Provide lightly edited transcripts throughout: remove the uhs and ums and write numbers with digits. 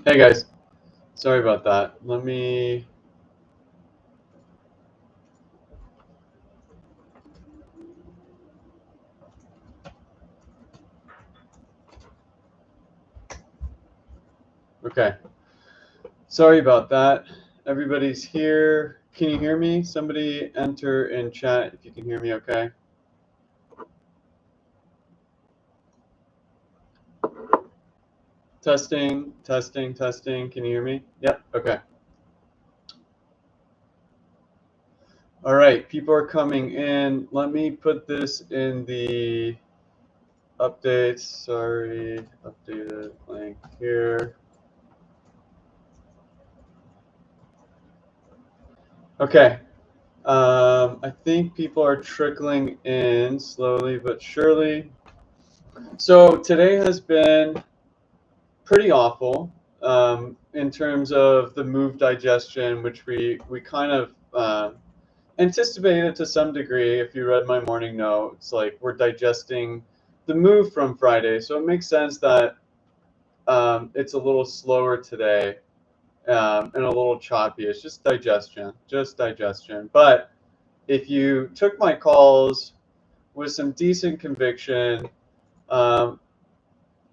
Hey guys, sorry about that. Let me. Okay, sorry about that. Everybody's here. Can you hear me? Somebody enter in chat if you can hear me okay. Testing, testing, testing. Can you hear me? Yep, okay. All right, people are coming in. Let me put this in the updates. Sorry, updated link here. Okay. I think people are trickling in slowly but surely. So today has been pretty awful in terms of the move digestion, which we kind of anticipated to some degree. If you read my morning notes, like we're digesting the move from Friday, so it makes sense that it's a little slower today and a little choppy. It's just digestion. But if you took my calls with some decent conviction, um,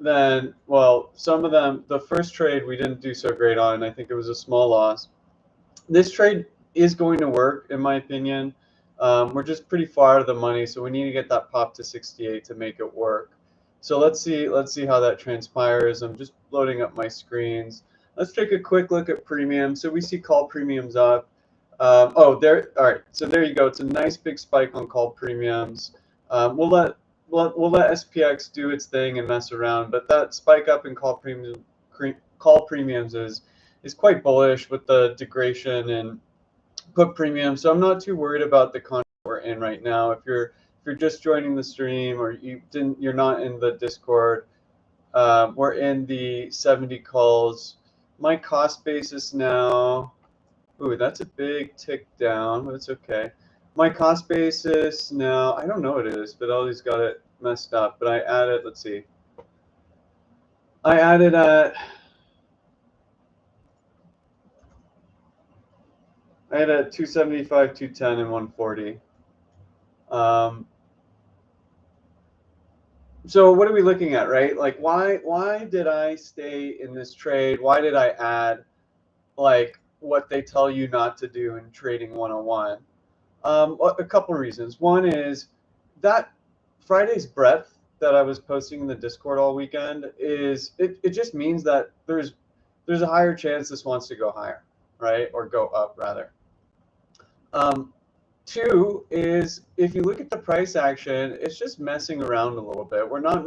then, well, some of them, the first trade we didn't do so great on. I think it was a small loss. This trade is going to work, in my opinion. We're just pretty far out of the money, so we need to get that pop to 68 to make it work. So let's see how that transpires. I'm just loading up my screens. Let's take a quick look at premium. So we see call premiums up. Oh, there. All right. So there you go. It's a nice big spike on call premiums. We'll let SPX do its thing and mess around, but that spike up in call premiums is quite bullish with the degradation and put premium. So I'm not too worried about the contract we're in right now. If you're just joining the stream or you're not in the Discord, we're in the 70 calls. My cost basis now. Ooh, that's a big tick down, but it's okay. My cost basis now, I don't know what it is, but Ollie's got it messed up. But I added, let's see. I added at I had a 275, 210, and 140. So what are we looking at, right? Like, why did I stay in this trade? Why did I add, like, what they tell you not to do in trading 101? A couple reasons. One is that Friday's breadth that I was posting in the Discord all weekend it just means that there's a higher chance this wants to go higher, right? Or go up rather. Two is if you look at the price action, it's just messing around a little bit. We're not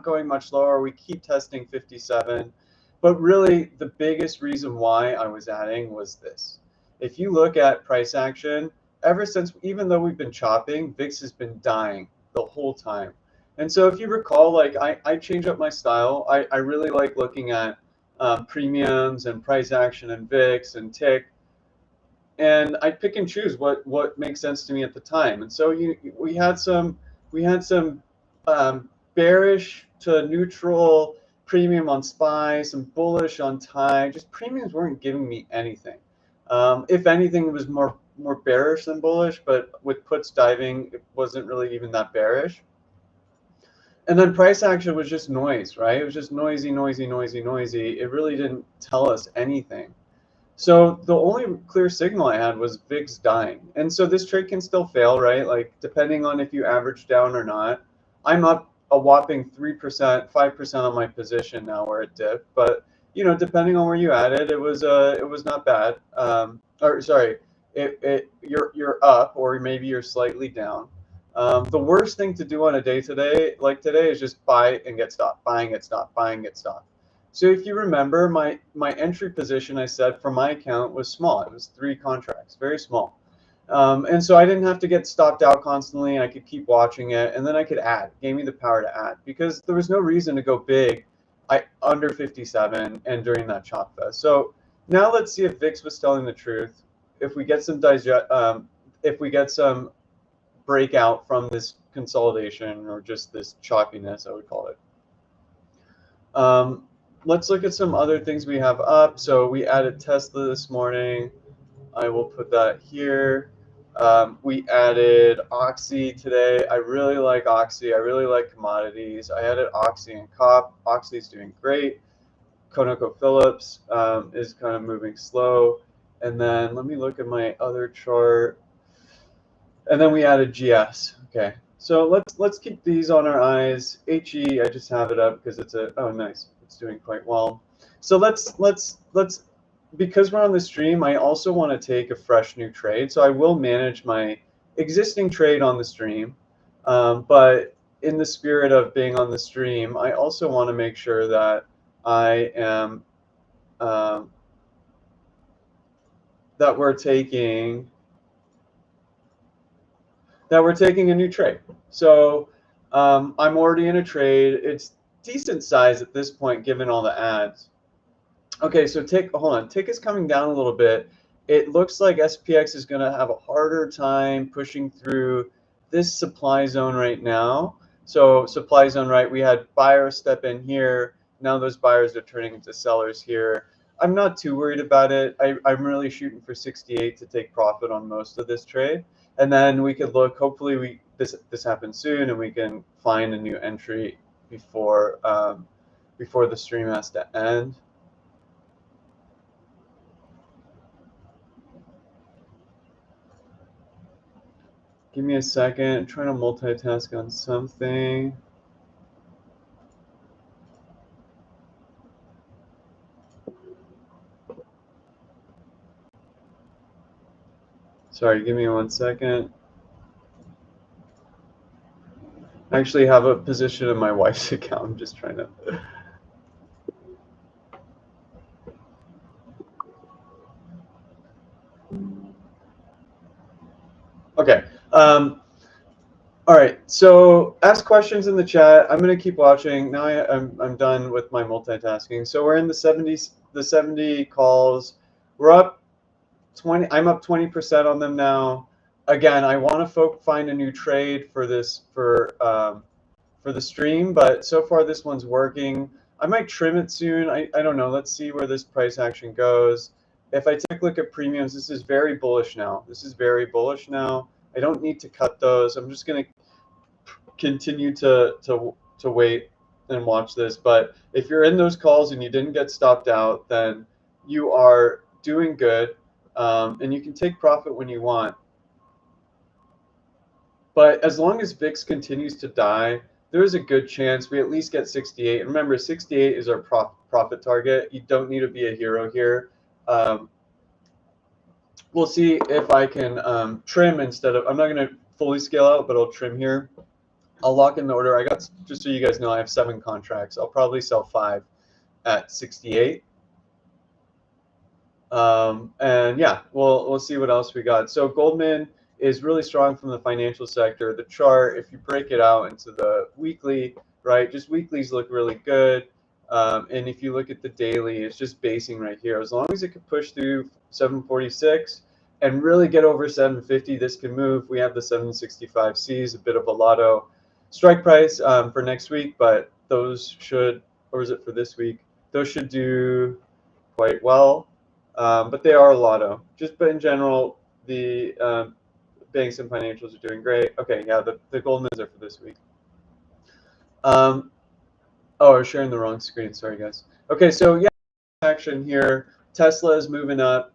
going much lower. We keep testing 57, but really the biggest reason why I was adding was this. If you look at price action, ever since, even though we've been chopping, VIX has been dying the whole time. And so if you recall, like I changed up my style. I really like looking at premiums and price action and VIX and tick, and I pick and choose what makes sense to me at the time. And so we had some bearish to neutral premium on SPY, some bullish on TIE. Just premiums weren't giving me anything. If anything, it was more bearish than bullish, but with puts diving, it wasn't really even that bearish. And then price action was just noise, right? It was just noisy. It really didn't tell us anything. So the only clear signal I had was VIX dying. And so this trade can still fail, right? Like depending on if you average down or not. I'm up a whopping 3%, 5% on my position now where it dipped. But depending on where you added, it was not bad. Or sorry, you're up, or maybe you're slightly down. The worst thing to do on a day today, like today, is just buy and get stopped, buy and get stopped, buy and get stopped. So if you remember, my entry position, I said, for my account was small. It was 3 contracts, very small. And so I didn't have to get stopped out constantly. I could keep watching it, and then I could add. It gave me the power to add because there was no reason to go big under 57 and during that chop fest. So now let's see if VIX was telling the truth. If we get some breakout from this consolidation or just this choppiness, I would call it. let's look at some other things we have up. So we added Tesla this morning. I will put that here. We added Oxy today. I really like Oxy. I really like commodities. I added Oxy and COP. Oxy's doing great. ConocoPhillips is kind of moving slow. And then let me look at my other chart. And then we added GS. Okay. So let's keep these on our eyes. HE, I just have it up because it's a, oh nice, it's doing quite well. So let's because we're on the stream, I also want to take a fresh new trade. So I will manage my existing trade on the stream, but in the spirit of being on the stream, I also want to make sure that I am um, that we're taking a new trade. So I'm already in a trade. It's decent size at this point, given all the ads. Okay, so hold on. Tick is coming down a little bit. It looks like SPX is going to have a harder time pushing through this supply zone right now. So supply zone, right? We had buyers step in here. Now those buyers are turning into sellers here. I'm not too worried about it. I'm really shooting for 68 to take profit on most of this trade, and then we could look. Hopefully, this happens soon, and we can find a new entry before before the stream has to end. Give me a second. I'm trying to multitask on something. Sorry, give me 1 second. I actually have a position in my wife's account. I'm just trying to. Okay. All right. So ask questions in the chat. I'm gonna keep watching. Now I'm done with my multitasking. So we're in the 70 calls. We're up 20. I'm up 20% on them now. Again, I want to find a new trade for this for the stream, but so far this one's working. I might trim it soon. I don't know. Let's see where this price action goes. If I take a look at premiums, this is very bullish now. This is very bullish now. I don't need to cut those. I'm just going to continue to wait and watch this. But if you're in those calls and you didn't get stopped out, then you are doing good, and you can take profit when you want. But as long as VIX continues to die, there is a good chance we at least get 68. And remember, 68 is our profit target. You don't need to be a hero here. We'll see if I can trim instead of, I'm not going to fully scale out, but I'll trim here. I'll lock in the order. I got, just so you guys know, I have 7 contracts. I'll probably sell 5 at 68. And yeah, we'll see what else we got. So Goldman is really strong from the financial sector. The chart, if you break it out into the weekly, right, just weeklies look really good. And if you look at the daily, it's just basing right here. As long as it could push through 746 and really get over 750, this can move. We have the 765Cs, a bit of a lotto strike price for next week, but those should, or is it for this week? Those should do quite well. But they are a lotto. But in general, the banks and financials are doing great. Okay, yeah, the Goldmans are for this week. Oh, I was sharing the wrong screen. Sorry, guys. Okay, so yeah, action here. Tesla is moving up.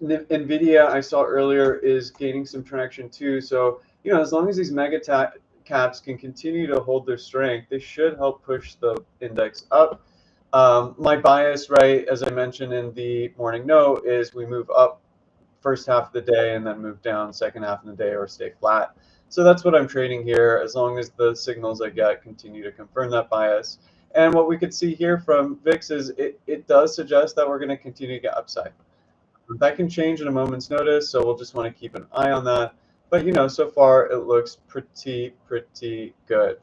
NVIDIA, I saw earlier, is gaining some traction too. So, you know, as long as these mega caps can continue to hold their strength, they should help push the index up. My bias, right, as I mentioned in the morning note, is we move up first half of the day and then move down second half of the day or stay flat. So that's what I'm trading here, as long as the signals I get continue to confirm that bias. And what we could see here from VIX is it does suggest that we're going to continue to get upside. That can change at a moment's notice, so we'll just want to keep an eye on that. But, you know, so far it looks pretty good.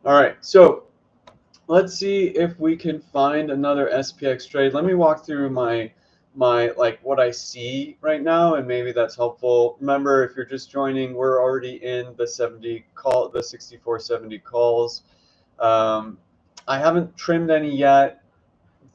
All right, so let's see if we can find another SPX trade. Let me walk through my like what I see right now, and maybe that's helpful. Remember, if you're just joining, we're already in the 6470 calls. I haven't trimmed any yet.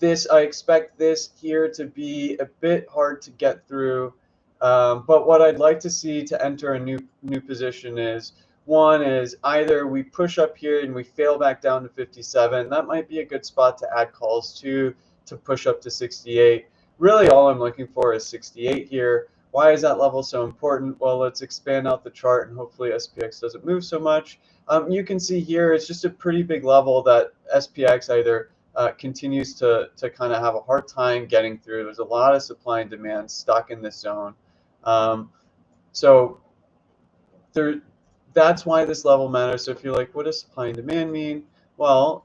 I expect this here to be a bit hard to get through. But what I'd like to see to enter a new position is, one is either we push up here and we fail back down to 57. That might be a good spot to add calls to push up to 68. Really, all I'm looking for is 68 here. Why is that level so important? Well, let's expand out the chart and hopefully SPX doesn't move so much. You can see here it's just a pretty big level that SPX either continues to kind of have a hard time getting through. There's a lot of supply and demand stuck in this zone. So that's why this level matters. So if you're like, what does supply and demand mean? Well,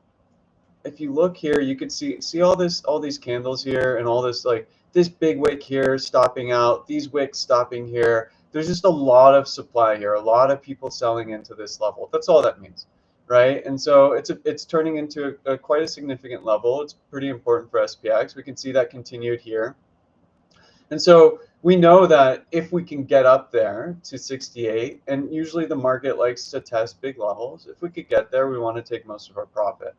if you look here, you can see all these candles here and all this, like this big wick here stopping out, these wicks stopping here. There's just a lot of supply here, a lot of people selling into this level. That's all that means, right? And so it's turning into quite a significant level. It's pretty important for SPX. We can see that continued here. And so we know that if we can get up there to 68, and usually the market likes to test big levels, if we could get there, we want to take most of our profit.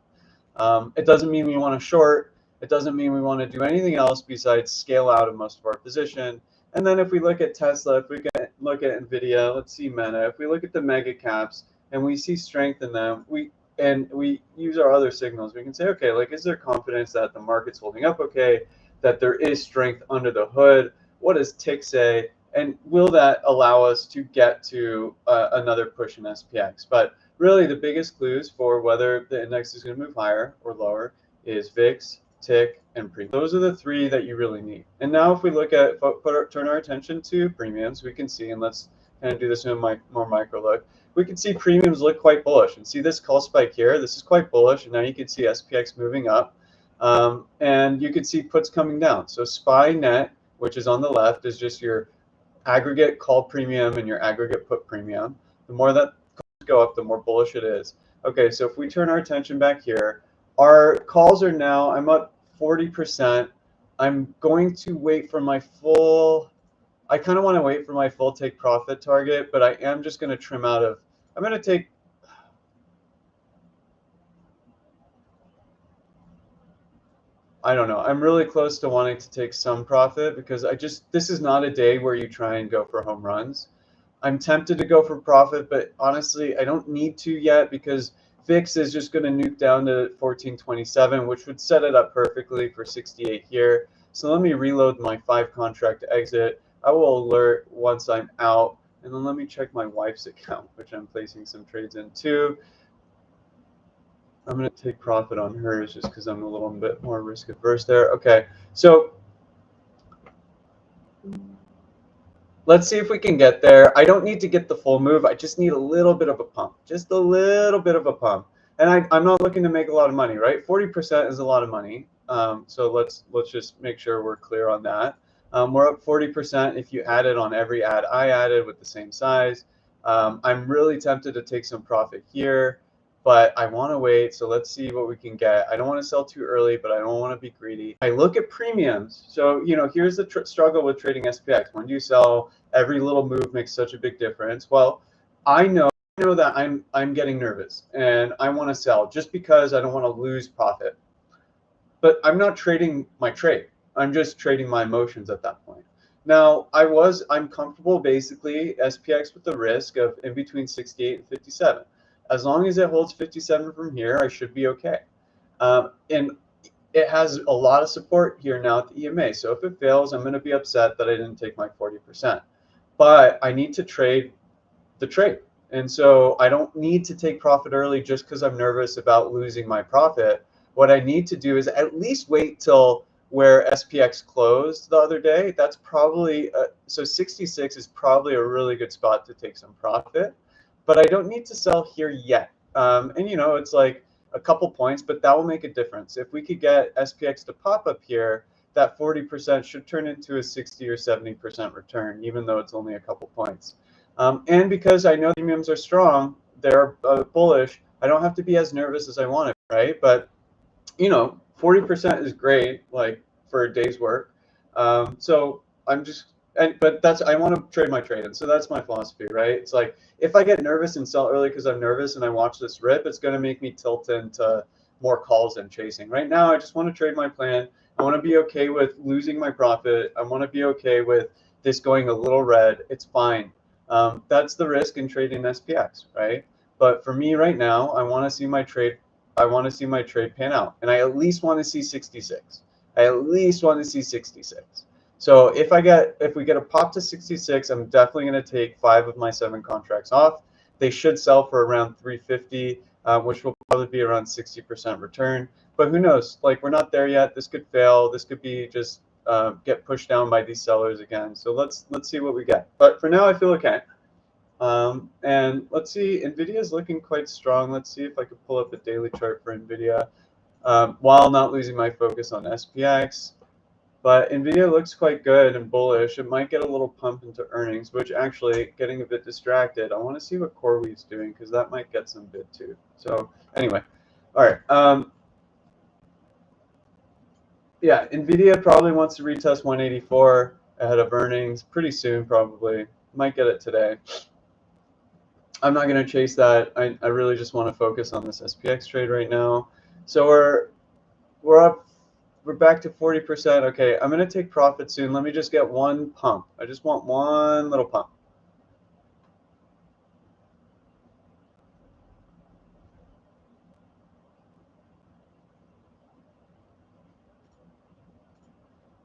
It doesn't mean we want to short. It doesn't mean we want to do anything else besides scale out of most of our position. And then if we look at Tesla, if we look at NVIDIA, let's see Meta, if we look at the mega caps and we see strength in them, we use our other signals, we can say, okay, like, is there confidence that the market's holding up okay, that there is strength under the hood? What does tick say? And will that allow us to get to another push in SPX? But really, the biggest clues for whether the index is going to move higher or lower is VIX, tick, and premium. Those are the three that you really need. And now if we look at, turn our attention to premiums, we can see, and let's kind of do this in a more micro look, we can see premiums look quite bullish. And see this call spike here, this is quite bullish, and now you can see SPX moving up. And you can see puts coming down. So SPY net, which is on the left, is just your aggregate call premium and your aggregate put premium. The more that go up, the more bullish it is. Okay, so if we turn our attention back here, our calls are now, I'm up 40%. I'm going to wait for my full, I kind of want to wait for my full take profit target, but I am just going to trim out of, I'm going to take, I don't know, I'm really close to wanting to take some profit because this is not a day where you try and go for home runs. I'm tempted to go for profit, but honestly, I don't need to yet because VIX is just going to nuke down to 1427, which would set it up perfectly for 68 here. So let me reload my 5 contract exit. I will alert once I'm out. And then let me check my wife's account, which I'm placing some trades in too. I'm going to take profit on hers just because I'm a little bit more risk averse there. Okay, so let's see if we can get there. I don't need to get the full move. I just need a little bit of a pump, just a little bit of a pump. And I'm not looking to make a lot of money, right? 40% is a lot of money. So let's just make sure we're clear on that. We're up 40% if you add it on every ad I added with the same size. I'm really tempted to take some profit here, but I want to wait. So let's see what we can get. I don't want to sell too early, but I don't want to be greedy. I look at premiums. So, here's the struggle with trading SPX. When do you sell? Every little move makes such a big difference. Well, I know that I'm getting nervous and I want to sell just because I don't want to lose profit. But I'm not trading my trade. I'm just trading my emotions at that point. Now, I'm comfortable basically SPX with the risk of in between 68 and 57. As long as it holds 57 from here, I should be okay. And it has a lot of support here now at the EMA. So if it fails, I'm going to be upset that I didn't take my 40%. But I need to trade the trade. And so I don't need to take profit early just because I'm nervous about losing my profit. What I need to do is at least wait till where SPX closed the other day. That's probably, so 66 is probably a really good spot to take some profit. But I don't need to sell here yet. And it's like a couple points, but that will make a difference. If we could get SPX to pop up here, that 40% should turn into a 60 or 70% return, even though it's only a couple points. And because I know premiums are strong, they're bullish, I don't have to be as nervous as I want to, right? But 40% is great, like for a day's work. So I'm just, but I want to trade my trade, and so that's my philosophy, right? It's like if I get nervous and sell early because I'm nervous and I watch this rip, it's going to make me tilt into more calls and chasing. Right now, I just want to trade my plan. I want to be okay with losing my profit. I want to be okay with this going a little red. It's fine. That's the risk in trading SPX, right? But for me right now, I want to see my trade pan out, and I at least want to see 66. I at least want to see 66. So if we get a pop to 66, I'm definitely going to take 5 of my 7 contracts off. They should sell for around 350, which will probably be around 60% return. But who knows? Like, we're not there yet. This could fail. This could be just get pushed down by these sellers again. So let's see what we get. But for now, I feel okay. And let's see, NVIDIA is looking quite strong. Let's see if I could pull up a daily chart for NVIDIA while not losing my focus on SPX. But NVIDIA looks quite good and bullish. It might get a little pump into earnings, which actually, getting a bit distracted, I want to see what CoreWeave's doing because that might get some bid too. So anyway, all right. Yeah, NVIDIA probably wants to retest 184 ahead of earnings pretty soon, probably. Might get it today. I'm not going to chase that. I really just want to focus on this SPX trade right now. So we're back to 40%. Okay, I'm going to take profit soon. Let me just get one pump. I just want one little pump.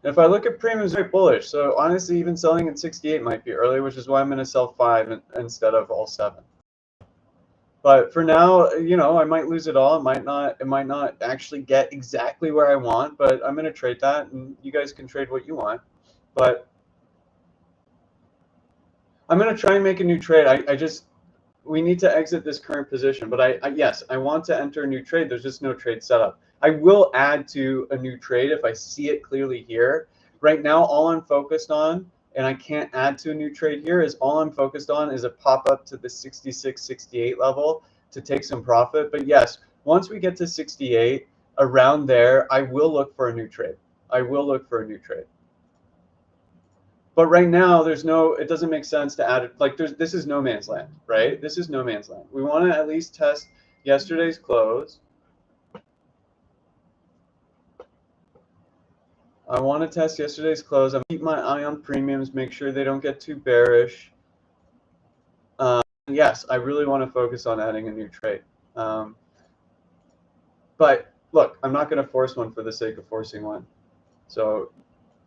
If I look at premiums, very bullish. So honestly, even selling at 68 might be early, which is why I'm going to sell 5 instead of all 7. But for now, I might lose it all. It might not actually get exactly where I want, but I'm going to trade that, and you guys can trade what you want. But I'm going to try and make a new trade. We need to exit this current position. But yes, I want to enter a new trade. There's just no trade setup. I will add to a new trade if I see it clearly here. Right now, all I'm focused on, and I can't add to a new trade here, is all I'm focused on is a pop up to the 66, 68 level to take some profit. But yes, once we get to 68, around there, I will look for a new trade. I will look for a new trade. But right now, it doesn't make sense to add it. Like, this is no man's land, right? This is no man's land. We want to at least test yesterday's close. I want to test yesterday's close. I'm keep my eye on premiums, make sure they don't get too bearish. Yes, I really want to focus on adding a new trade. But look, I'm not going to force one for the sake of forcing one. So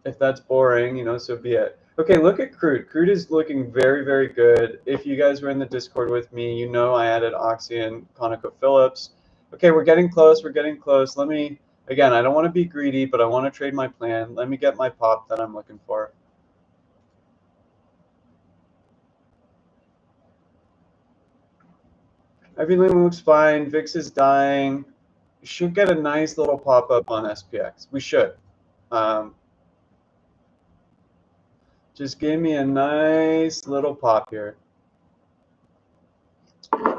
if that's boring, so be it. Okay, look at crude. Crude is looking very, very good. If you guys were in the Discord with me, I added Oxy and ConocoPhillips. Okay, we're getting close. We're getting close. Again, I don't want to be greedy, but I want to trade my plan. Let me get my pop that I'm looking for. Everything looks fine. VIX is dying. Should get a nice little pop up on SPX. We should. Just give me a nice little pop here.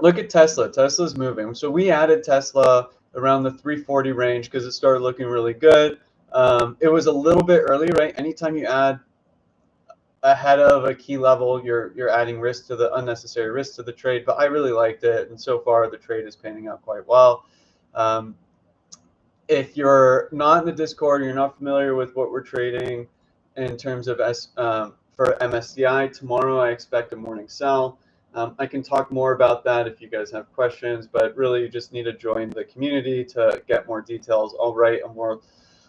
Look at Tesla. Tesla's moving. So we added Tesla around the 340 range because it started looking really good. It was a little bit early, right? Anytime you add ahead of a key level, you're adding unnecessary risk to the trade. But I really liked it, and so far the trade is panning out quite well. If you're not in the Discord, you're not familiar with what we're trading in terms of for MSCI, tomorrow I expect a morning sell. I can talk more about that if you guys have questions, but really you just need to join the community to get more details. I'll write a more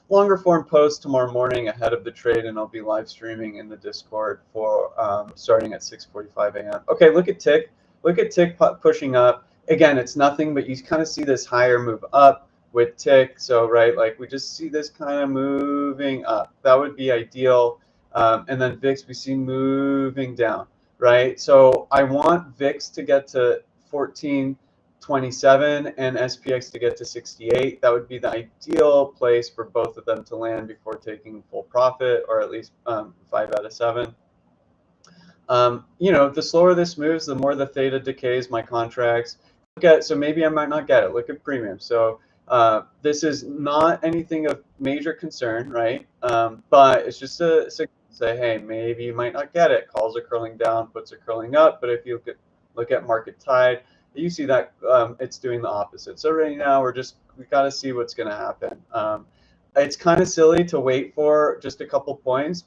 longer form post tomorrow morning ahead of the trade, and I'll be live streaming in the Discord for starting at 6:45 a.m. Okay, look at Tick. Look at Tick pushing up. Again, it's nothing, but you kind of see this higher move up with Tick. So, right, like we just see this kind of moving up. That would be ideal. And then VIX we see moving down, right? So I want VIX to get to 1427 and SPX to get to 68. That would be the ideal place for both of them to land before taking full profit, or at least 5 out of 7. The slower this moves, the more the theta decays my contracts. so maybe I might not get it. Look at premium. So this is not anything of major concern, right? But it's just a say, hey, maybe you might not get it. Calls are curling down, puts are curling up. But if you look at market tide, you see that it's doing the opposite. So right now we got to see what's going to happen. It's kind of silly to wait for just a couple points.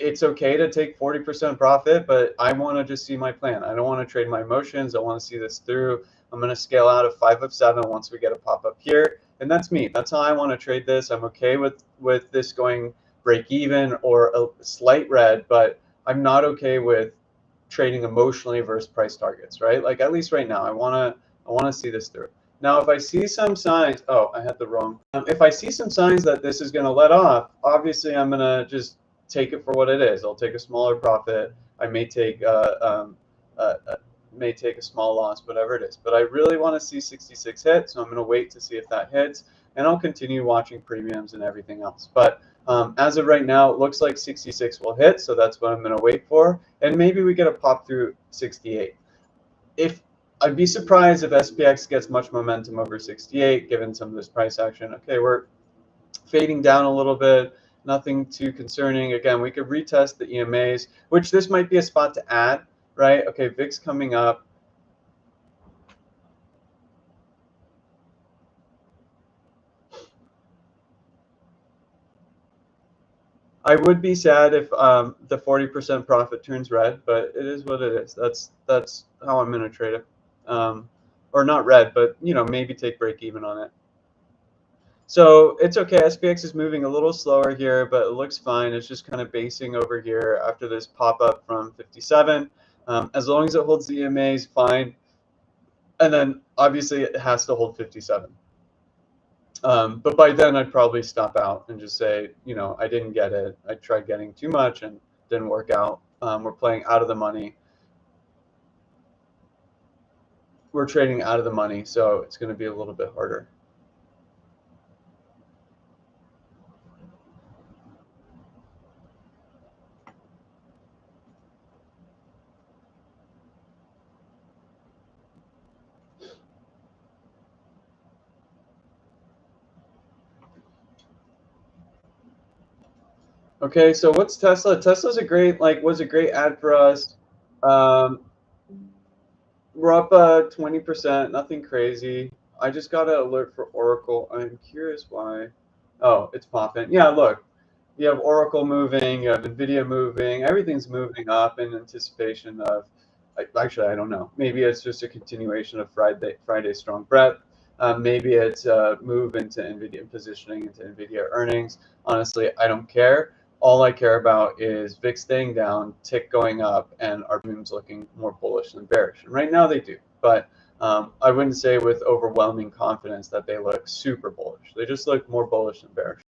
It's okay to take 40% profit, but I want to just see my plan. I don't want to trade my emotions. I want to see this through. I'm going to scale out of 5 of 7 once we get a pop up here. And that's me. That's how I want to trade this. I'm okay with this going break even or a slight red, but I'm not okay with trading emotionally versus price targets, right? Like at least right now, I want to see this through. Now, if I see some signs, oh, I had the wrong. If I see some signs that this is going to let off, obviously I'm going to just take it for what it is. I'll take a smaller profit. I may take a small loss, whatever it is. But I really want to see 66 hit, so I'm going to wait to see if that hits, and I'll continue watching premiums and everything else. But as of right now, it looks like 66 will hit, so that's what I'm going to wait for, and maybe we get a pop through 68. If I'd be surprised if SPX gets much momentum over 68, given some of this price action. Okay, we're fading down a little bit. Nothing too concerning. Again, we could retest the EMAs, which this might be a spot to add, right? Okay, VIX coming up. I would be sad if the 40% profit turns red, but it is what it is. That's how I'm going to trade it. Or not red, but maybe take break even on it. So it's okay. SPX is moving a little slower here, but it looks fine. It's just kind of basing over here after this pop up from 57. As long as it holds the EMAs, fine. And then obviously it has to hold 57. But by then I'd probably stop out and just say, I didn't get it. I tried getting too much and didn't work out. We're playing out of the money. We're trading out of the money, so it's going to be a little bit harder. Okay, so what's Tesla? Tesla's was a great ad for us. Um, we're up 20%, nothing crazy. I just got an alert for Oracle. I'm curious why. Oh, it's popping. Yeah, look, you have Oracle moving, you have Nvidia moving, everything's moving up in anticipation of. Actually, I don't know. Maybe it's just a continuation of Friday strong breadth. Maybe it's a move into Nvidia, positioning into Nvidia earnings. Honestly, I don't care. All I care about is VIX staying down, tick going up, and our premiums looking more bullish than bearish. And right now they do, but I wouldn't say with overwhelming confidence that they look super bullish. They just look more bullish than bearish.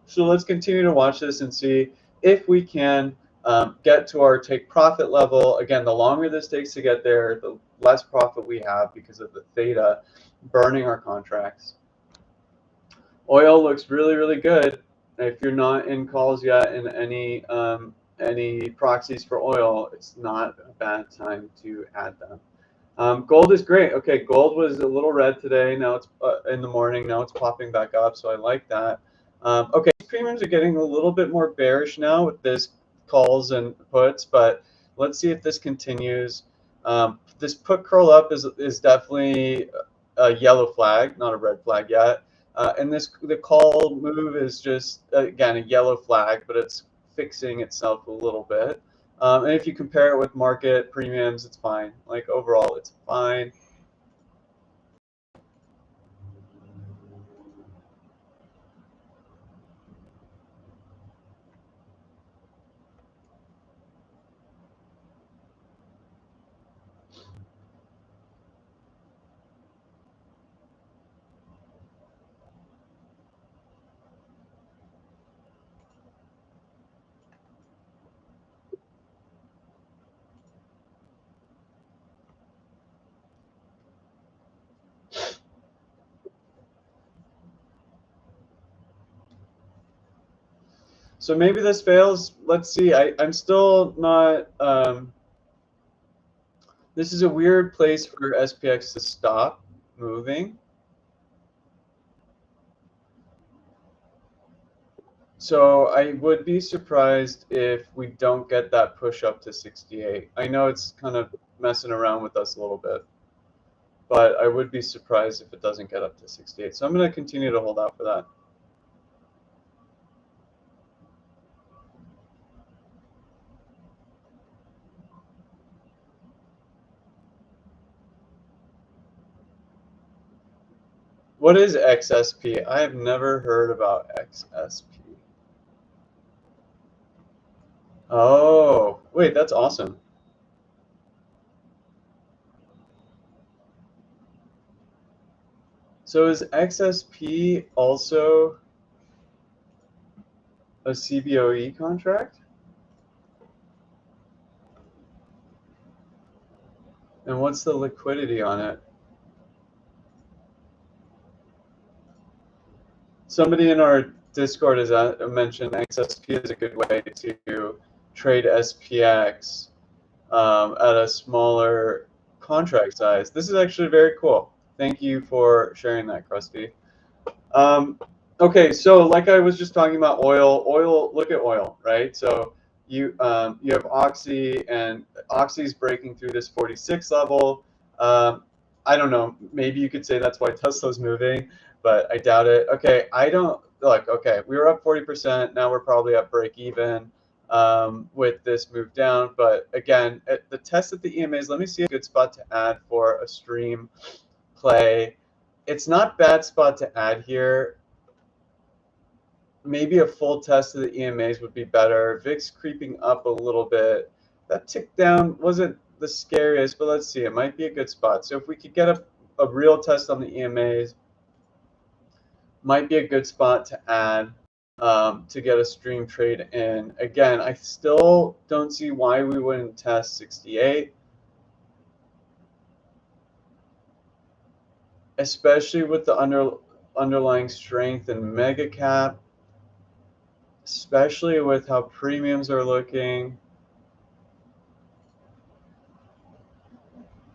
So let's continue to watch this and see if we can get to our take profit level. Again, the longer this takes to get there, the less profit we have because of the theta burning our contracts. Oil looks really, really good. If you're not in calls yet in any proxies for oil, it's not a bad time to add them. Gold is great. Okay, gold was a little red today. Now it's in the morning. Now it's popping back up, so I like that. Okay, premiums are getting a little bit more bearish now with this calls and puts, but let's see if this continues. This put curl up is definitely a yellow flag, not a red flag yet. And the call move is just, again, a yellow flag, but it's fixing itself a little bit. And if you compare it with market premiums, it's fine. Like overall, it's fine. So maybe this fails. Let's see. I'm still not. This is a weird place for SPX to stop moving. So I would be surprised if we don't get that push up to 68. I know it's kind of messing around with us a little bit, but I would be surprised if it doesn't get up to 68. So I'm going to continue to hold out for that. What is XSP? I have never heard about XSP. Oh, wait, that's awesome. So is XSP also a CBOE contract? And what's the liquidity on it? Somebody in our Discord has mentioned XSP is a good way to trade SPX at a smaller contract size. This is actually very cool. Thank you for sharing that, Krusty. Okay, so like I was just talking about oil, look at oil, right? So you have Oxy, and Oxy's breaking through this 46 level. I don't know, maybe you could say that's why Tesla's moving, but I doubt it. Okay, I don't, look, okay, we were up 40%, now we're probably at break even with this move down. But again, at the test at the EMAs, let me see a good spot to add for a stream play. It's not bad spot to add here. Maybe a full test of the EMAs would be better. VIX creeping up a little bit. That tick down wasn't the scariest, but let's see. It might be a good spot. So if we could get a real test on the EMAs, might be a good spot to add to get a stream trade in. Again, I still don't see why we wouldn't test 68. Especially with the underlying strength and mega cap. Especially with how premiums are looking.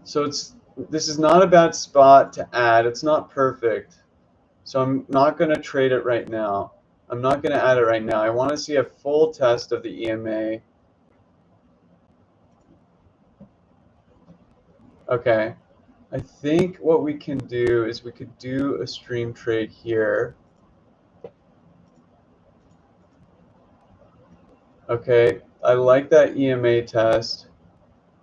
So this is not a bad spot to add. It's not perfect. So I'm not going to trade it right now. I'm not going to add it right now. I want to see a full test of the EMA. Okay. I think what we can do is we could do a stream trade here. Okay, I like that EMA test.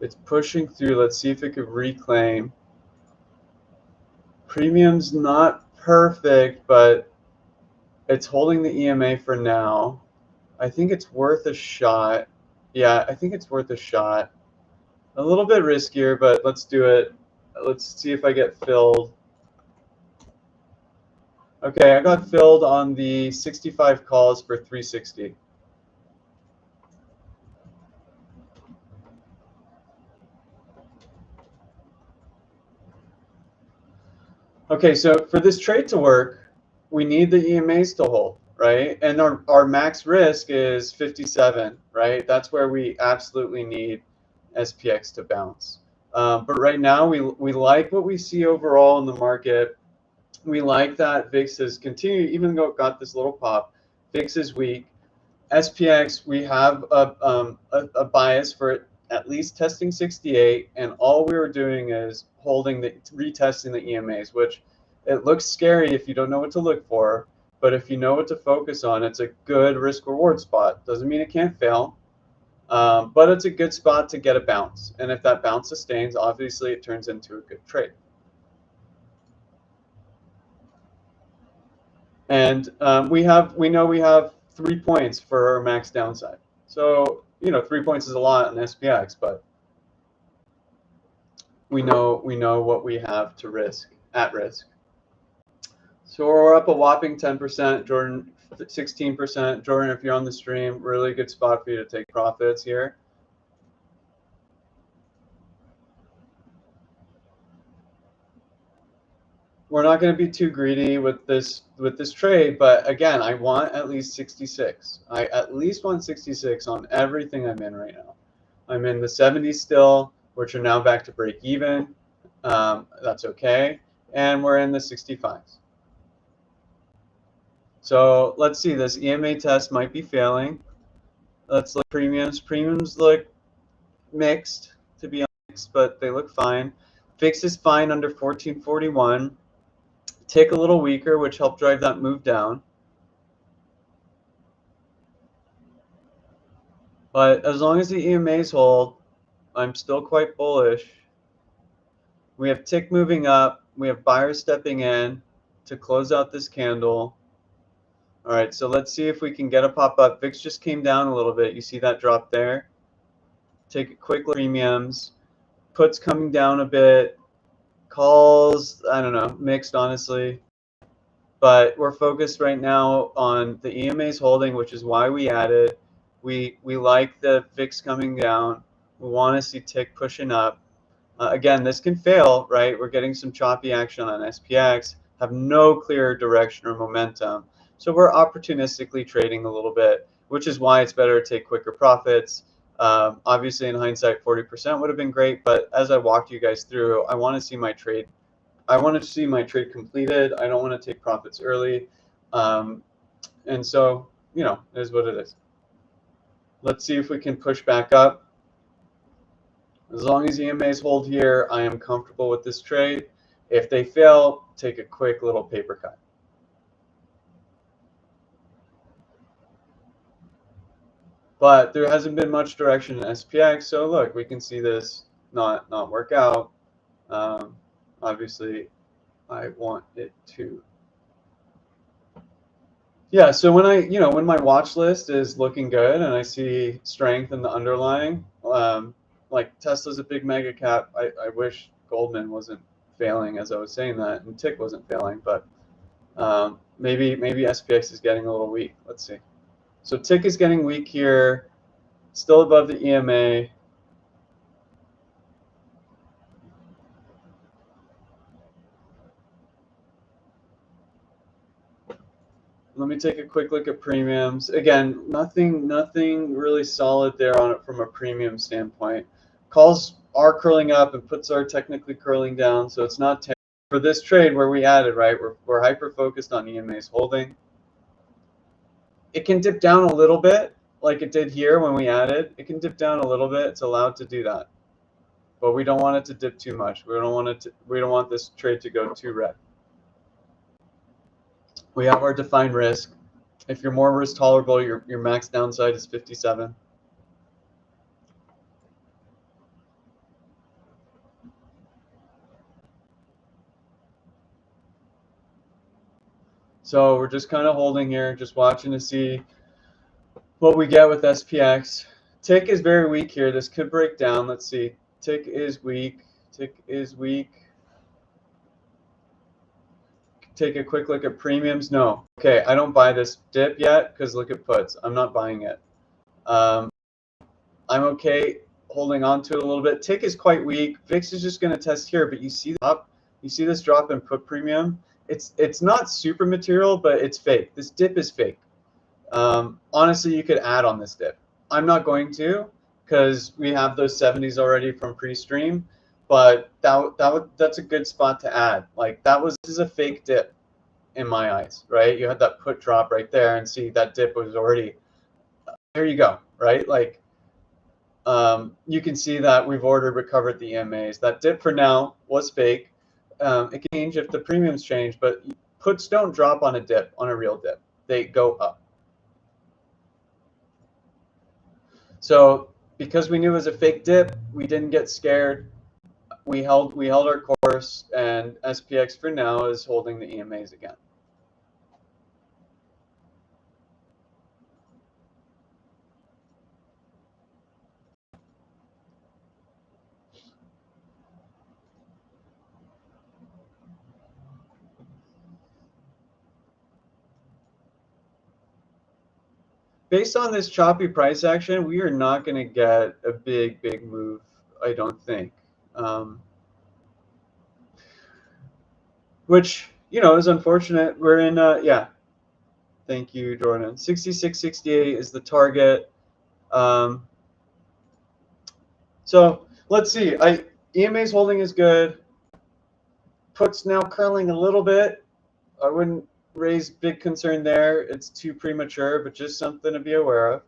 It's pushing through. Let's see if it could reclaim. Premium's not perfect, but it's holding the EMA for now. I think it's worth a shot. Yeah, I think it's worth a shot. A little bit riskier, but let's do it. Let's see if I get filled. Okay, I got filled on the 65 calls for 360. Okay, so for this trade to work, we need the EMAs to hold, right? And our max risk is 57, right? That's where we absolutely need SPX to bounce. But right now, we like what we see overall in the market. We like that VIX has continued, even though it got this little pop. VIX is weak. SPX, we have a bias for it at least testing 68, and all we were doing is retesting the EMAs, which it looks scary if you don't know what to look for, but if you know what to focus on, it's a good risk-reward spot. Doesn't mean it can't fail, but it's a good spot to get a bounce, and if that bounce sustains, obviously it turns into a good trade. And we know we have 3 points for our max downside. So, 3 points is a lot on SPX, but we know what we have to risk, at risk. So we're up a whopping 10%, Jordan 16%. Jordan, if you're on the stream, really good spot for you to take profits here. We're not going to be too greedy with this trade, but again, I want at least 66. I at least want 66 on everything I'm in right now. I'm in the 70s still. which are now back to break even. That's okay. And we're in the 65s. So let's see, this EMA test might be failing. Let's look at premiums. Premiums look mixed, to be honest, but they look fine. Fix is fine under 1441. Tick a little weaker, which helped drive that move down. But as long as the EMAs hold, I'm still quite bullish. We have tick moving up. We have buyers stepping in to close out this candle. All right, so let's see if we can get a pop up. VIX just came down a little bit. You see that drop there? Take a quick look at premiums. Puts coming down a bit. Calls, I don't know, mixed, honestly. But we're focused right now on the EMAs holding, which is why we added. We like the VIX coming down. We want to see tick pushing up. Again, this can fail, right? We're getting some choppy action on SPX, have no clear direction or momentum. So we're opportunistically trading a little bit, which is why it's better to take quicker profits. Obviously, in hindsight, 40% would have been great. But as I walked you guys through, I want to see my trade. I want to see my trade completed. I don't want to take profits early. And so, you know, it is what it is. Let's see if we can push back up. As long as EMAs hold here, I am comfortable with this trade. If they fail, take a quick little paper cut. But there hasn't been much direction in SPX, so look, we can see this not work out. Obviously, I want it to. Yeah, so when my watch list is looking good and I see strength in the underlying, like Tesla's a big mega cap. I wish Goldman wasn't failing as I was saying that, and Tick wasn't failing, but maybe SPX is getting a little weak. Let's see. So Tick is getting weak here, still above the EMA. Let me take a quick look at premiums. Again, nothing really solid there on it from a premium standpoint. Calls are curling up and puts are technically curling down, so it's not for this trade where we added, right? We're hyper focused on EMA's holding. It can dip down a little bit, like it did here when we added. It can dip down a little bit. It's allowed to do that, but we don't want it to dip too much. We don't want this trade to go too red. We have our defined risk. If you're more risk tolerable, your max downside is 57. So we're just kind of holding here, just watching to see what we get with SPX. Tick is very weak here. This could break down. Let's see. Tick is weak. Tick is weak. Take a quick look at premiums. No. Okay, I don't buy this dip yet because look at puts. I'm not buying it. I'm okay holding on to it a little bit. Tick is quite weak. VIX is just going to test here, but you see this drop in put premium. It's not super material, but it's fake. This dip is fake. Honestly, you could add on this dip. I'm not going to because we have those 70s already from pre-stream. But that's a good spot to add. Like this is a fake dip in my eyes, right? You had that put drop right there, and see that dip was already. There you go, right? Like you can see that we've recovered the EMAs. That dip for now was fake. It can change if the premiums change, but puts don't drop on a dip, on a real dip. They go up. So because we knew it was a fake dip, we didn't get scared. We held our course, and SPX for now is holding the EMAs again. Based on this choppy price action, we are not going to get a big move, I don't think. Which, is unfortunate. We're in, yeah. Thank you, Jordan. 66.68 is the target. So Let's see. EMA's holding is good. Puts now curling a little bit. I wouldn't raise big concern there. It's too premature, but just something to be aware of.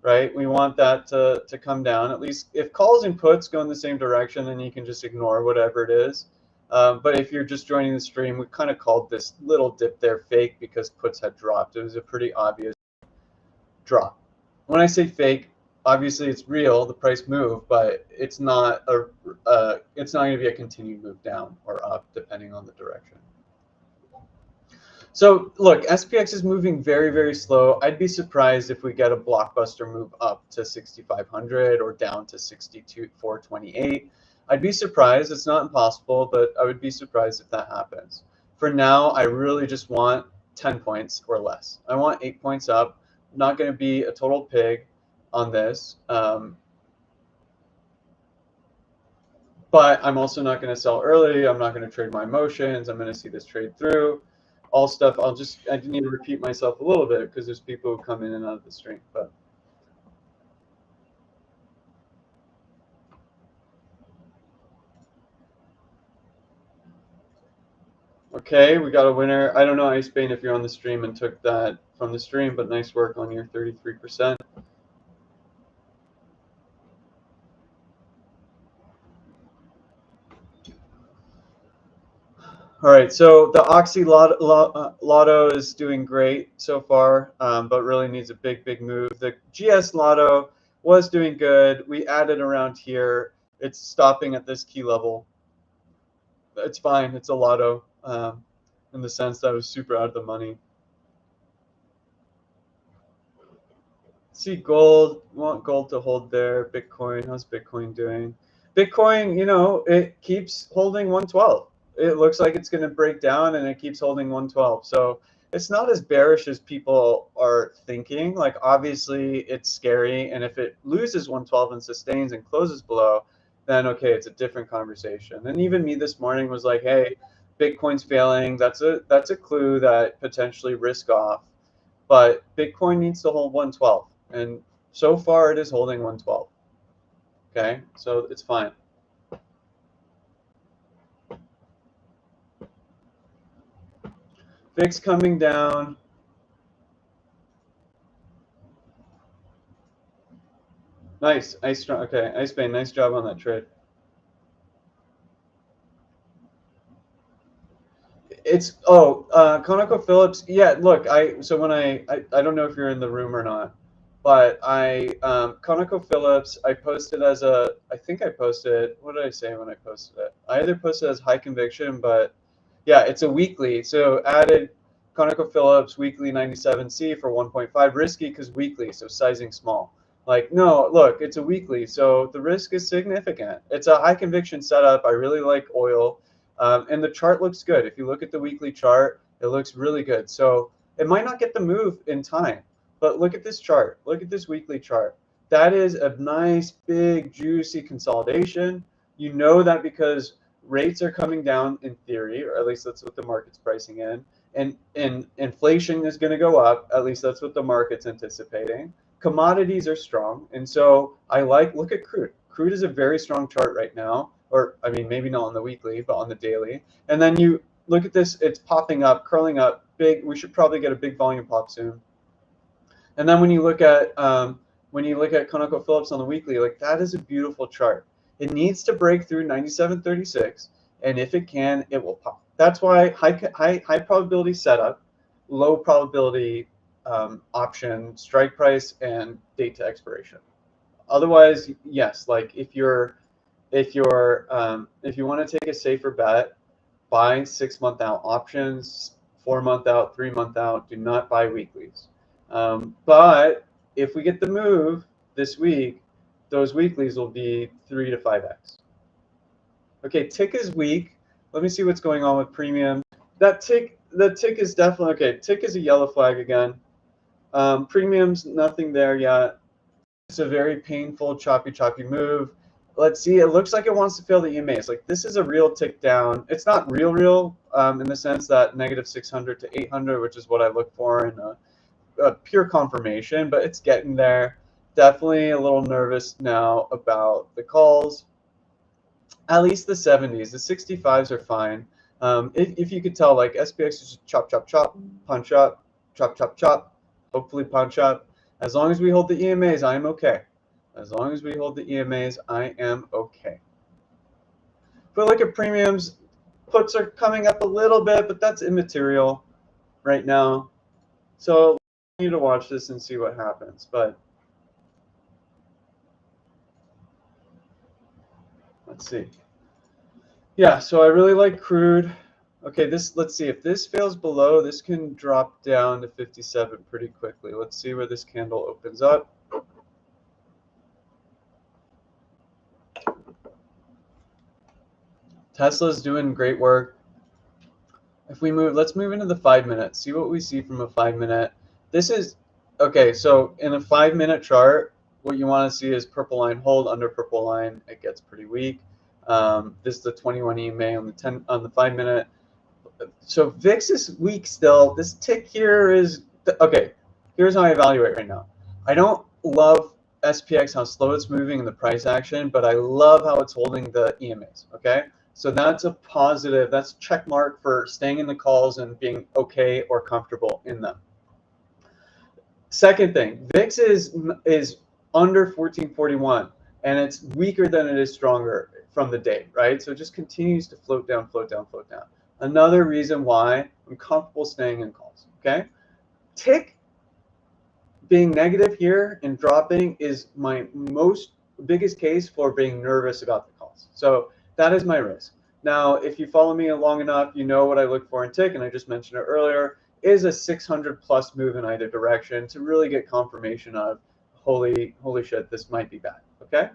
Right? We want that to come down. At least if calls and puts go in the same direction, then you can just ignore whatever it is. But if you're just joining the stream, we kind of called this little dip there fake because puts had dropped. It was a pretty obvious drop. When I say fake, obviously it's real, the price moved, but it's not it's not going to be a continued move down or up depending on the direction. So look, SPX is moving very, very slow. I'd be surprised if we get a blockbuster move up to 6,500 or down to 62,428. I'd be surprised. It's not impossible, but I would be surprised if that happens. For now, I really just want 10 points or less. I want 8 points up. I'm not going to be a total pig on this. But I'm also not going to sell early. I'm not going to trade my emotions. I'm going to see this trade through. All stuff. I need to repeat myself a little bit because there's people who come in and out of the stream. But okay, we got a winner. I don't know, Ice Bane, if you're on the stream and took that from the stream, but nice work on your 33%. All right, so the Oxy Lotto is doing great so far, but really needs a big, big move. The GS Lotto was doing good. We added around here. It's stopping at this key level. It's fine. It's a Lotto in the sense that it was super out of the money. See gold. Want gold to hold there. Bitcoin. How's Bitcoin doing? Bitcoin, you know, it keeps holding 112. It looks like it's going to break down and it keeps holding 112. So it's not as bearish as people are thinking. Like, obviously it's scary, and if it loses 112 and sustains and closes below, then okay, it's a different conversation. And even me this morning was like, hey, Bitcoin's failing. That's a clue that potentially risk off. But Bitcoin needs to hold 112, and so far it is holding 112. Okay, so it's fine. VIX coming down. Nice. Okay, Ice Bane, nice job on that trade. It's ConocoPhillips. Yeah, look, so when I don't know if you're in the room or not, but ConocoPhillips, I posted as I think I posted, what did I say when I posted it? I either posted as high conviction, but yeah, it's a weekly. So added ConocoPhillips weekly 97C for 1.5, risky because weekly, so sizing small. Like, no, look, it's a weekly, so the risk is significant. It's a high conviction setup. I really like oil. And the chart looks good. If you look at the weekly chart, it looks really good. So it might not get the move in time, but look at this chart. Look at this weekly chart. That is a nice, big, juicy consolidation. You know that because rates are coming down in theory, or at least that's what the market's pricing in. And inflation is going to go up. At least that's what the market's anticipating. Commodities are strong. And so look at crude. Crude is a very strong chart right now. Or, I mean, maybe not on the weekly, but on the daily. And then you look at this, it's popping up, curling up, big. We should probably get a big volume pop soon. And then when you look at ConocoPhillips on the weekly, like, that is a beautiful chart. It needs to break through 97.36, and if it can, it will pop. That's why high probability setup, low probability option, strike price, and date to expiration. Otherwise, yes, like if you want to take a safer bet, buy 6 month out options, 4 month out, 3 month out. Do not buy weeklies. But if we get the move this week, those weeklies will be 3 to 5x. Okay, tick is weak. Let me see what's going on with premium. The tick is definitely okay. Tick is a yellow flag again. Premium's nothing there yet. It's a very painful, choppy move. Let's see. It looks like it wants to fail the EMAs. Like, this is a real tick down. It's not real in the sense that negative 600 to 800, which is what I look for in a pure confirmation, but it's getting there. definitely a little nervous now about the calls. At least the 70s. The 65s are fine. If you could tell, like SPX is just chop, chop, chop, punch up, chop, chop, chop, hopefully punch up. As long as we hold the EMAs, I am okay. As long as we hold the EMAs, I am okay. If we look at premiums, puts are coming up a little bit, but that's immaterial right now. So I need to watch this and see what happens. But let's see. Yeah, so I really like crude. Okay, let's see. If this fails below, this can drop down to 57 pretty quickly. Let's see where this candle opens up. Tesla's doing great work. If we move, let's move into the 5-minute. See what we see from a 5-minute. This is okay. So in a 5-minute chart, what you want to see is purple line hold under purple line. It gets pretty weak. This is the 21 EMA on the 5-minute. So VIX is weak still. This tick here is okay. Here's how I evaluate right now. I don't love SPX, how slow it's moving in the price action, but I love how it's holding the EMAs. Okay, so that's a positive. That's check mark for staying in the calls and being okay or comfortable in them. Second thing, VIX is under 1441, and it's weaker than it is stronger from the day, right? So it just continues to float down, float down, float down. Another reason why I'm comfortable staying in calls, okay? Tick being negative here and dropping is my biggest case for being nervous about the calls. So that is my risk. Now, if you follow me long enough, you know what I look for in tick, and I just mentioned it earlier, is a 600 plus move in either direction to really get confirmation of holy shit, this might be bad. Okay,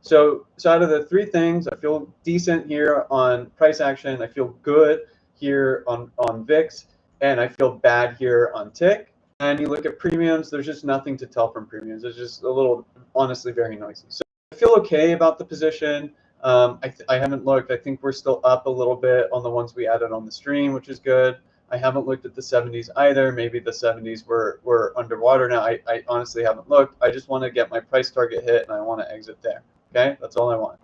so out of the three things, I feel decent here on price action. I feel good here on VIX, and I feel bad here on tick. And you look at premiums, there's just nothing to tell from premiums. It's just a little, honestly, very noisy. So I feel okay about the position. I haven't looked. I think we're still up a little bit on the ones we added on the stream, which is good. I haven't looked at the 70s either. Maybe the 70s were underwater now. I honestly haven't looked. I just want to get my price target hit, and I want to exit there. Okay, that's all I want.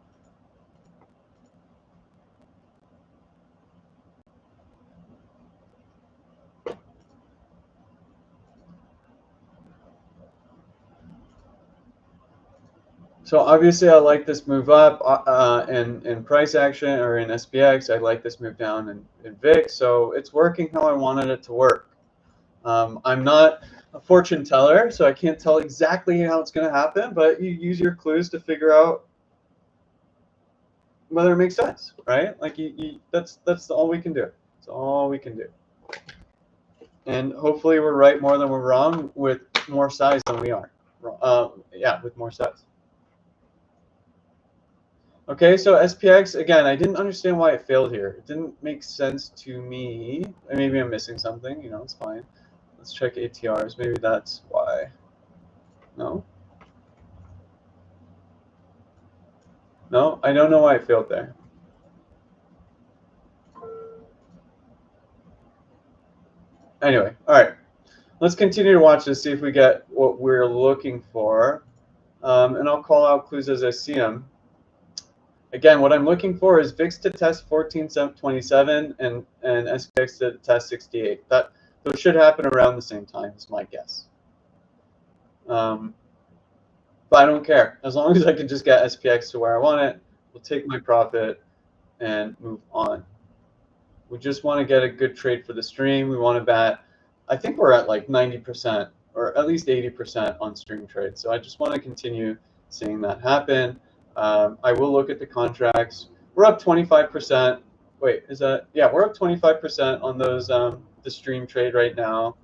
So obviously, I like this move up in price action or in SPX. I like this move down in VIX. So it's working how I wanted it to work. I'm not a fortune teller, so I can't tell exactly how it's going to happen. But you use your clues to figure out whether it makes sense, right? Like that's all we can do. That's all we can do. And hopefully, we're right more than we're wrong with more size than we are. Yeah, with more size. Okay, so SPX, again, I didn't understand why it failed here. It didn't make sense to me. Maybe I'm missing something, you know, it's fine. Let's check ATRs. Maybe that's why. No? No, I don't know why it failed there. Anyway, all right. Let's continue to watch this, see if we get what we're looking for. And I'll call out clues as I see them. Again, what I'm looking for is VIX to test 1427 and SPX to test 68. Those should happen around the same time, is my guess. But I don't care. As long as I can just get SPX to where I want it, we'll take my profit and move on. We just want to get a good trade for the stream. We want to bet. I think we're at like 90% or at least 80% on stream trades. So I just want to continue seeing that happen. I will look at the contracts. We're up 25%. Wait, is that? Yeah, we're up 25% on those the stream trade right now.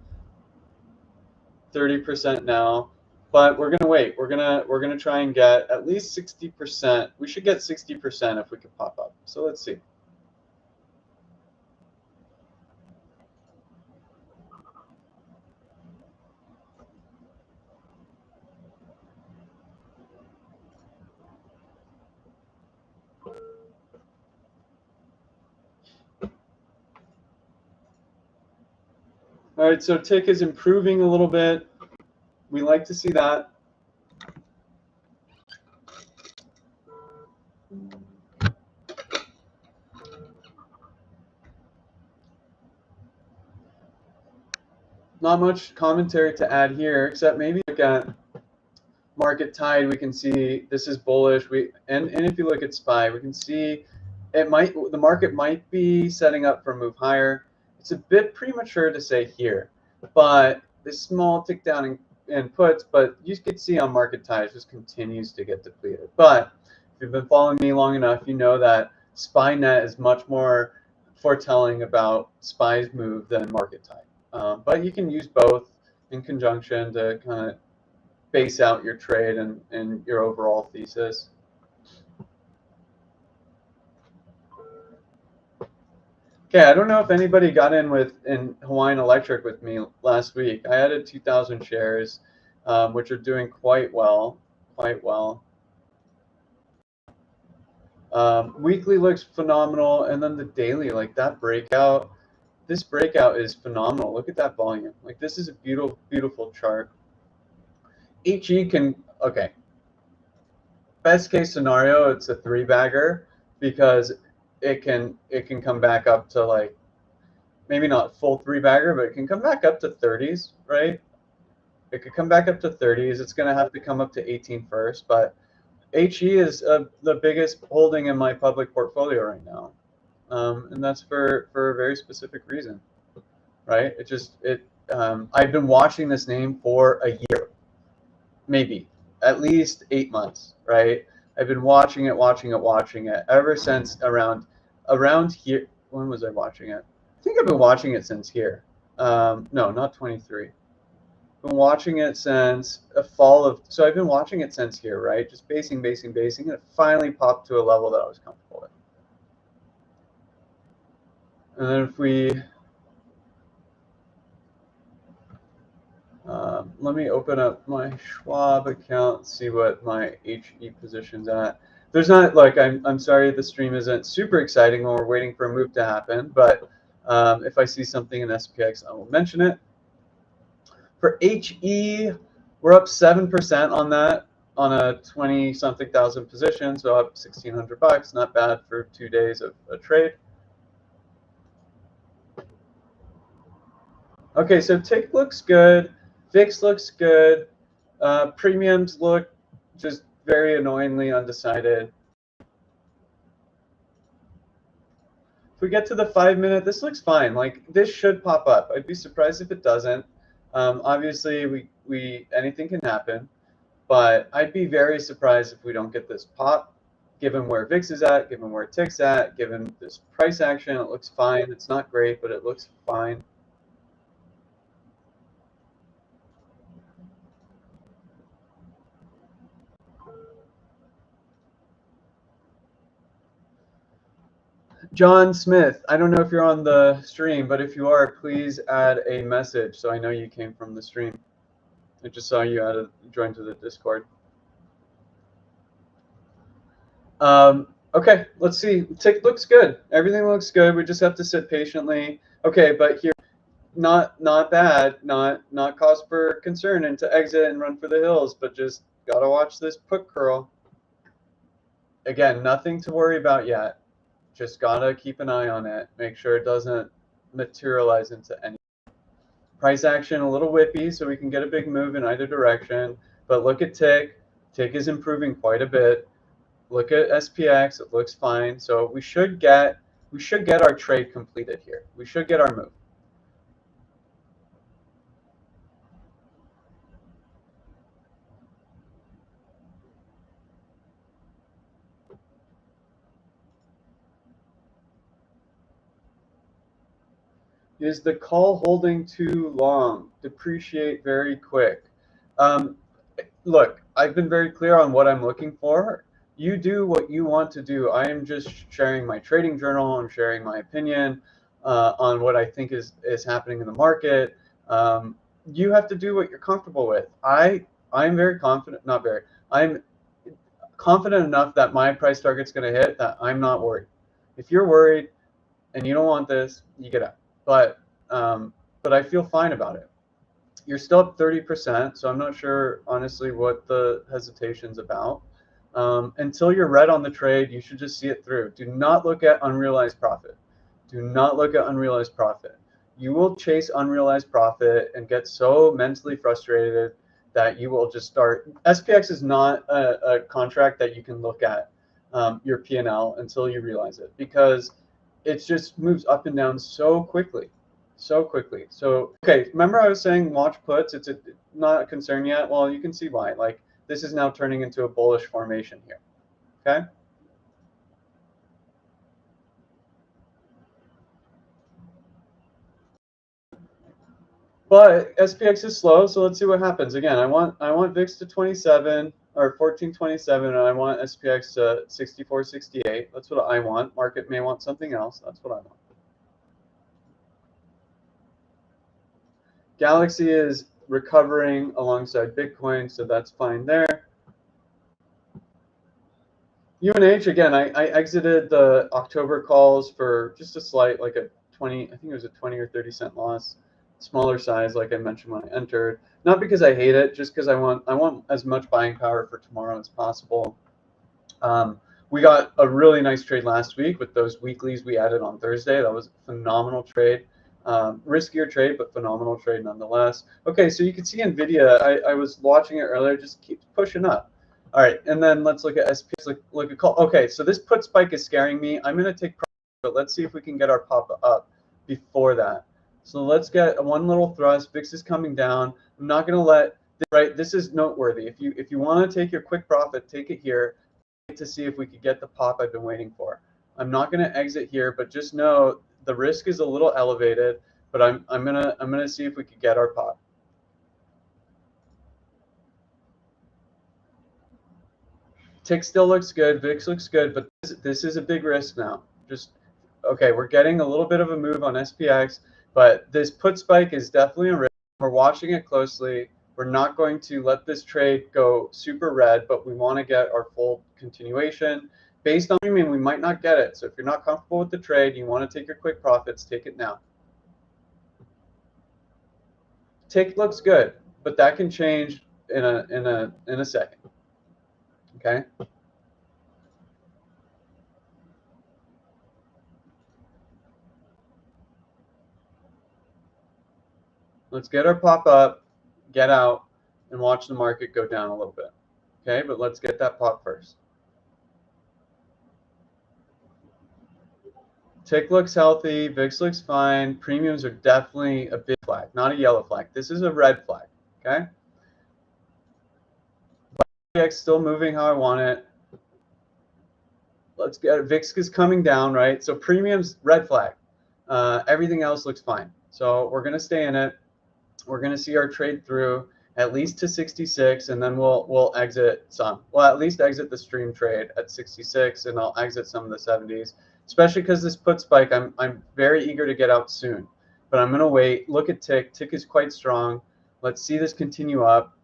30% now. But we're gonna wait. We're gonna try and get at least 60%. We should get 60% if we could pop up. So let's see. All right, so tick is improving a little bit. We like to see that. not much commentary to add here, except maybe look at market tide. We can see this is bullish. And if you look at SPY, we can see the market might be setting up for a move higher. It's a bit premature to say here, but this small tick down in puts, but you can see on market tide just continues to get depleted. But if you've been following me long enough, you know that SPY net is much more foretelling about SPY's move than market tide. But you can use both in conjunction to kind of base out your trade and your overall thesis. Okay, I don't know if anybody got in Hawaiian Electric with me last week. I added 2,000 shares, which are doing quite well. Weekly looks phenomenal, and then the daily, like that breakout. This breakout is phenomenal. Look at that volume. Like this is a beautiful, beautiful chart. HE can, okay. Best case scenario, it's a 3-bagger because it can come back up to like, maybe not full 3-bagger, but it can come back up to 30s, right? It could come back up to 30s. It's going to have to come up to 18 first, but HE is the biggest holding in my public portfolio right now. And that's for a very specific reason, right? I've been watching this name for a year, maybe at least 8 months, right? I've been watching it ever since around here. When was I watching it? I think I've been watching it since here. No, not 23. I've been watching it since so I've been watching it since here, right? Just basing, and it finally popped to a level that I was comfortable with. And then if we, let me open up my Schwab account, see what my HE position's at. There's not, like, I'm sorry the stream isn't super exciting when we're waiting for a move to happen, but if I see something in SPX, I will mention it. For HE, we're up 7% on that, on a 20-something thousand position, so up $1,600. Not bad for 2 days of a trade. Okay, so tick looks good, VIX looks good, premiums look just very annoyingly undecided. If we get to the 5-minute, this looks fine. Like this should pop up. I'd be surprised if it doesn't. Obviously, anything can happen, but I'd be very surprised if we don't get this pop, given where VIX is at, given where tick's at, given this price action. It looks fine. It's not great, but it looks fine. John Smith, I don't know if you're on the stream, but if you are, please add a message so I know you came from the stream. I just saw you joined to the Discord. Okay, let's see. Tick looks good. Everything looks good. We just have to sit patiently. Okay, but here, not bad, not cause for concern and to exit and run for the hills, but just gotta watch this put curl. Again, nothing to worry about yet. Just gotta keep an eye on it. Make sure it doesn't materialize into any price action. A little whippy, so we can get a big move in either direction. But look at tick. Tick is improving quite a bit. Look at SPX. It looks fine. So we should get our trade completed here. We should get our move. Is the call holding too long? Depreciate very quick. Look, I've been very clear on what I'm looking for. You do what you want to do. I am just sharing my trading journal. I'm sharing my opinion on what I think is happening in the market. You have to do what you're comfortable with. I'm very confident, not very. I'm confident enough that my price target's going to hit that I'm not worried. If you're worried and you don't want this, you get out. But I feel fine about it. You're still up 30%, so I'm not sure, honestly, what the hesitation's about. Until you're red on the trade, you should just see it through. Do not look at unrealized profit. Do not look at unrealized profit. you will chase unrealized profit and get so mentally frustrated that you will just start. SPX is not a contract that you can look at your P&L until you realize it, because it just moves up and down so quickly. So, okay, remember I was saying watch puts, it's not a concern yet? Well, you can see why. Like, this is now turning into a bullish formation here, okay? But SPX is slow, so let's see what happens. Again, I want VIX to 27 or 1427, and I want SPX to 64.68. That's what I want. Market may want something else. That's what I want. Galaxy is recovering alongside Bitcoin, so that's fine there. UNH, again, I exited the October calls for just a slight, like a 20, I think it was a 20 or 30 cent loss. Smaller size, like I mentioned when I entered. Not because I hate it, just because I want as much buying power for tomorrow as possible. We got a really nice trade last week with those weeklies we added on Thursday. That was a phenomenal trade. Riskier trade, but phenomenal trade nonetheless. Okay, so you can see NVIDIA, I was watching it earlier, just keeps pushing up. All right, and then let's look at SPX, look at call. Okay, so this put spike is scaring me. I'm going to take profit, but let's see if we can get our pop up before that. So let's get one little thrust. VIX is coming down. I'm not going to let, right, this is noteworthy. If you want to take your quick profit, take it here to see if we could get the pop I've been waiting for. I'm not going to exit here, but just know the risk is a little elevated, but I'm gonna see if we could get our pop. Tick still looks good, VIX looks good, but this is a big risk now. Just okay, we're getting a little bit of a move on SPX, but this put spike is definitely a risk. We're watching it closely. We're not going to let this trade go super red, but we want to get our full continuation. Based on premium, we might not get it. So if you're not comfortable with the trade, you want to take your quick profits, take it now. Tick looks good, but that can change in a second. Okay. Let's get our pop up, get out, and watch the market go down a little bit. Okay, but let's get that pop first. Tick looks healthy, VIX looks fine. Premiums are definitely a big flag, not a yellow flag. This is a red flag. Okay. VIX still moving how I want it. Let's get VIX is coming down, right? So premiums red flag. Everything else looks fine. So we're gonna stay in it. We're gonna see our trade through at least to 66, and then we'll exit some. Well, at least exit the stream trade at 66, and I'll exit some of the 70s, especially because this put spike. I'm very eager to get out soon, but I'm gonna wait. Look at Tick. Tick is quite strong. Let's see this continue up.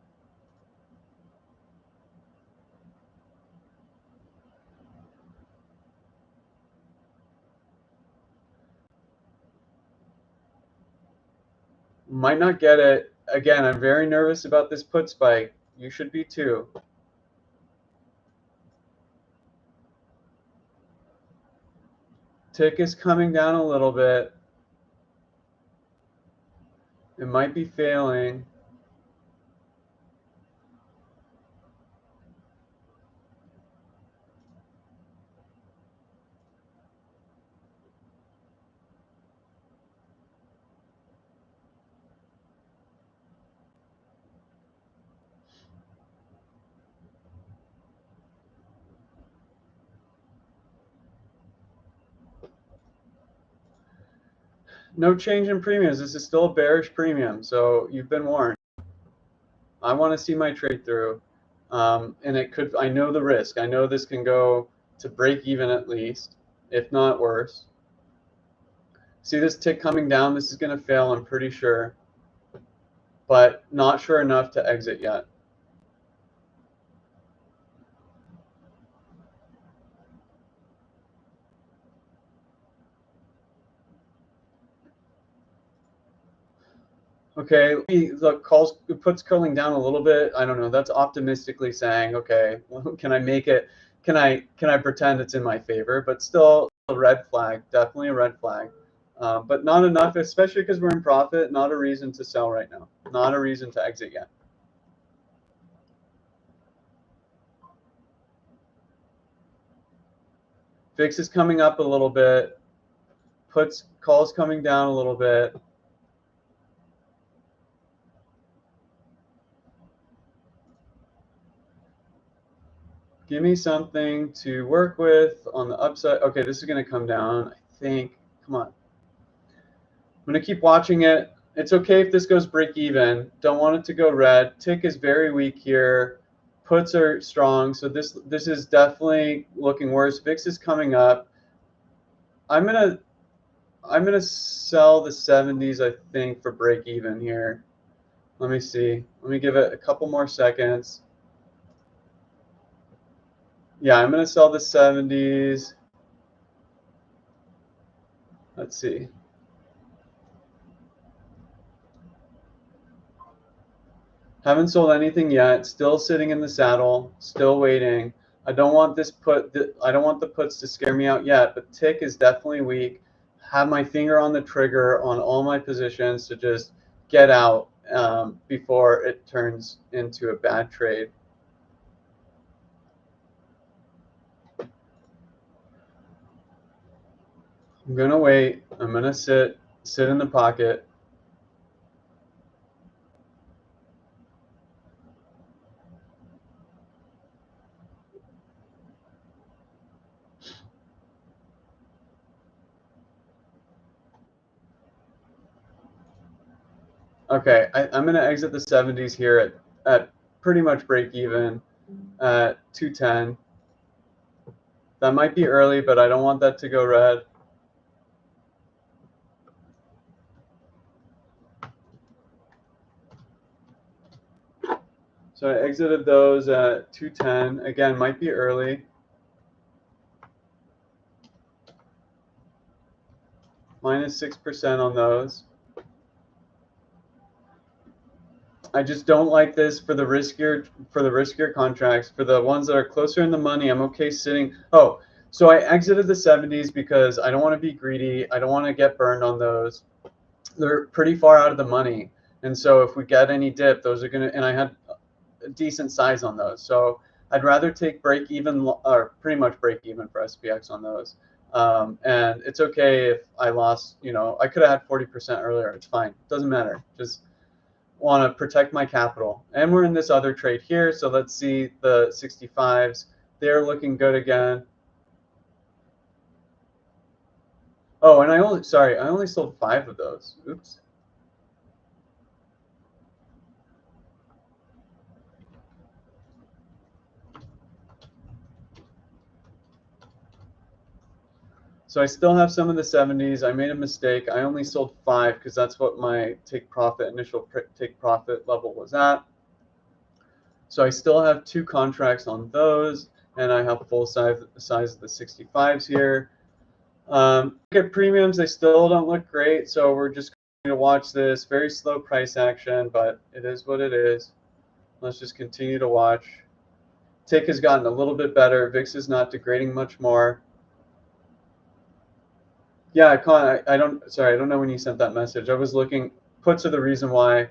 Might not get it. Again, I'm very nervous about this put spike. You should be too. Tick is coming down a little bit. It might be failing. No change in premiums. This is still a bearish premium, so you've been warned. I want to see my trade through, and it could. I know the risk. I know this can go to break even at least, if not worse. See this tick coming down. This is going to fail. I'm pretty sure, but not sure enough to exit yet. Okay, the calls puts curling down a little bit. I don't know. That's optimistically saying, okay, well, can I make it? Can I pretend it's in my favor? But still a red flag, definitely a red flag. but not enough, especially because we're in profit. Not a reason to sell right now. Not a reason to exit yet. VIX is coming up a little bit. Calls coming down a little bit. Give me something to work with on the upside. Okay, this is going to come down, I think. Come on. I'm going to keep watching it. It's okay if this goes break even. Don't want it to go red. Tick is very weak here. Puts are strong, so this is definitely looking worse. VIX is coming up. I'm gonna sell the 70s, I think, for break even here. Let me see. Let me give it a couple more seconds. Yeah, I'm gonna sell the 70s. Let's see. Haven't sold anything yet. Still sitting in the saddle. Still waiting. I don't want this I don't want the puts to scare me out yet. But tick is definitely weak. Have my finger on the trigger on all my positions to just get out before it turns into a bad trade. I'm gonna wait. I'm gonna sit in the pocket. Okay, I'm gonna exit the 70s here at pretty much break even at 210. That might be early, but I don't want that to go red. So I exited those at 210. Again, might be early. Minus 6% on those. I just don't like this for the riskier contracts. For the ones that are closer in the money, I'm okay sitting. Oh, so I exited the 70s because I don't want to be greedy. I don't want to get burned on those. They're pretty far out of the money. And so if we get any dip, those are going to, and I had a decent size on those. So I'd rather take break even, or pretty much break even for SPX on those. And it's okay if I lost, I could have had 40% earlier. It's fine. It doesn't matter. Just want to protect my capital. And we're in this other trade here. So let's see the 65s. They're looking good again. Oh, and I only sold 5 of those. Oops. So I still have some of the 70s. I made a mistake. I only sold 5 because that's what my initial take profit level was at. So I still have 2 contracts on those, and I have full size of the 65s here. Look at premiums. They still don't look great, so we're just going to watch this. Very slow price action, but it is what it is. Let's just continue to watch. Tick has gotten a little bit better. VIX is not degrading much more. Yeah, I don't know when you sent that message. I was looking. Puts are the reason why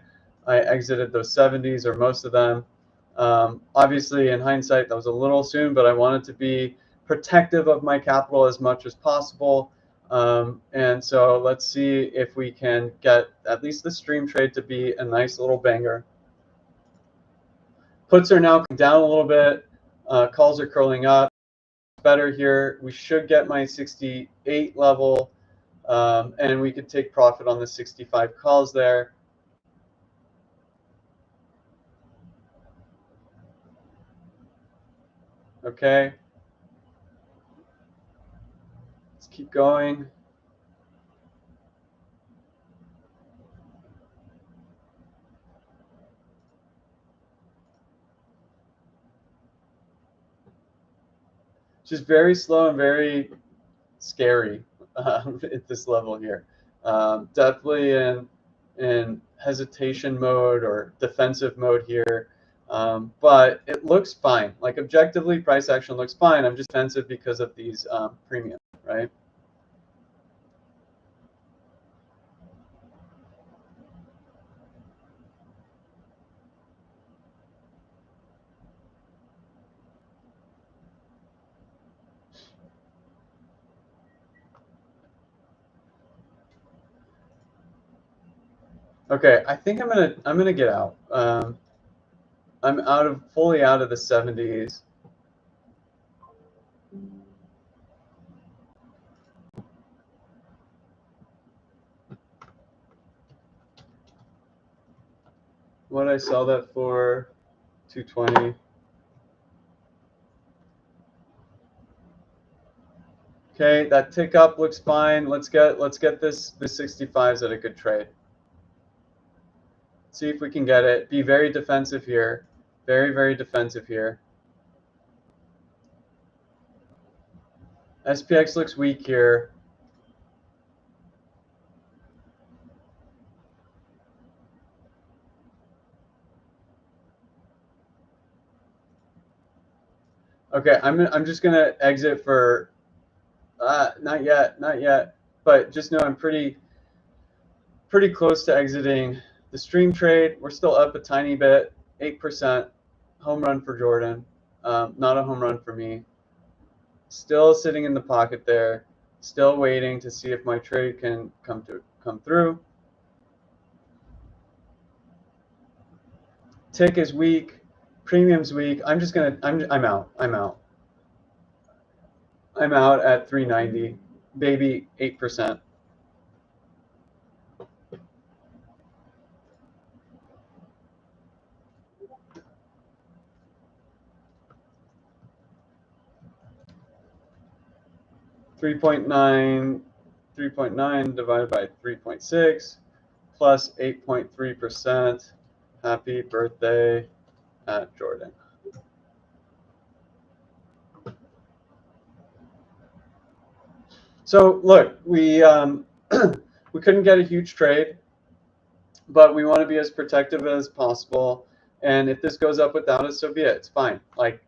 I exited those 70s, or most of them. Obviously, in hindsight, that was a little soon, but I wanted to be protective of my capital as much as possible. And so let's see if we can get at least the stream trade to be a nice little banger. Puts are now down a little bit. Calls are curling up. Better here. We should get my 68 level, and we could take profit on the 65 calls there. Okay. Let's keep going. Just very slow and very scary at this level here. Definitely in hesitation mode or defensive mode here. But it looks fine. Like objectively, price action looks fine. I'm just defensive because of these premiums, right? Okay, I think I'm gonna get out. I'm fully out of the 70s. What did I sell that for? 220. Okay, that tick up looks fine. Let's get this 65s at a good trade. See if we can get it. Be very defensive here. Very, very defensive here. SPX looks weak here. Okay, I'm just gonna exit for not yet, not yet. But just know I'm pretty close to exiting the stream trade. We're still up a tiny bit, 8%. Home run for Jordan. Not a home run for me. Still sitting in the pocket there. Still waiting to see if my trade can come through. Tick is weak. Premium's weak. I'm out. I'm out. I'm out at 390. Baby, 8%. Three point nine divided by 3.6 plus 8.3%. Happy birthday at Jordan. So look, we we couldn't get a huge trade, but we want to be as protective as possible. And if this goes up without us, so be it. It's fine. Like,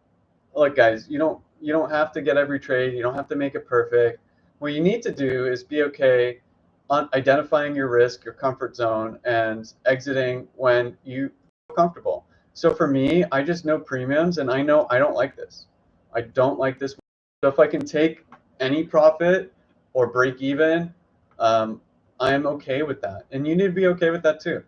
look, guys, you don't have to get every trade. You don't have to make it perfect. What you need to do is be okay on identifying your risk, your comfort zone, and exiting when you feel comfortable. So for me, I just know premiums, and I know I don't like this. I don't like this. So if I can take any profit or break even, I'm okay with that. And you need to be okay with that too.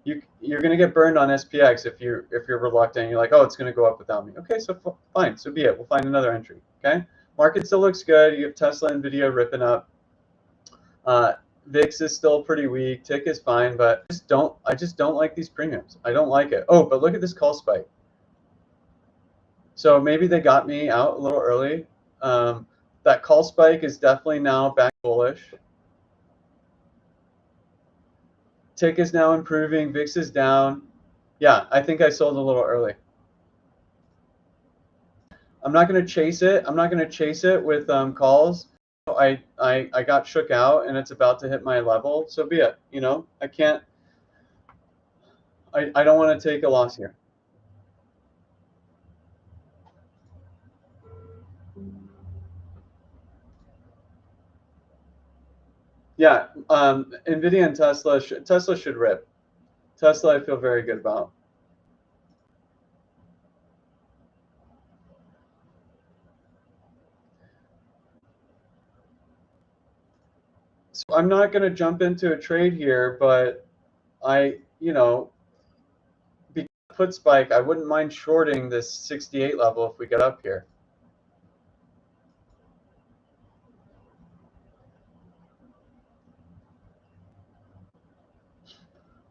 You're going to get burned on SPX if you're reluctant. You're like, oh, it's going to go up without me. Okay, so fine, so be it. We'll find another entry. Okay, market still looks good. You have Tesla and Nvidia ripping up. VIX is still pretty weak. Tick is fine, but I just don't like these premiums. I don't like it. Oh, but look at this call spike. So maybe they got me out a little early. That call spike is definitely now back bullish. Tick is now improving. VIX is down. Yeah, I think I sold a little early. I'm not going to chase it. I'm not going to chase it with calls. I got shook out and it's about to hit my level. So be it. You know, I can't. I don't want to take a loss here. Yeah, Nvidia and Tesla should rip. Tesla, I feel very good about. So I'm not going to jump into a trade here, but because put spike, I wouldn't mind shorting this 68 level if we get up here.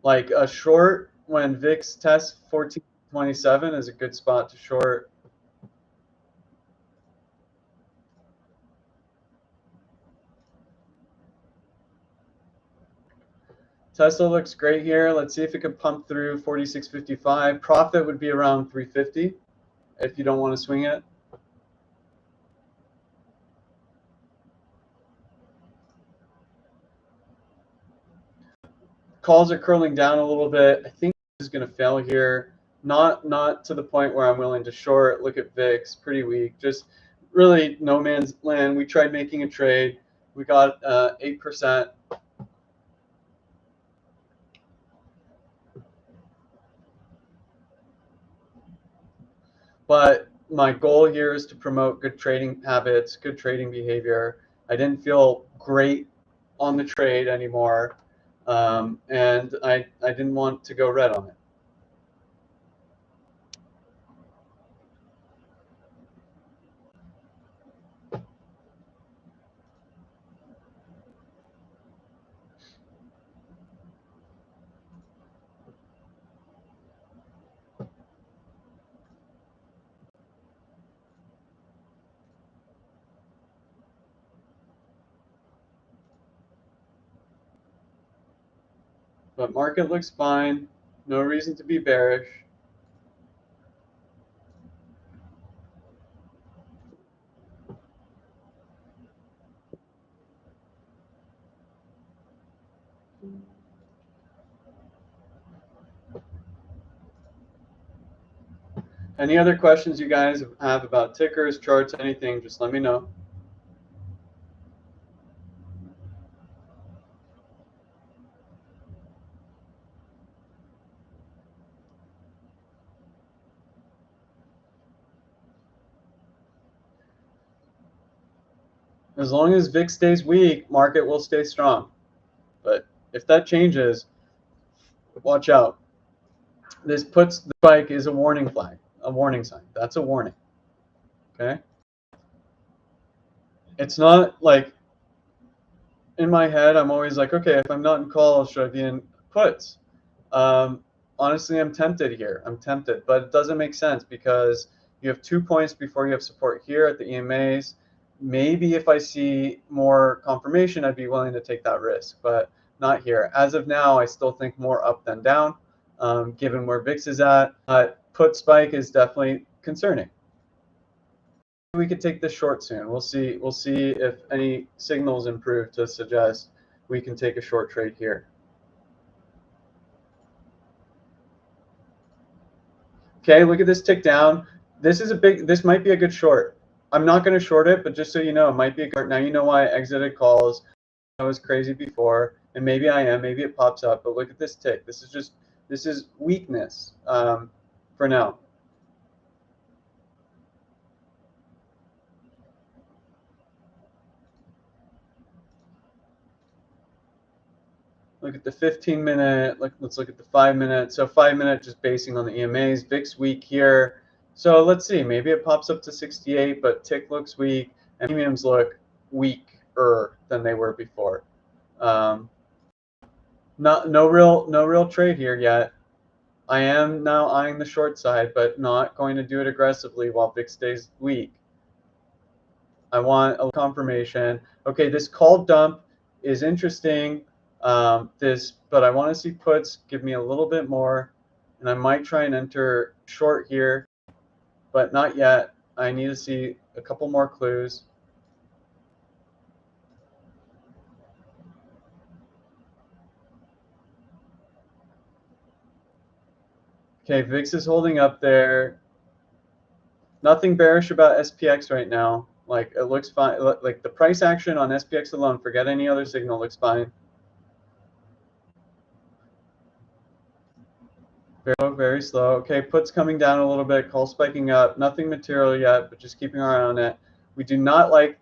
Like a short when VIX tests 1427 is a good spot to short. Tesla looks great here. Let's see if it can pump through 46.55. Profit would be around 350 if you don't want to swing it. Calls are curling down a little bit. I think this is going to fail here. Not to the point where I'm willing to short. Look at VIX, pretty weak. Just really no man's land. We tried making a trade. We got 8%. But my goal here is to promote good trading habits, good trading behavior. I didn't feel great on the trade anymore. and I didn't want to go red on it. But market looks fine. No reason to be bearish. Any other questions you guys have about tickers, charts, anything, just let me know. As long as VIX stays weak, market will stay strong. But if that changes, watch out. This puts the spike is a warning flag, a warning sign. That's a warning. Okay? It's not like in my head, I'm always like, okay, if I'm not in calls, should I be in puts? Honestly, I'm tempted here. I'm tempted, but it doesn't make sense because you have 2 points before you have support here at the EMAs. Maybe if I see more confirmation, I'd be willing to take that risk, but not here. As of now, I still think more up than down, given where VIX is at. Put spike is definitely concerning. We could take this short soon. We'll see. We'll see if any signals improve to suggest we can take a short trade here. Okay, look at this tick down. This might be a good short. I'm not going to short it, but just so you know, it might be a good short. Now you know why I exited calls. I was crazy before, and maybe I am. Maybe it pops up, but look at this tick. This is weakness for now. Look at the 15-minute. Let's look at the 5-minute. So 5-minute just basing on the EMAs. VIX weak here. So let's see. Maybe it pops up to 68, but tick looks weak, and premiums look weaker than they were before. No real trade here yet. I am now eyeing the short side, but not going to do it aggressively while VIX stays weak. I want a confirmation. Okay, this call dump is interesting. But I want to see puts give me a little bit more, and I might try and enter short here, but not yet. I need to see a couple more clues. Okay, VIX is holding up there. Nothing bearish about SPX right now. Like, it looks fine. Like, the price action on SPX alone, forget any other signal, looks fine. Very slow. Okay, puts coming down a little bit, call spiking up. Nothing material yet, but just keeping our eye on it. We do not like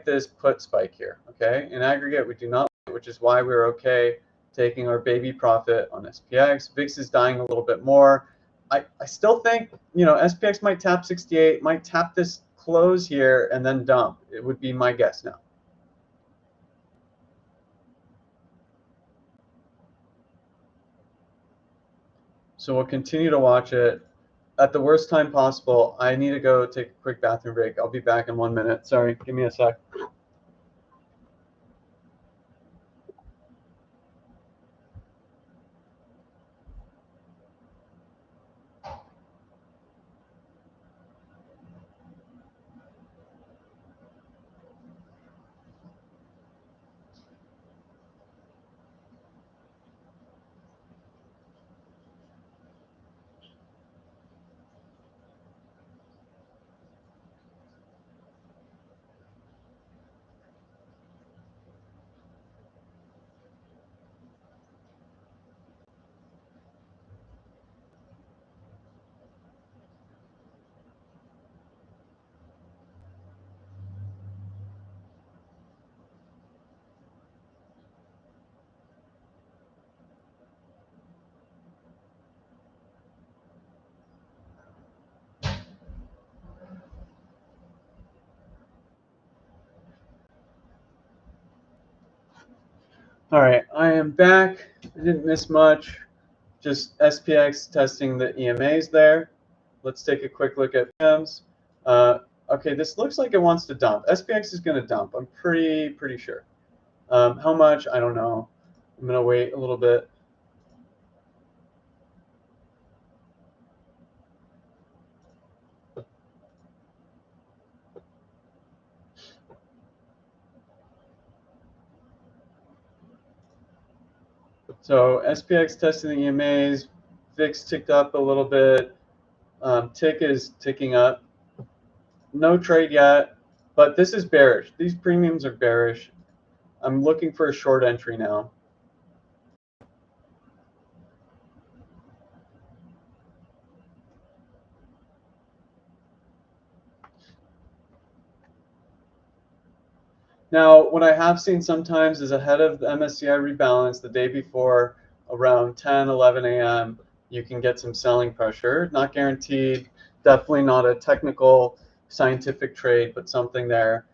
this put spike here. Okay, in aggregate, we do not like it, which is why we're okay taking our baby profit on SPX. VIX is dying a little bit more. I still think, SPX might tap 68, might tap this close here and then dump. It would be my guess now. So we'll continue to watch it. At the worst time possible, I need to go take a quick bathroom break. I'll be back in 1 minute. Sorry, give me a sec. All right, I am back. I didn't miss much. Just SPX testing the EMAs there. Let's take a quick look at PMs. Okay, this looks like it wants to dump. SPX is going to dump. I'm pretty sure. How much? I don't know. I'm going to wait a little bit. So SPX testing the EMAs. VIX ticked up a little bit. Tick is ticking up. No trade yet, but this is bearish. These premiums are bearish. I'm looking for a short entry now. Now, what I have seen sometimes is ahead of the MSCI rebalance the day before, around 10, 11 a.m., you can get some selling pressure. Not guaranteed, definitely not a technical scientific trade, but something there.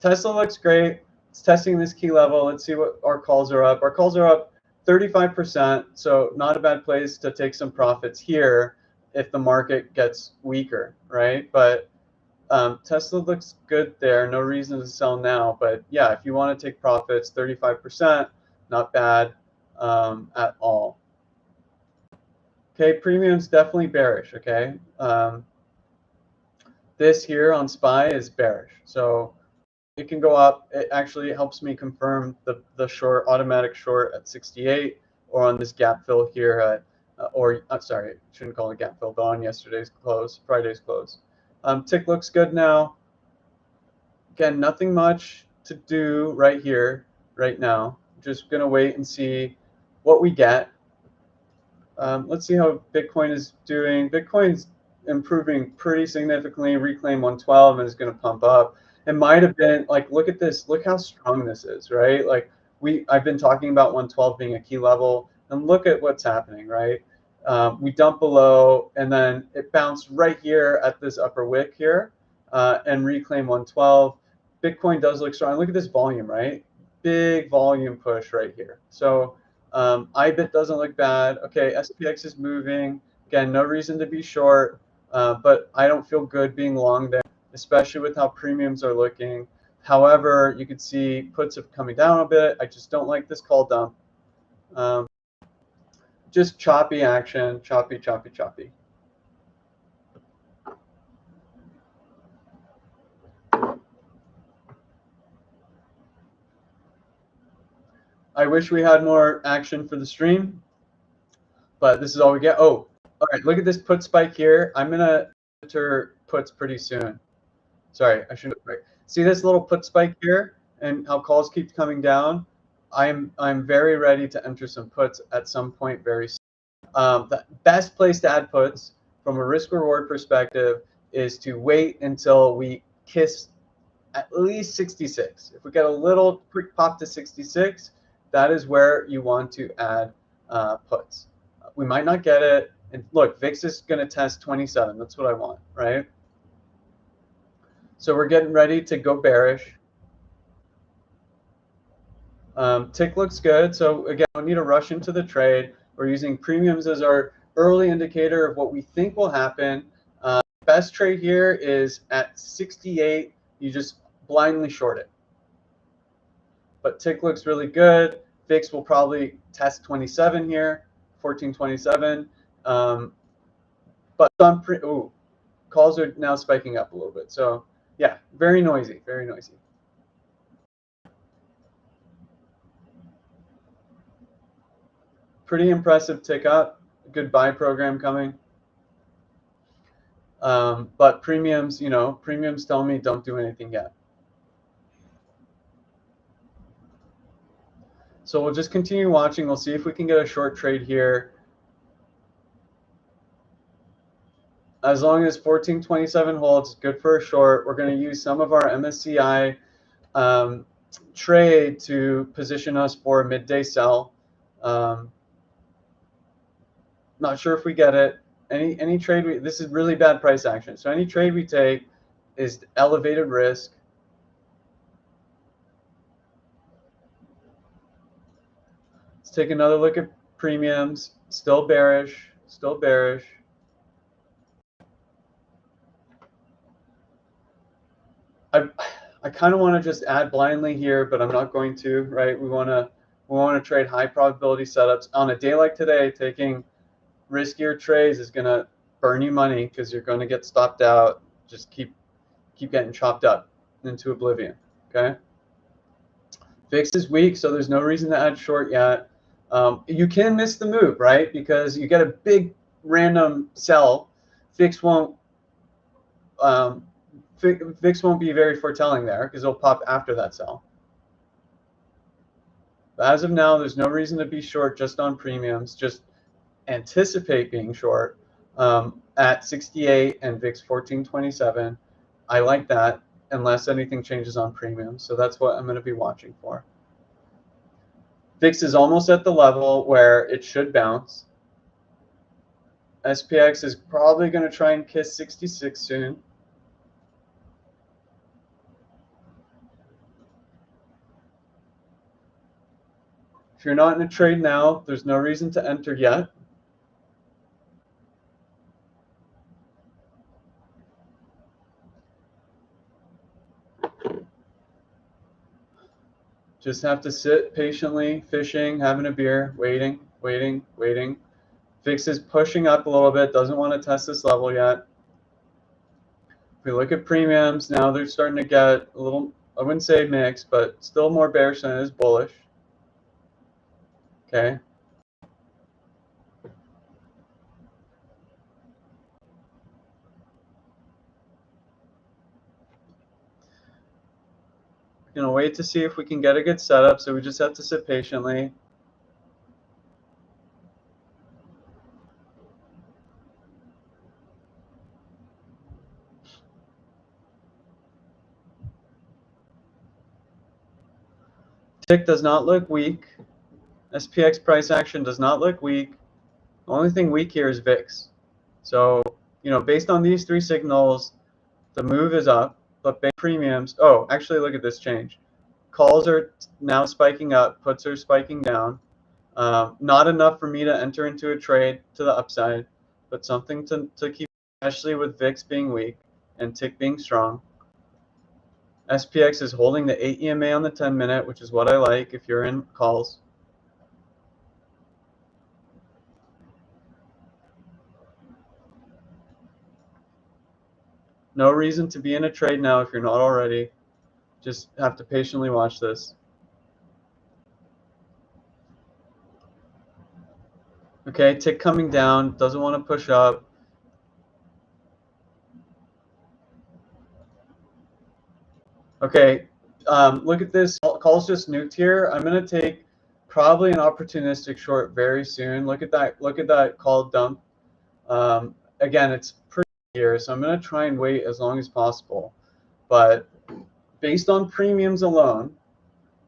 Tesla looks great. It's testing this key level. Let's see what our calls are up. Our calls are up 35%, so not a bad place to take some profits here if the market gets weaker, right? But Tesla looks good there. No reason to sell now. But yeah, if you want to take profits, 35%, not bad at all. Okay, premium's definitely bearish. Okay, this here on SPY is bearish. So it can go up. It actually helps me confirm the short, automatic short at 68, or on this gap fill here at, sorry, shouldn't call it gap fill, but on yesterday's close, Friday's close. Tick looks good now. Again, nothing much to do right here, right now. Just gonna wait and see what we get. Let's see how Bitcoin is doing. Bitcoin's improving pretty significantly. Reclaim 112 and is going to pump up. It might have been like, look at this. Look how strong this is, right? Like I've been talking about 112 being a key level, and look at what's happening, right? We dump below, and then it bounced right here at this upper wick here, and reclaim 112. Bitcoin does look strong. Look at this volume, right? Big volume push right here. So IBIT doesn't look bad. Okay, SPX is moving. Again, no reason to be short, but I don't feel good being long there, especially with how premiums are looking. However, you can see puts have coming down a bit. I just don't like this call dump. Just choppy action, choppy, choppy, choppy. I wish we had more action for the stream, but this is all we get. Oh, all right, look at this put spike here. I'm going to enter puts pretty soon. Sorry, I shouldn't. Right. See this little put spike here and how calls keep coming down? I'm very ready to enter some puts at some point very soon. The best place to add puts from a risk reward perspective is to wait until we kiss at least 66. If we get a little quick pop to 66, that is where you want to add puts. We might not get it. And look, VIX is going to test 27. That's what I want, right? So we're getting ready to go bearish. Tick looks good. So again, we need to rush into the trade. We're using premiums as our early indicator of what we think will happen. Best trade here is at 68. You just blindly short it. But tick looks really good. VIX will probably test 27 here, 1427. But some calls are now spiking up a little bit. So yeah, very noisy, very noisy. Pretty impressive tick up. Good buy program coming. But premiums, premiums tell me don't do anything yet. So we'll just continue watching. We'll see if we can get a short trade here. As long as 1427 holds, good for a short. We're going to use some of our MSCI trade to position us for a midday sell. Not sure if we get it. Any trade this is really bad price action. So any trade we take is elevated risk. Let's take another look at premiums. Still bearish, still bearish. I kind of want to just add blindly here, but I'm not going to, right? We want to trade high probability setups. On a day like today, taking riskier trades is going to burn you money because you're going to get stopped out. Just keep getting chopped up into oblivion, okay? VIX is weak, so there's no reason to add short yet. You can miss the move, right? Because you get a big random sell. VIX won't VIX won't be very foretelling there because it'll pop after that sell. But as of now, there's no reason to be short just on premiums. Just anticipate being short at 68 and VIX 1427. I like that unless anything changes on premiums. So that's what I'm going to be watching for. VIX is almost at the level where it should bounce. SPX is probably going to try and kiss 66 soon. If you're not in a trade now, there's no reason to enter yet. Just have to sit patiently, fishing, having a beer, waiting, waiting, waiting. VIX is pushing up a little bit, doesn't want to test this level yet. If we look at premiums, now they're starting to get a little, I wouldn't say mixed, but still more bearish than it is bullish. Okay. We're going to wait to see if we can get a good setup, so we just have to sit patiently. Tick does not look weak. SPX price action does not look weak. The only thing weak here is VIX. So, based on these three signals, the move is up, but premiums, oh, actually look at this change. Calls are now spiking up, puts are spiking down. Not enough for me to enter into a trade to the upside, but something to keep, especially with VIX being weak and tick being strong. SPX is holding the 8 EMA on the 10-minute, which is what I like if you're in calls. No reason to be in a trade now if you're not already. Just have to patiently watch this. Okay, tick coming down, doesn't want to push up. Okay, look at this. Call's just nuked here. I'm going to take probably an opportunistic short very soon. Look at that. Look at that call dump. Again, it's pretty here, so I'm going to try and wait as long as possible. But based on premiums alone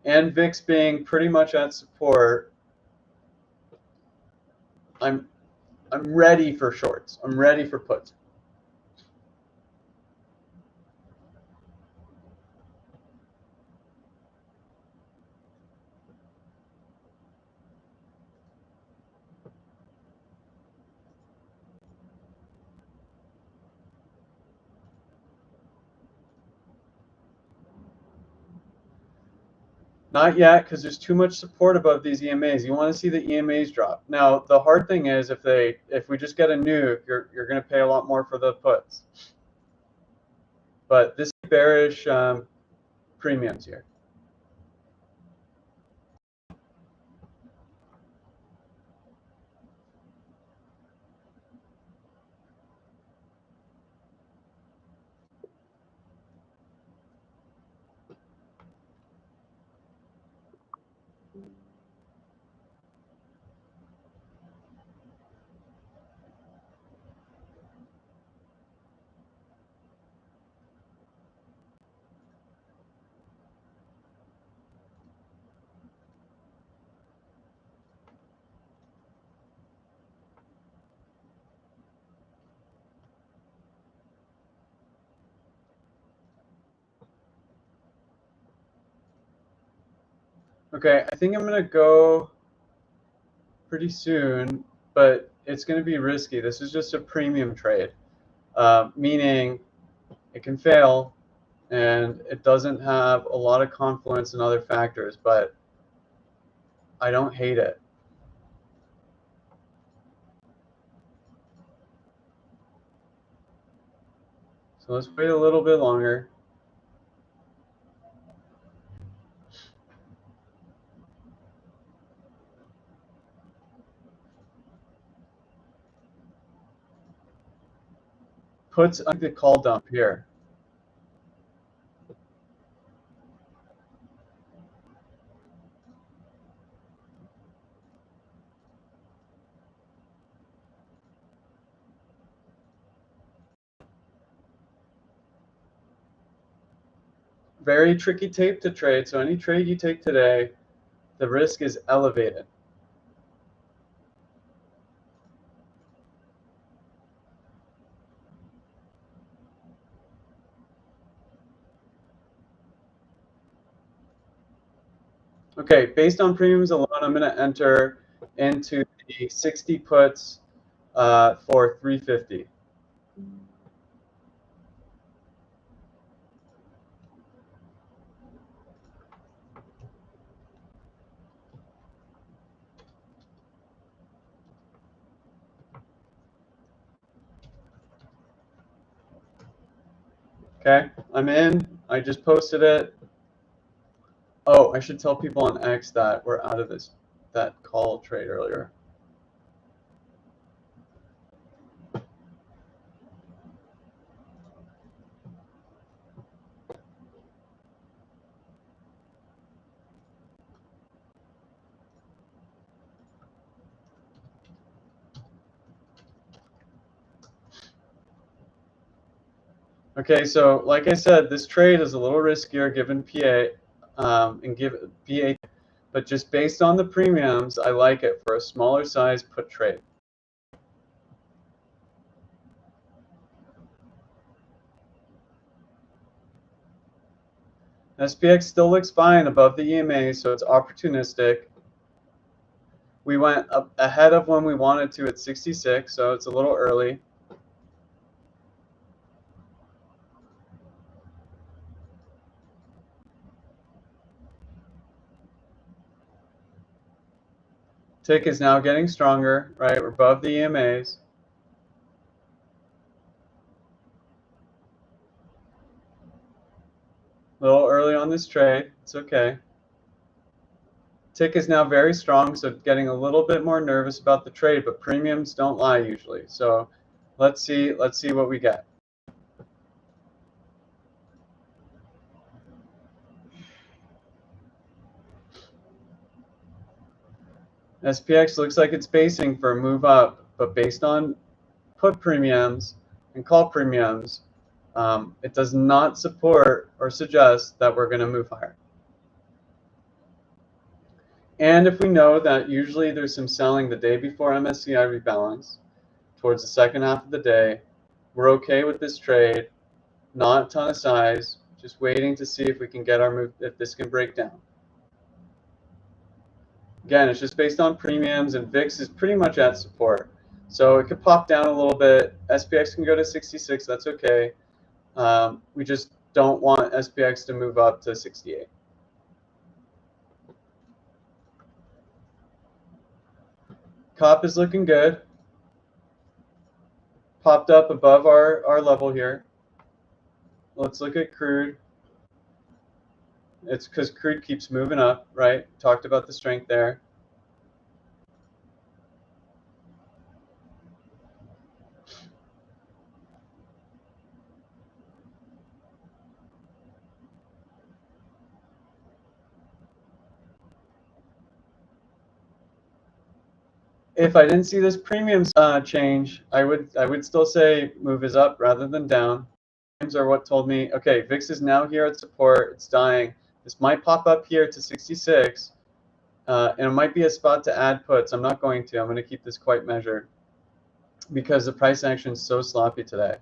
and VIX being pretty much at support, I'm ready for shorts. I'm ready for puts. Not yet, because there's too much support above these EMAs. You want to see the EMAs drop. Now, the hard thing is if we just get a nuke, you're going to pay a lot more for the puts. But this is bearish premiums here. Okay, I think I'm going to go pretty soon, but it's going to be risky. This is just a premium trade, meaning it can fail and it doesn't have a lot of confluence in other factors, but I don't hate it. So let's wait a little bit longer. Puts the call dump here. Very tricky tape to trade. So any trade you take today, the risk is elevated. Okay, based on premiums alone, I'm going to enter into the 60 puts for 350. Okay, I'm in. I just posted it. Oh, I should tell people on X that we're out of that call trade earlier. Okay, so like I said, this trade is a little riskier given PA and give PA, but just based on the premiums, I like it for a smaller size put trade. SPX still looks fine above the EMA, so it's opportunistic. We went up ahead of when we wanted to at 66, so it's a little early. Tick is now getting stronger, right? We're above the EMAs. A little early on this trade. It's okay. Tick is now very strong, so getting a little bit more nervous about the trade, but premiums don't lie usually. So let's see what we get. SPX looks like it's basing for a move up, but based on put premiums and call premiums, it does not support or suggest that we're going to move higher. And if we know that usually there's some selling the day before MSCI rebalance towards the second half of the day, we're okay with this trade, not a ton of size, just waiting to see if we can get our move, if this can break down. Again, it's just based on premiums, and VIX is pretty much at support. So it could pop down a little bit. SPX can go to 66, that's okay. We just don't want SPX to move up to 68. COP is looking good. Popped up above our level here. Let's look at crude. It's because crude keeps moving up, right? Talked about the strength there. If I didn't see this premium change, I would still say move is up rather than down. Premiums are what told me, okay, VIX is now here at support. It's dying. This might pop up here to 66, and it might be a spot to add puts. I'm not going to. I'm going to keep this quite measured because the price action is so sloppy today.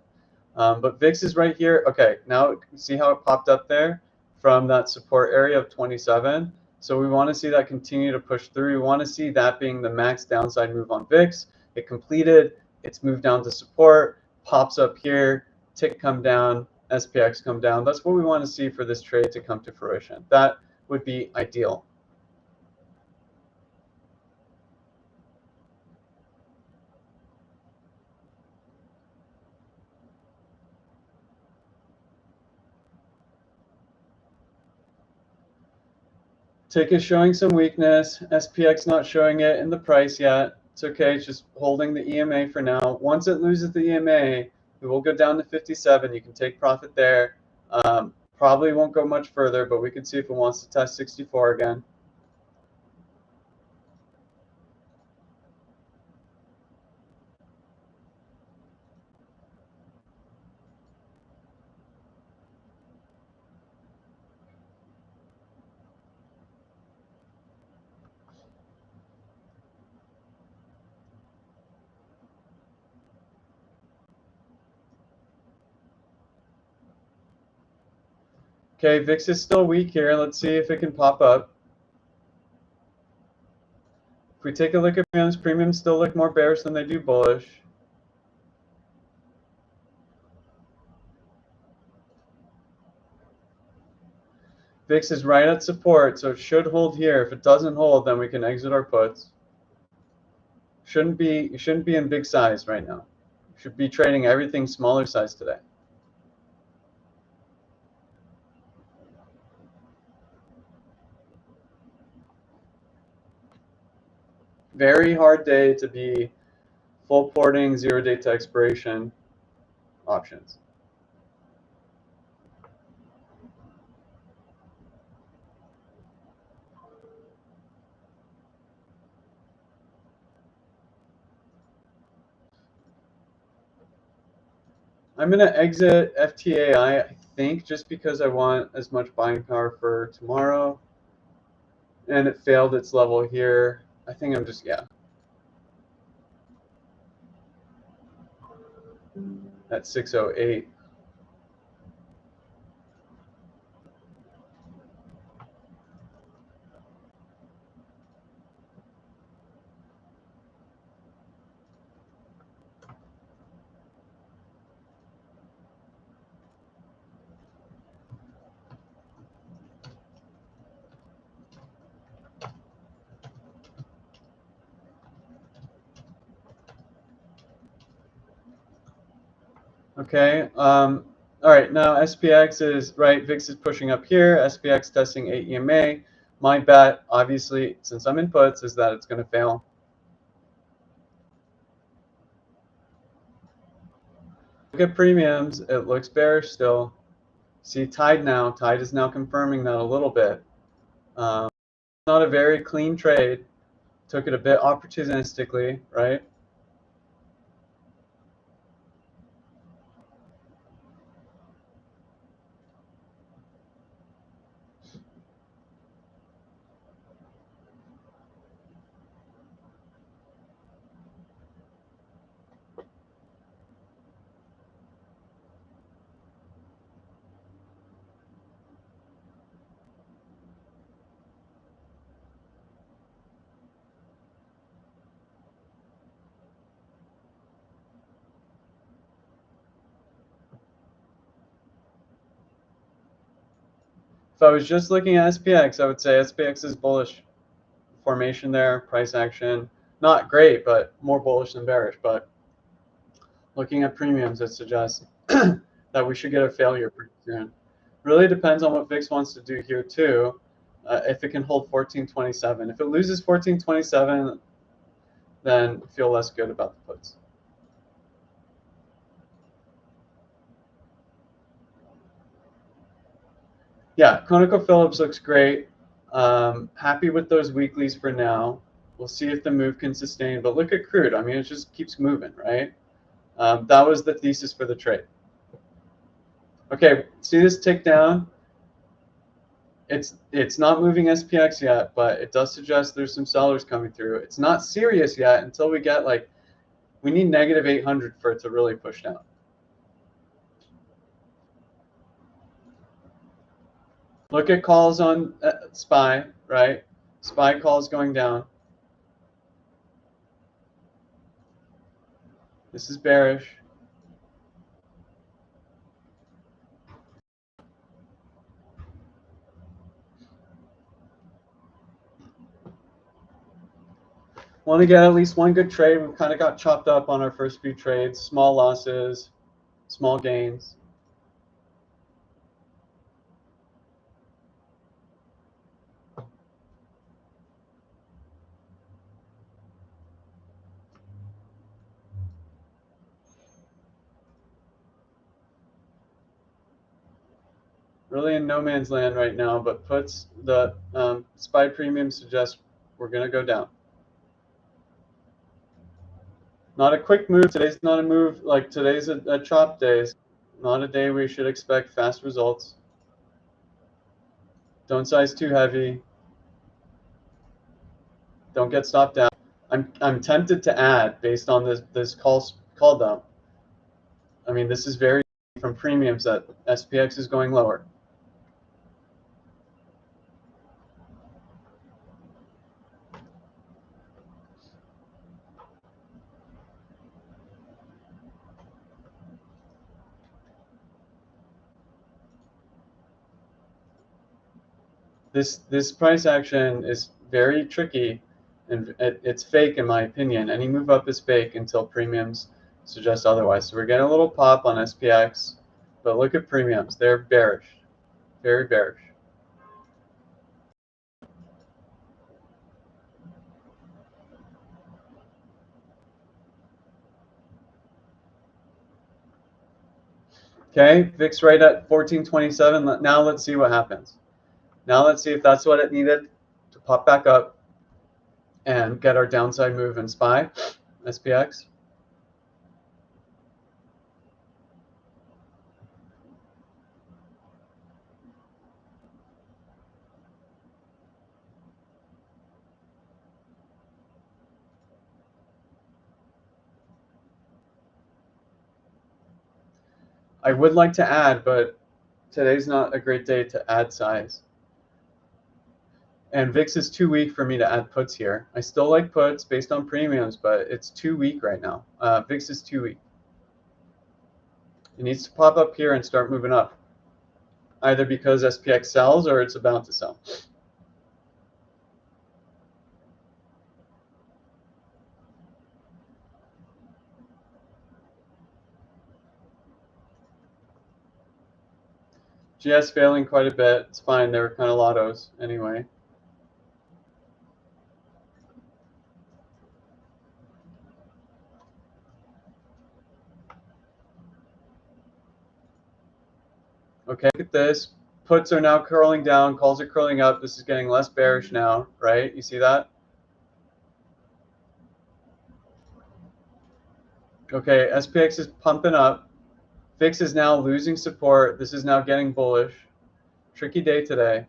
But VIX is right here. Okay, now see how it popped up there from that support area of 27? So we want to see that continue to push through. We want to see that being the max downside move on VIX. It completed. It's moved down to support, pops up here, tick come down, SPX come down. That's what we want to see for this trade to come to fruition. That would be ideal. Tick is showing some weakness. SPX not showing it in the price yet. It's okay. It's just holding the EMA for now. Once it loses the EMA, it will go down to 57. You can take profit there. Probably won't go much further, but we can see if it wants to test 64 again. Okay, VIX is still weak here. Let's see if it can pop up. If we take a look at premiums still look more bearish than they do bullish. VIX is right at support, so it should hold here. If it doesn't hold, then we can exit our puts. Shouldn't be in big size right now. Should be trading everything smaller size today. Very hard day to be full porting 0 day to expiration options. I'm going to exit FTAI, I think, just because I want as much buying power for tomorrow. And it failed its level here. I think I'm just, yeah. At 608. Okay. All right. Now SPX is right. VIX is pushing up here. SPX testing 8 EMA. My bet, obviously, since I'm in puts, is that it's going to fail. Look at premiums. It looks bearish still. See Tide now. Tide is now confirming that a little bit. Not a very clean trade. Took it a bit opportunistically, right? If I was just looking at SPX, I would say SPX is bullish formation there, price action. Not great, but more bullish than bearish. But looking at premiums, it suggests that we should get a failure pretty soon. Really depends on what VIX wants to do here too. If it can hold 1427. If it loses 1427, then feel less good about the puts. Yeah, ConocoPhillips looks great. Happy with those weeklies for now. We'll see if the move can sustain. But look at crude. I mean, it just keeps moving, right? That was the thesis for the trade. Okay, see this tick down? It's not moving SPX yet, but it does suggest there's some sellers coming through. It's not serious yet until we get we need negative 800 for it to really push down. Look at calls on SPY, right? SPY calls going down. This is bearish. Want to get at least one good trade. We kind of got chopped up on our first few trades. Small losses, small gains. Really in no man's land right now, but puts the SPY premium suggests we're going to go down. Not a quick move. Today's not a move. Like today's a chop day. Not a day we should expect fast results. Don't size too heavy. Don't get stopped out. I'm tempted to add based on this call dump. I mean, this is very from premiums that SPX is going lower. This price action is very tricky, and it's fake in my opinion. Any move up is fake until premiums suggest otherwise. So we're getting a little pop on SPX, but look at premiums. They're bearish, very bearish. Okay, VIX right at 1427. Now let's see what happens. Now let's see if that's what it needed to pop back up and get our downside move in SPY, SPX. I would like to add, but today's not a great day to add size. And VIX is too weak for me to add puts here. I still like puts based on premiums, but it's too weak right now. VIX is too weak. It needs to pop up here and start moving up, either because SPX sells or it's about to sell. GS failing quite a bit. It's fine. They were kind of lottos anyway. Okay, look at this. Puts are now curling down. Calls are curling up. This is getting less bearish now, right? You see that? Okay, SPX is pumping up. VIX is now losing support. This is now getting bullish. Tricky day today.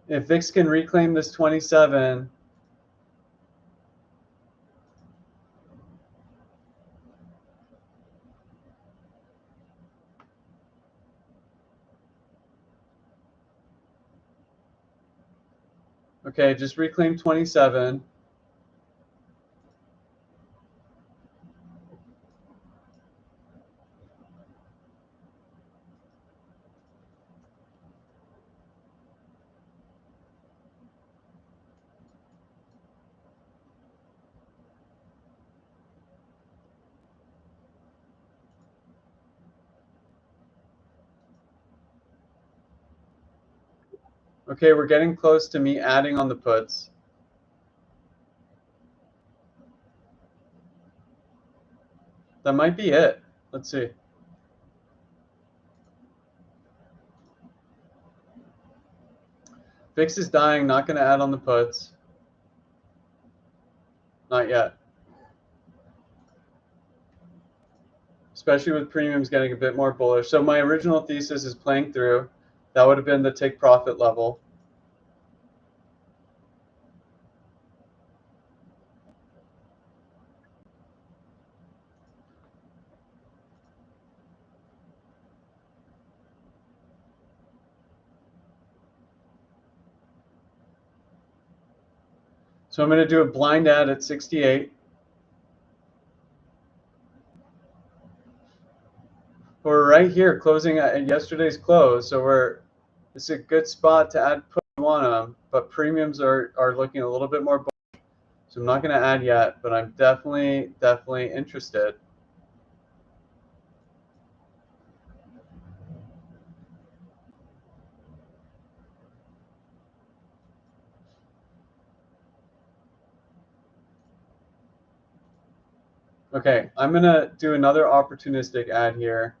If VIX can reclaim this 27, okay, just reclaim 27. Okay, we're getting close to me adding on the puts. That might be it. Let's see. VIX is dying, not going to add on the puts. Not yet. Especially with premiums getting a bit more bullish. So my original thesis is playing through. That would have been the take profit level. So I'm going to do a blind add at 68. We're right here closing at yesterday's close, so it's a good spot to add put on them, but premiums are looking a little bit more bullish. So I'm not going to add yet, but I'm definitely interested. Okay, I'm going to do another opportunistic add here.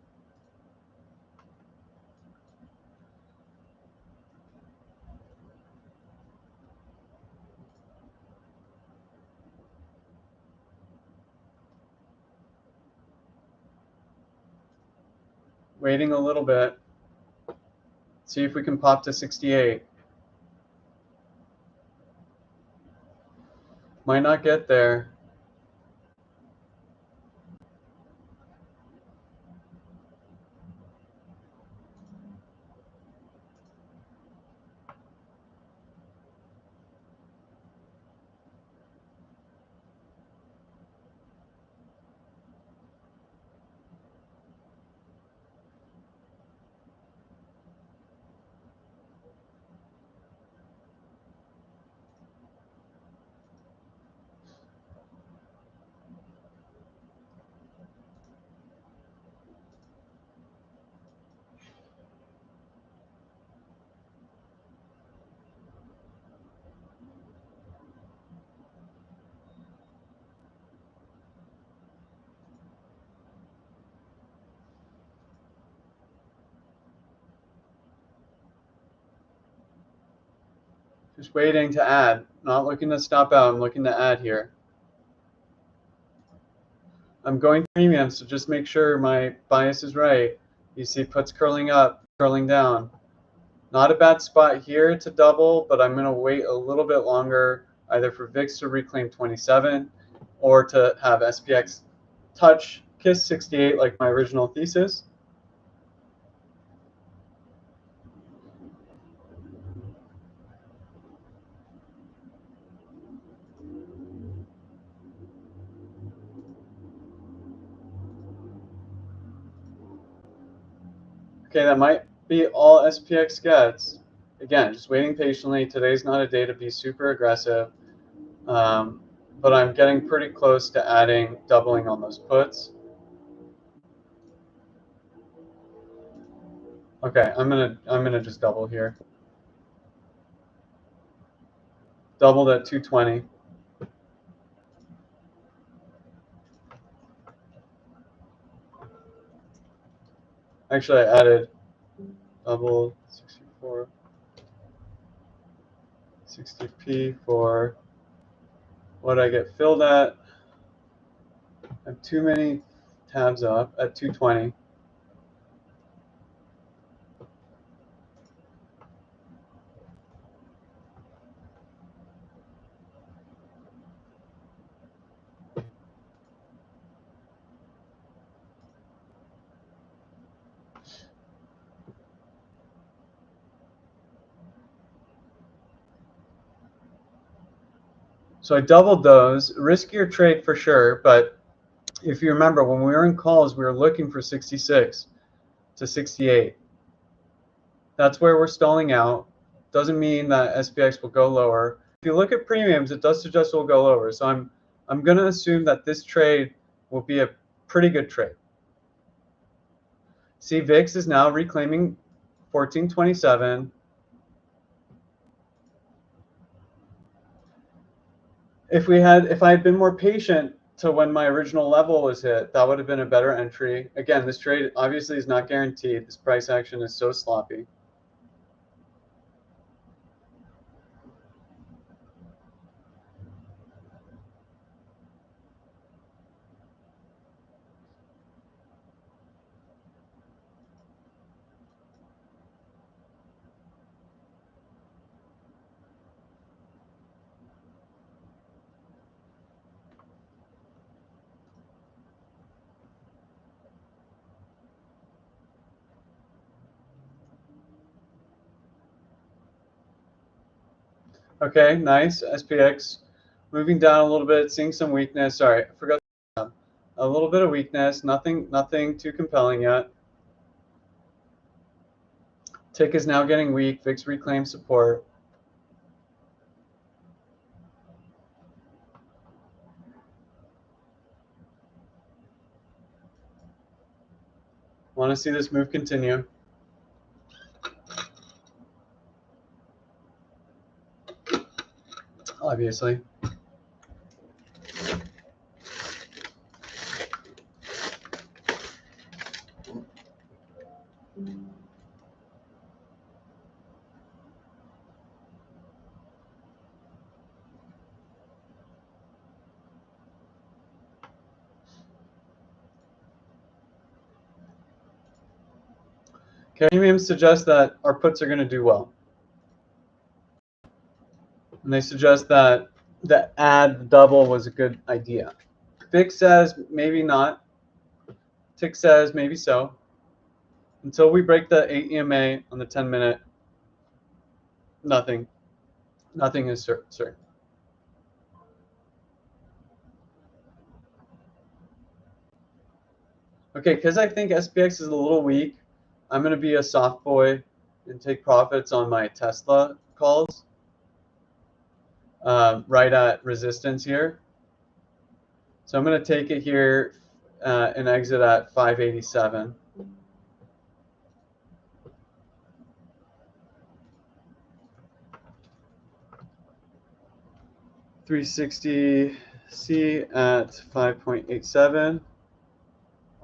Waiting a little bit. See if we can pop to 68. Might not get there. Just waiting to add. Not looking to stop out. I'm looking to add here. I'm going premium, so just make sure my bias is right. You see puts curling up, curling down. Not a bad spot here to double, but I'm going to wait a little bit longer, either for VIX to reclaim 27 or to have SPX touch kiss 68 like my original thesis. Okay, that might be all SPX gets. Again, just waiting patiently. Today's not a day to be super aggressive, but I'm getting pretty close to adding doubling on those puts. Okay, I'm gonna just double here. Doubled at 220. Actually, I added double 64, 60p for what I get filled at. I have too many tabs up at 220. So I doubled those. Riskier trade for sure, but if you remember, when we were in calls, we were looking for 66 to 68. That's where we're stalling out. Doesn't mean that SPX will go lower. If you look at premiums, it does suggest it will go lower. So I'm going to assume that this trade will be a pretty good trade. See, VIX is now reclaiming 1427. If I had been more patient to when my original level was hit, that would have been a better entry. Again, this trade obviously is not guaranteed. This price action is so sloppy. Okay, nice. SPX moving down a little bit, seeing some weakness. Sorry, I forgot. A little bit of weakness, nothing too compelling yet. Tick is now getting weak. VIX reclaims support. Want to see this move continue. Obviously. Premiums suggest that our puts are going to do well. And they suggest that the add double was a good idea. VIX says maybe not. Tick says maybe so. Until we break the 8 EMA on the 10-minute, nothing is certain. Okay, because I think SPX is a little weak, I'm going to be a soft boy and take profits on my Tesla calls right at resistance here. So I'm going to take it here and exit at 587. $360 C at 5.87.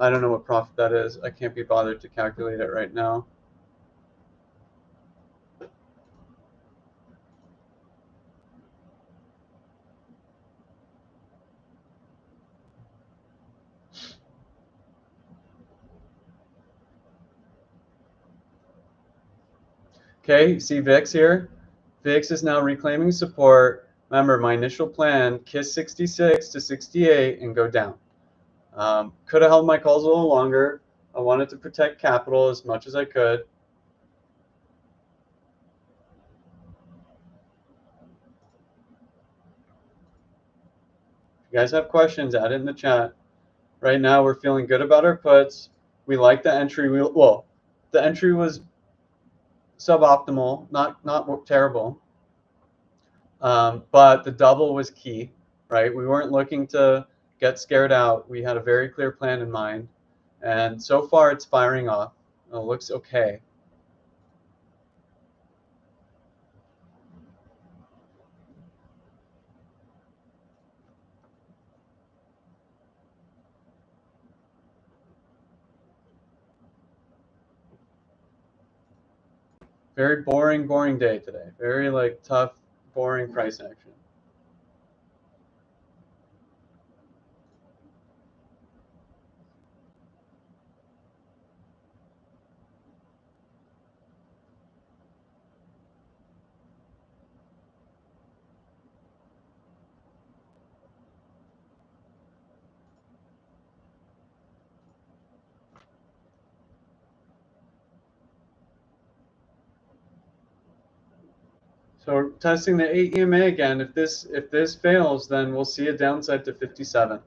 I don't know what profit that is. I can't be bothered to calculate it right now. Okay, see VIX here? VIX is now reclaiming support. Remember, my initial plan, kiss 66 to 68 and go down. Could have held my calls a little longer. I wanted to protect capital as much as I could. If you guys have questions, add it in the chat. Right now, we're feeling good about our puts. We like the entry. Well, the entry was suboptimal, not terrible. But the double was key, right? We weren't looking to get scared out. We had a very clear plan in mind. And so far, it's firing off. It looks okay. Very boring day today. Very like tough, boring price action. So we're testing the 8 EMA again. If this fails, then we'll see a downside to 57.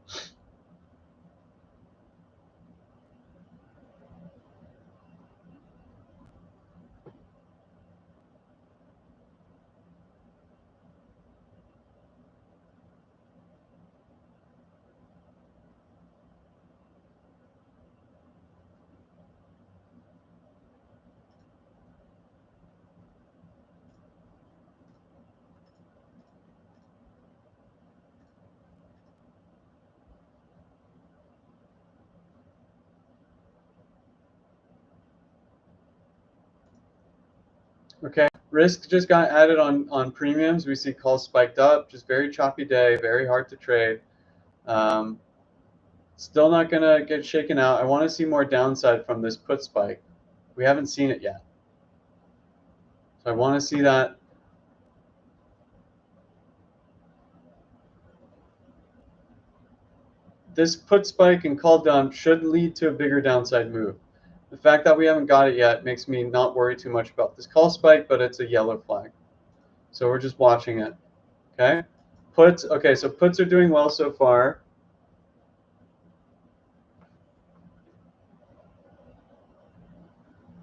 Okay, risk just got added on premiums. We see calls spiked up. Just very choppy day, very hard to trade. Still not going to get shaken out. I want to see more downside from this put spike. We haven't seen it yet. So I want to see that. This put spike and call dump should lead to a bigger downside move. The fact that we haven't got it yet makes me not worry too much about this call spike, but it's a yellow flag. So we're just watching it. Okay? Puts, okay, so puts are doing well so far.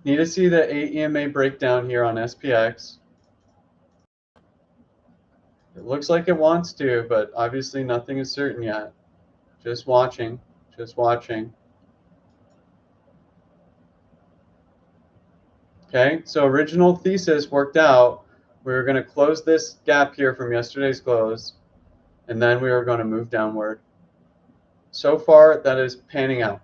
Need to see the 8 EMA breakdown here on SPX. It looks like it wants to, but obviously nothing is certain yet. Just watching, just watching. Okay, so original thesis worked out. We were going to close this gap here from yesterday's close, and then we were going to move downward. So far, that is panning out.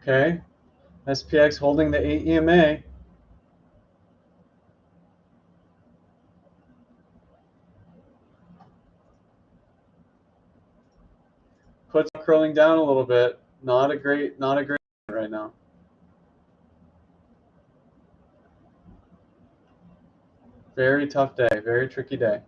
Okay, SPX holding the 8 EMA. Puts curling down a little bit. Not a great right now. Very tough day, very tricky day.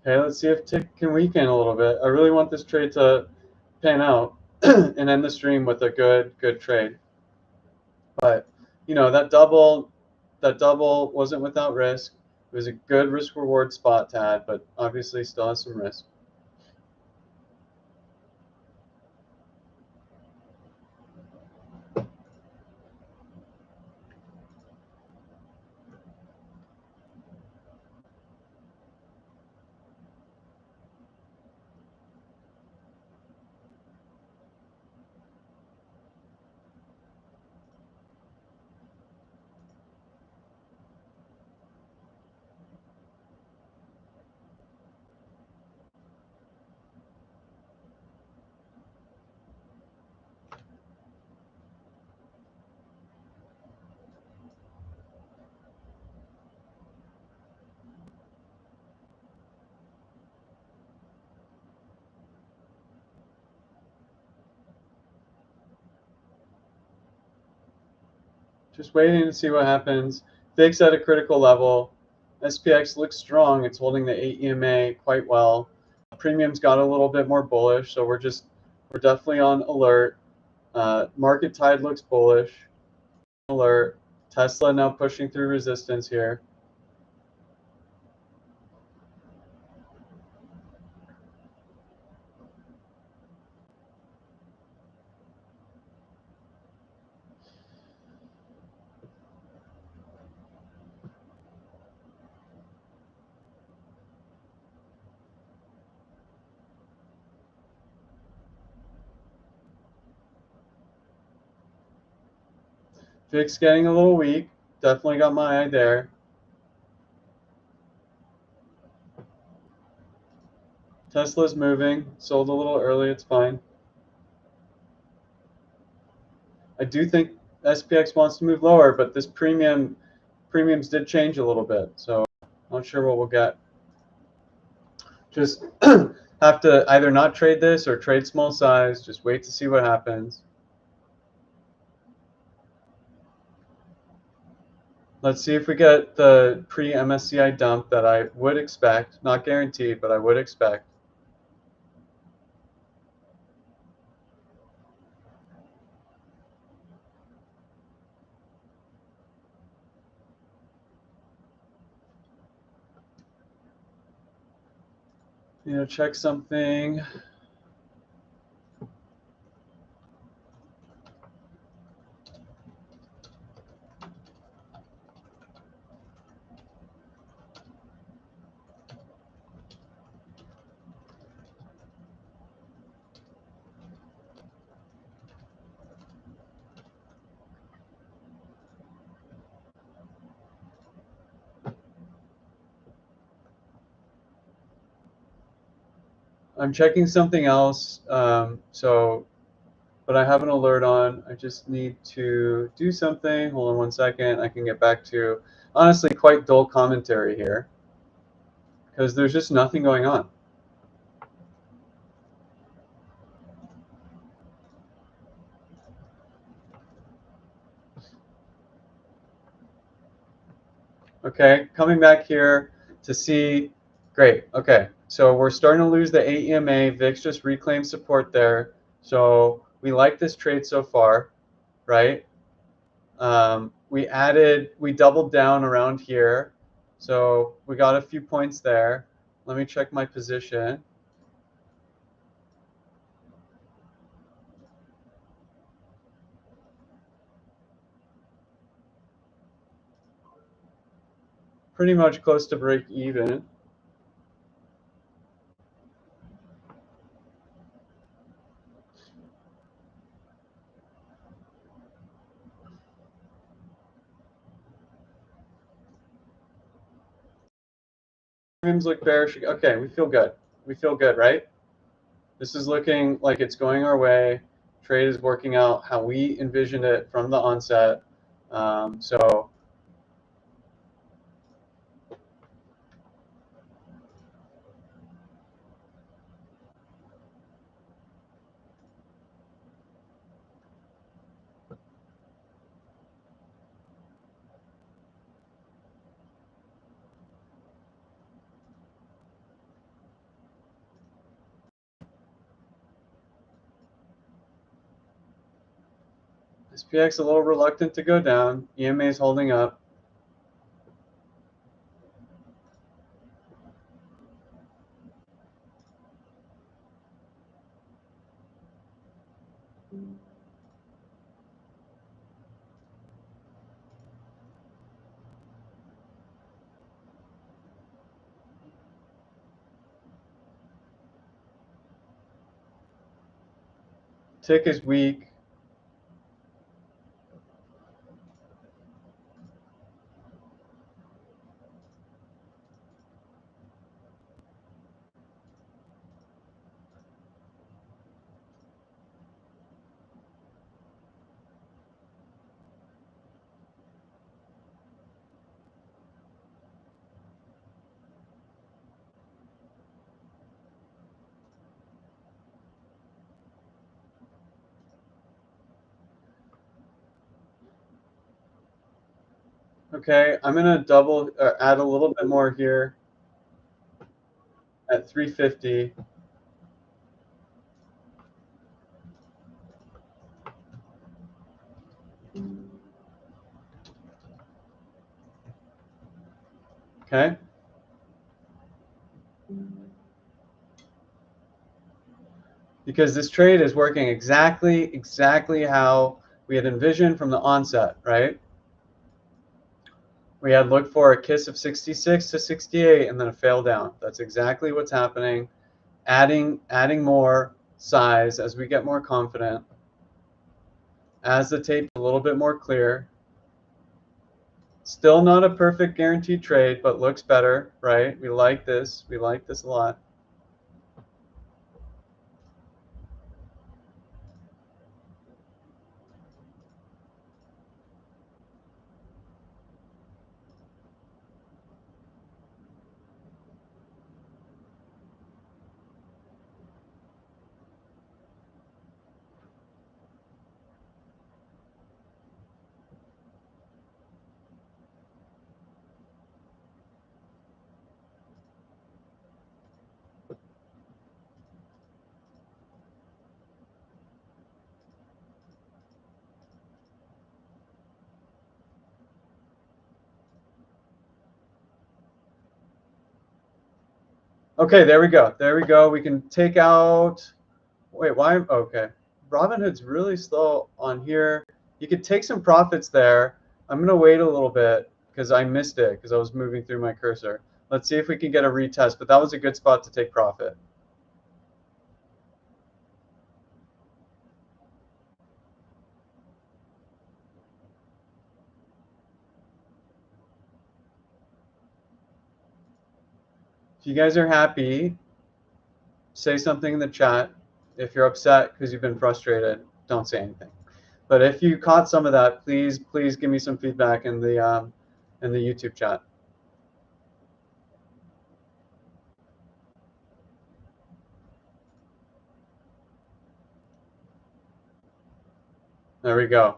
Okay, let's see if tick can weaken a little bit. I really want this trade to pan out and end the stream with a good trade. But you know, that double wasn't without risk. It was a good risk reward spot to add, but obviously still has some risk. Just waiting to see what happens. VIX at a critical level. SPX looks strong. It's holding the 8 EMA quite well. Premium's got a little bit more bullish, so we're definitely on alert. Market tide looks bullish. Alert. Tesla now pushing through resistance here. VIX getting a little weak. Definitely got my eye there. Tesla's moving. Sold a little early. It's fine. I do think SPX wants to move lower, but this premiums did change a little bit, so not sure what we'll get. Just have to either not trade this or trade small size. Just wait to see what happens. Let's see if we get the pre-MSCI dump that I would expect. Not guaranteed, but I would expect. You know, check something. I'm checking something else. But I have an alert on. I just need to do something. Hold on one second. I can get back to honestly quite dull commentary here. because there's just nothing going on. Okay, coming back here to see, great, okay. So we're starting to lose the AEMA, VIX just reclaimed support there. So we like this trade so far, right? We doubled down around here. So we got a few points there. Let me check my position. Pretty much close to break even. Premiums look bearish. Okay, we feel good. We feel good, right? This is looking like it's going our way. Trade is working out how we envisioned it from the onset. So SPX a little reluctant to go down. EMA is holding up. Tick is weak. Okay, I'm gonna add a little bit more here at 350. Okay. Because this trade is working exactly how we had envisioned from the onset, right? We had looked for a kiss of 66 to 68 and then a fail down. That's exactly what's happening. Adding more size as we get more confident. As the tape a little bit more clear. Still not a perfect guaranteed trade, but looks better, right? We like this. We like this a lot. Okay, there we go. There we go. We can take out. Wait, why? Okay. Robinhood's really slow on here. You could take some profits there. I'm going to wait a little bit because I missed it because I was moving through my cursor. Let's see if we can get a retest, but that was a good spot to take profit. If you guys are happy, say something in the chat. If you're upset because you've been frustrated, don't say anything. But if you caught some of that, please give me some feedback in the YouTube chat. There we go.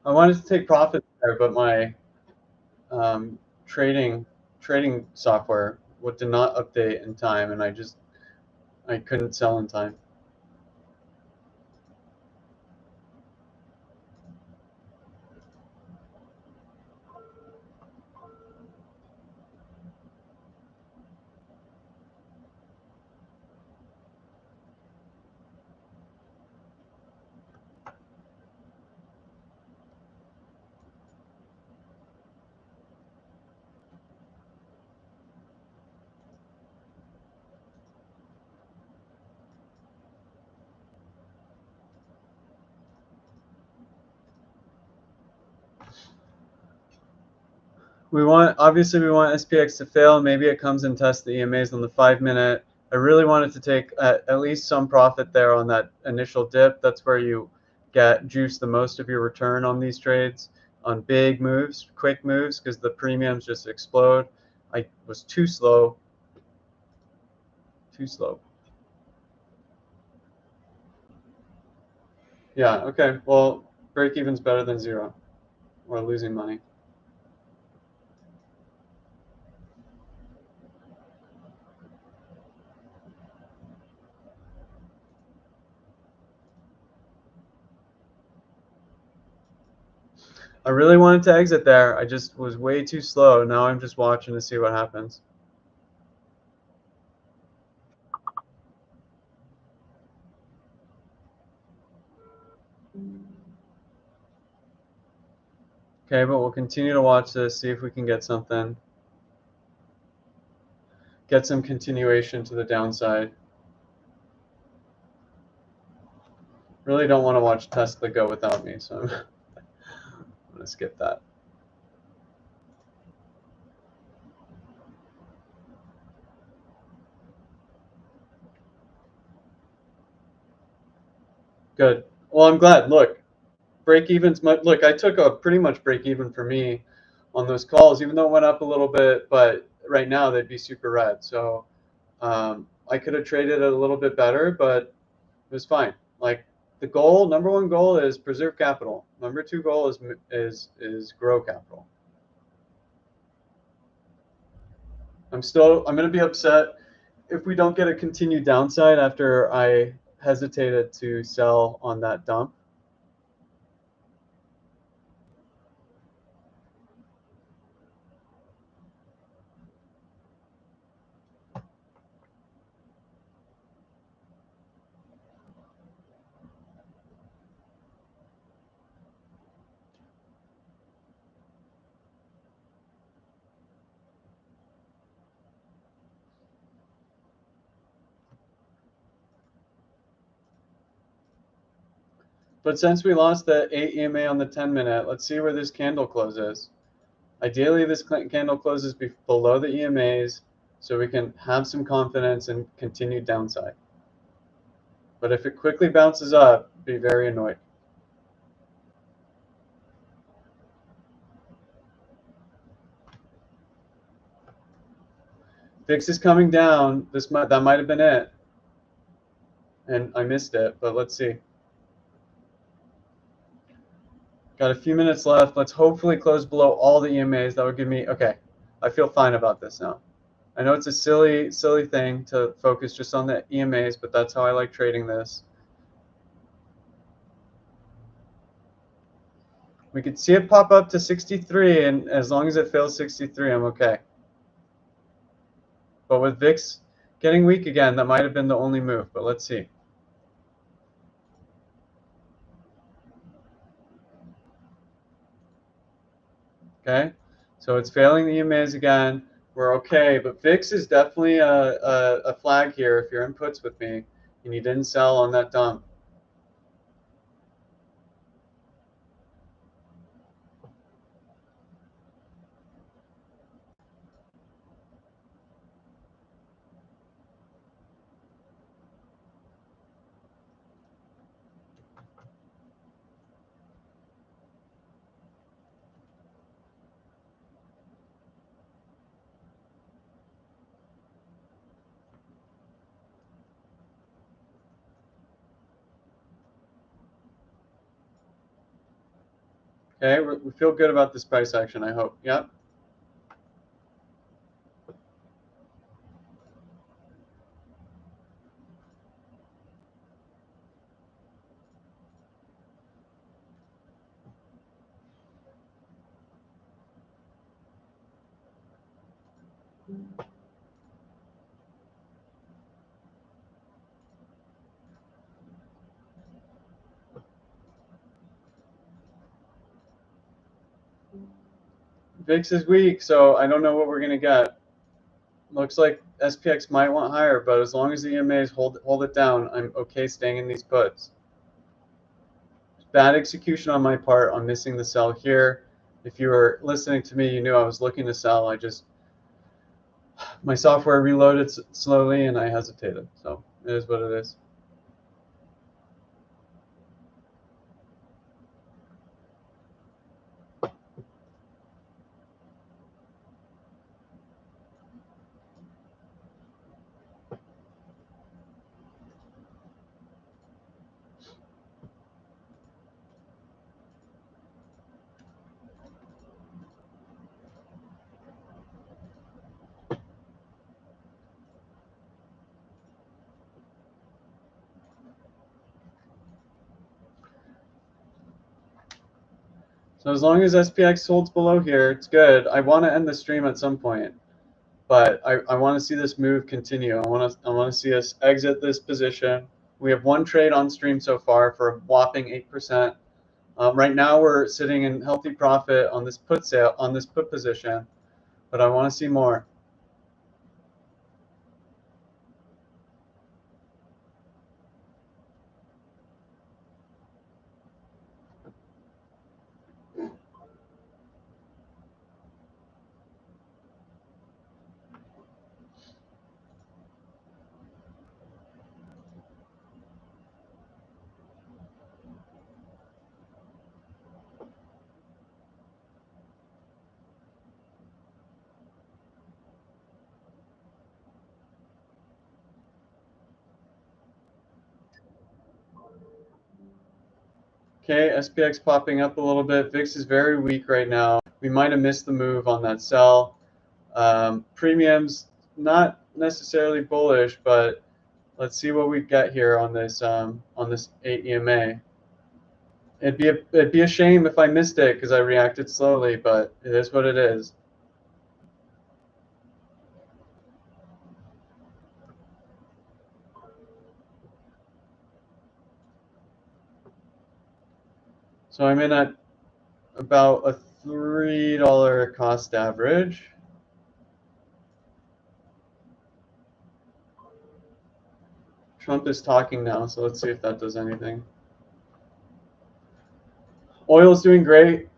I wanted to take profits there, but my um, trading trading software did not update in time, and I couldn't sell in time. Obviously we want SPX to fail. Maybe it comes and tests the EMAs on the 5 minute. I really wanted to take at least some profit there on that initial dip. That's where you get juice the most of your return on these trades, on big moves, quick moves, because the premiums just explode. I was too slow. Too slow. Yeah, okay. Well, break even's better than zero or losing money. I really wanted to exit there. I just was way too slow. Now I'm just watching to see what happens. Okay, but we'll continue to watch this, see if we can get something. Get some continuation to the downside. Really don't want to watch Tesla go without me, so I'm going to skip that. Good. Well, I'm glad. Look, break evens. Look, I took a pretty much break even for me on those calls, even though it went up a little bit. But right now they'd be super red. So I could have traded it a little bit better, but it was fine. Like the goal, number one goal is preserve capital. Number two goal is grow capital. I'm going to be upset if we don't get a continued downside after I hesitated to sell on that dump. But since we lost the 8 EMA on the 10-minute, let's see where this candle closes. Ideally, this candle closes below the EMAs so we can have some confidence and continued downside. But if it quickly bounces up, be very annoyed. VIX is coming down. That might have been it, and I missed it. But let's see. Got a few minutes left. Let's hopefully close below all the EMAs. That would give me okay. I feel fine about this now. I know it's a silly thing to focus just on the EMAs, but that's how I like trading this. We could see it pop up to 63, and as long as it fails 63, I'm okay. But with VIX getting weak again, that might have been the only move, but let's see. Okay, so it's failing the EMAs again. We're okay, but VIX is definitely a flag here if you're in puts with me and you didn't sell on that dump. Okay, we feel good about this price action, I hope. Yep. VIX is weak, so I don't know what we're going to get. Looks like SPX might want higher, but as long as the EMAs hold it down, I'm okay staying in these puts. Bad execution on my part on missing the sell here. If you were listening to me, you knew I was looking to sell. My software reloaded slowly and I hesitated. So it is what it is. So as long as SPX holds below here, it's good. I want to end the stream at some point, but I want to see this move continue. I want to see us exit this position. We have one trade on stream so far for a whopping 8%. Right now we're sitting in healthy profit on this put position, but I want to see more. Okay, SPX popping up a little bit. VIX is very weak right now. We might have missed the move on that sell. Premiums not necessarily bullish, but let's see what we get here on this 8 EMA. It'd be a shame if I missed it because I reacted slowly, but it is what it is. So I'm in at about a $3 cost average. Trump is talking now, so let's see if that does anything. Oil's doing great.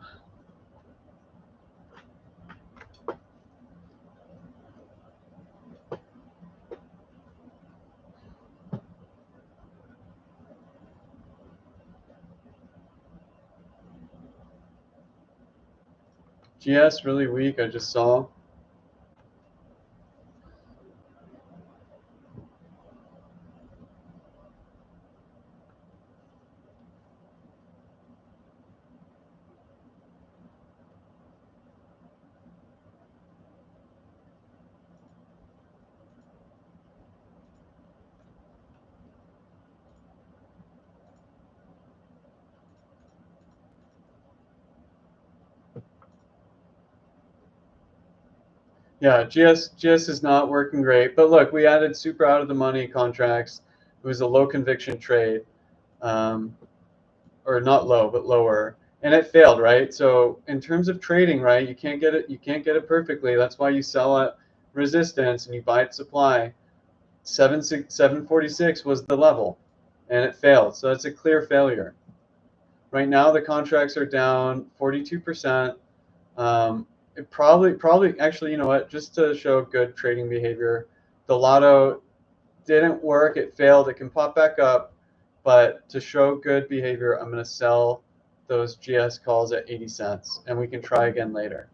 GS really weak, I just saw. Yeah, GS is not working great. But look, we added super out of the money contracts. It was a low conviction trade, or not low, but lower, and it failed, right? So in terms of trading, right, you can't get it. You can't get it perfectly. That's why you sell at resistance and you buy at supply. 746 was the level, and it failed. So that's a clear failure. Right now, the contracts are down 42%. It probably actually, you know what? Just to show good trading behavior, the lotto didn't work. It failed. It can pop back up, but to show good behavior, I'm going to sell those GS calls at 80 cents, and we can try again later.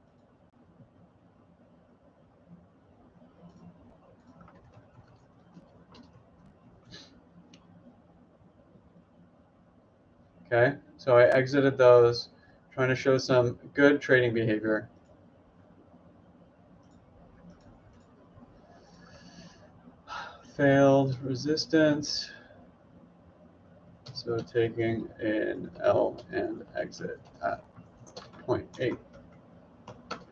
Okay, so I exited those, trying to show some good trading behavior. Failed resistance. So taking an L and exit at 0.8.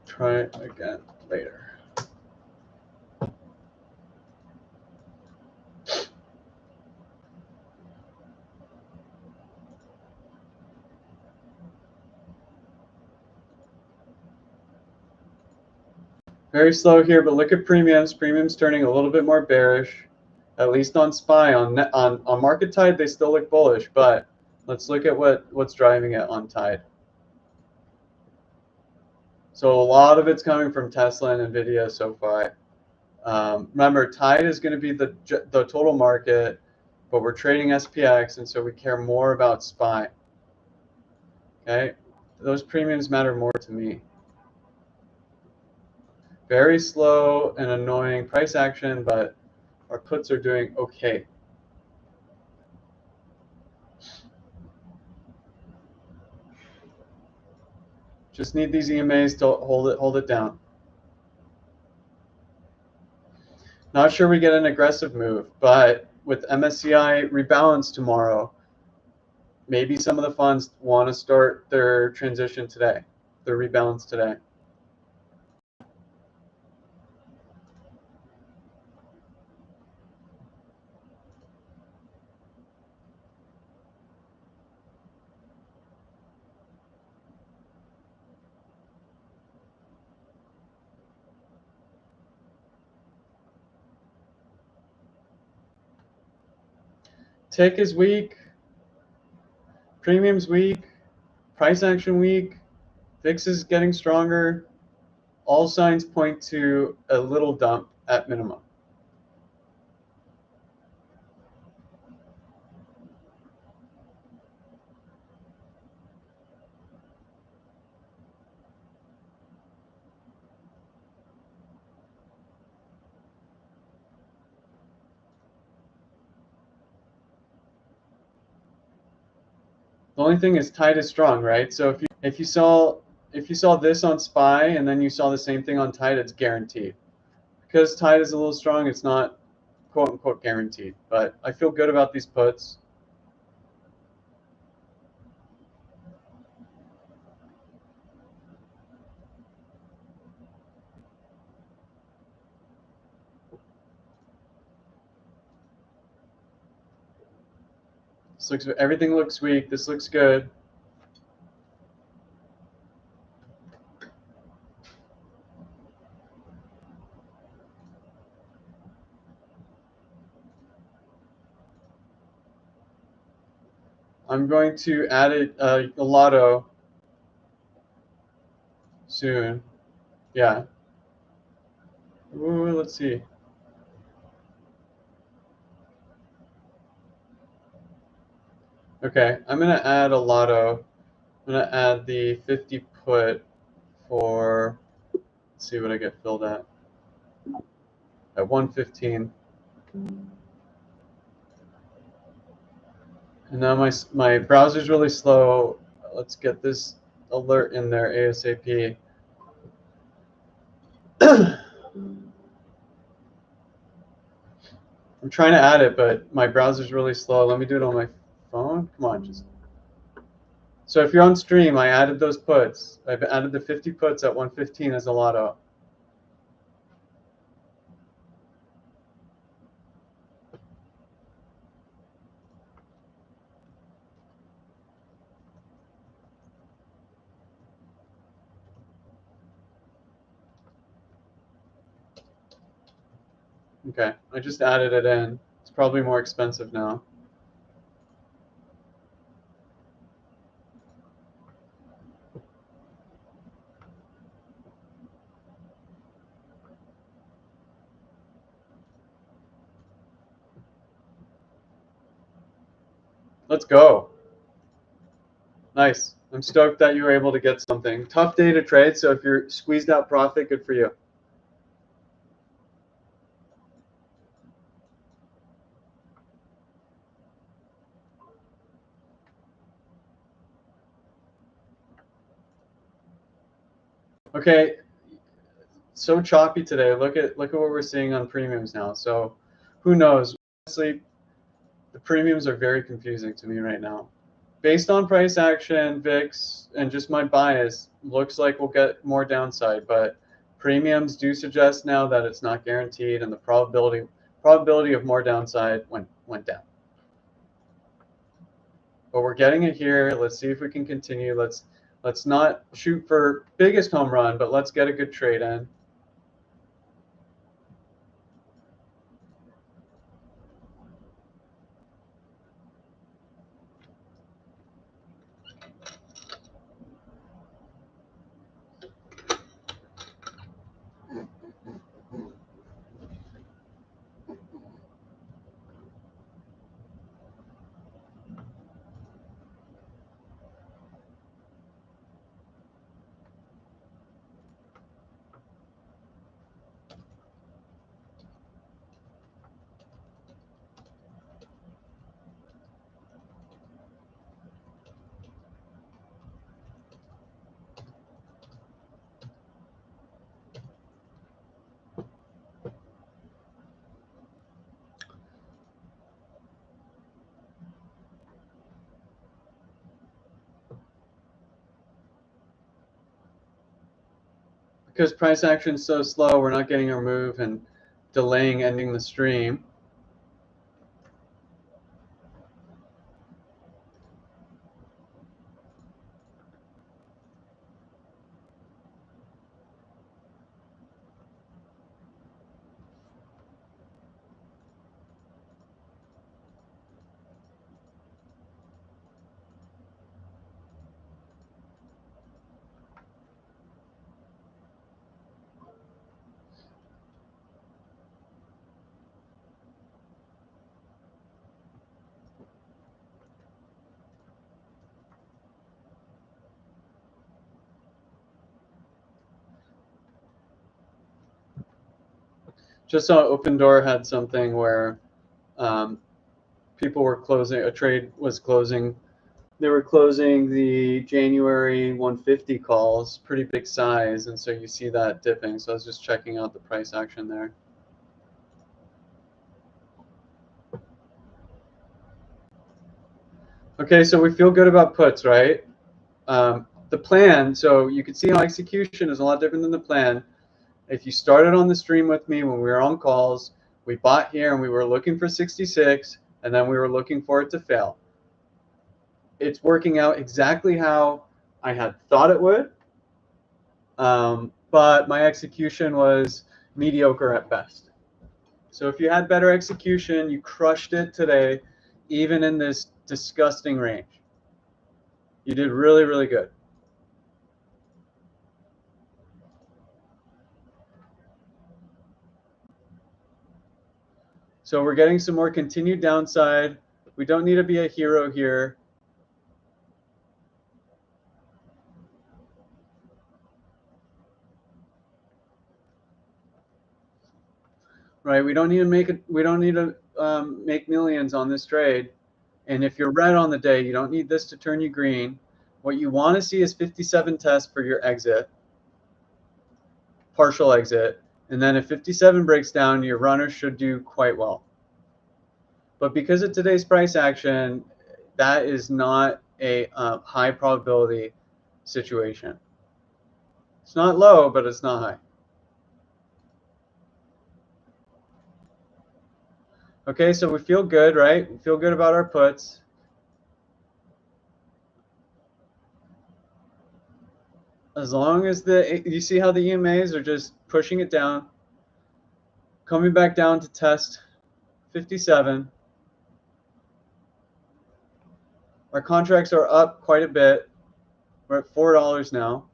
Try again later. Very slow here, but look at premiums. Premiums turning a little bit more bearish, at least on SPY. On market tide, they still look bullish, but let's look at what's driving it on tide. So a lot of it's coming from Tesla and Nvidia so far. Remember, tide is going to be the total market, but we're trading SPX, and so we care more about SPY. Okay, those premiums matter more to me. Very slow and annoying price action, but our puts are doing okay. Just need these EMAs to hold it down. Not sure we get an aggressive move, but with MSCI rebalance tomorrow, maybe some of the funds want to start their transition today, their rebalance today. Tick is weak, premium's weak, price action weak, VIX is getting stronger. All signs point to a little dump at minimum. The only thing is tide is strong, right? So if you saw this on SPY and then you saw the same thing on tide, it's guaranteed. Because tide is a little strong, it's not quote unquote guaranteed. But I feel good about these puts. Everything looks weak. This looks good. I'm going to add a lotto soon. Yeah. Ooh, let's see. Okay, I'm going to add a lotto. I'm going to add the 50 put for, let's see what I get filled at 115. And now my browser's really slow. Let's get this alert in there ASAP. I'm trying to add it, but my browser's really slow. Let me do it on my phone. Come on, just. So if you're on stream, I added those puts. I've added the 50 puts at 115 as a lotto. Okay, I just added it in. It's probably more expensive now. Let's go. Nice. I'm stoked that you were able to get something. Tough day to trade, so if you're squeezed out profit, good for you. Okay, so choppy today. Look at what we're seeing on premiums now. So who knows? Honestly, the premiums are very confusing to me right now. Based on price action, VIX, and just my bias, looks like we'll get more downside, but premiums do suggest now that it's not guaranteed, and the probability of more downside went down. But we're getting it here. Let's see if we can continue. Let's not shoot for biggest home run, but let's get a good trade in. Because price action is so slow, we're not getting our move and delaying ending the stream. Just saw Open Door had something where people were closing, a trade was closing. They were closing the January 150 calls, pretty big size, and so you see that dipping. So I was just checking out the price action there. Okay, so we feel good about puts, right? The plan, so you can see how execution is a lot different than the plan. If you started on the stream with me when we were on calls, we bought here and we were looking for 66, and then we were looking for it to fail. It's working out exactly how I had thought it would, but my execution was mediocre at best. So if you had better execution, you crushed it today, even in this disgusting range. You did really, really good. So we're getting some more continued downside. We don't need to be a hero here. Right? We don't need to make it. We don't need to make millions on this trade. And if you're red on the day, you don't need this to turn you green. What you want to see is 57 tests for your exit, partial exit. And then if 57 breaks down, your runner should do quite well. But because of today's price action, that is not a high probability situation. It's not low, but it's not high. Okay, so we feel good, right? We feel good about our puts. As long as you see how the EMAs are just pushing it down, coming back down to test 57. Our contracts are up quite a bit. We're at $4 now.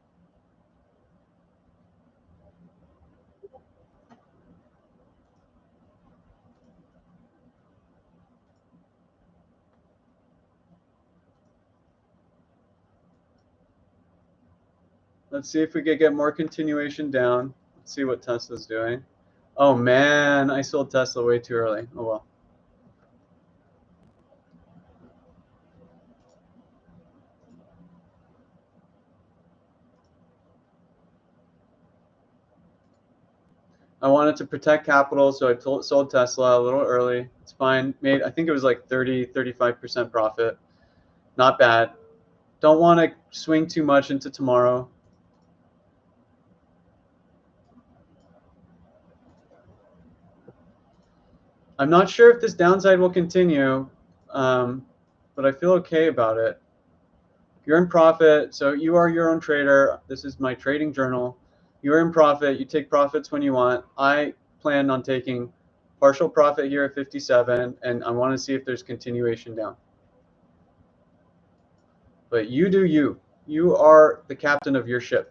Let's see if we can get more continuation down. Let's see what Tesla's doing. Oh man, I sold Tesla way too early. Oh well. I wanted to protect capital, so I sold Tesla a little early. It's fine. Made, I think it was like 35% profit. Not bad. Don't want to swing too much into tomorrow. I'm not sure if this downside will continue, but I feel okay about it. You're in profit, so you are your own trader. This is my trading journal. You're in profit. You take profits when you want. I plan on taking partial profit here at 57, and I want to see if there's continuation down. But you do you. You are the captain of your ship.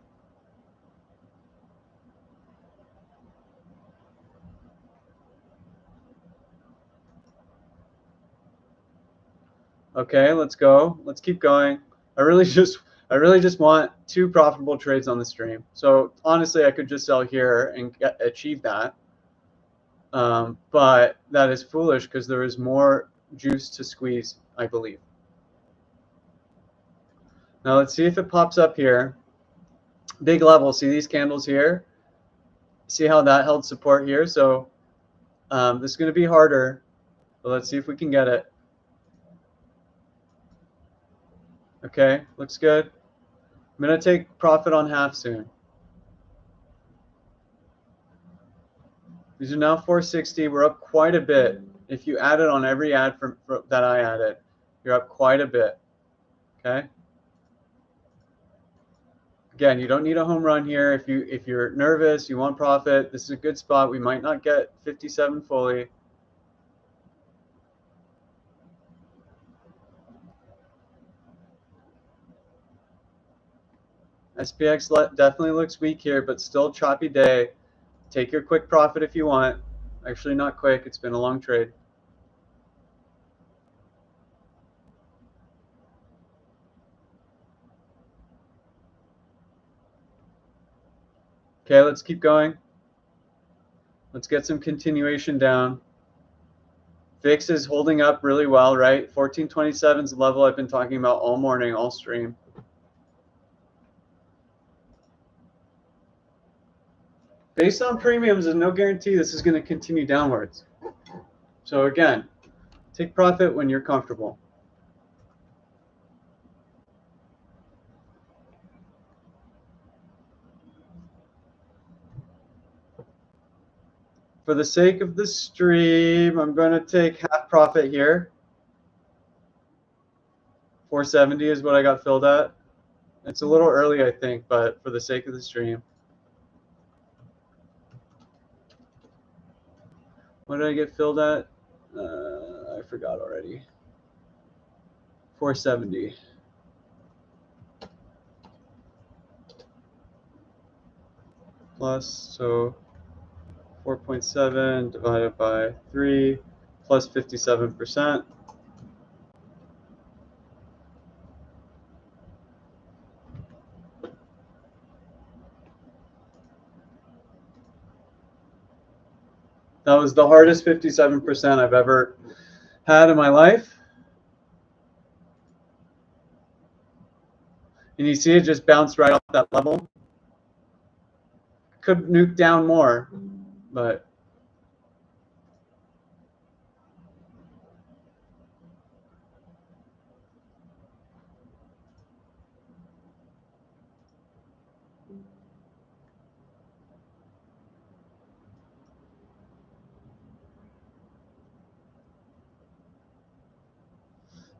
Okay, let's go. Let's keep going. I really just want 2 profitable trades on the stream. So honestly, I could just sell here and achieve that. But that is foolish because there is more juice to squeeze, I believe. Now let's see if it pops up here. Big level. See these candles here? See how that held support here? So this is going to be harder, but let's see if we can get it. Okay, looks good. I'm going to take profit on half soon. These are now 460. We're up quite a bit. If you add it on every ad that I added, you're up quite a bit. Okay. Again, you don't need a home run here. If you're nervous, you want profit, this is a good spot. We might not get 57 fully. SPX definitely looks weak here, but still choppy day. Take your quick profit if you want. Actually, not quick. It's been a long trade. Okay, let's keep going. Let's get some continuation down. VIX is holding up really well, right? 1427 is the level I've been talking about all morning, all stream. Based on premiums, there's no guarantee this is going to continue downwards. So again, take profit when you're comfortable. For the sake of the stream, I'm going to take half profit here. 470 is what I got filled at. It's a little early, I think, but for the sake of the stream. What did I get filled at? I forgot already. 470. Plus, so 4.7 divided by 3 plus 57%. That was the hardest 57% I've ever had in my life. And you see it just bounced right off that level. Could nuke down more, but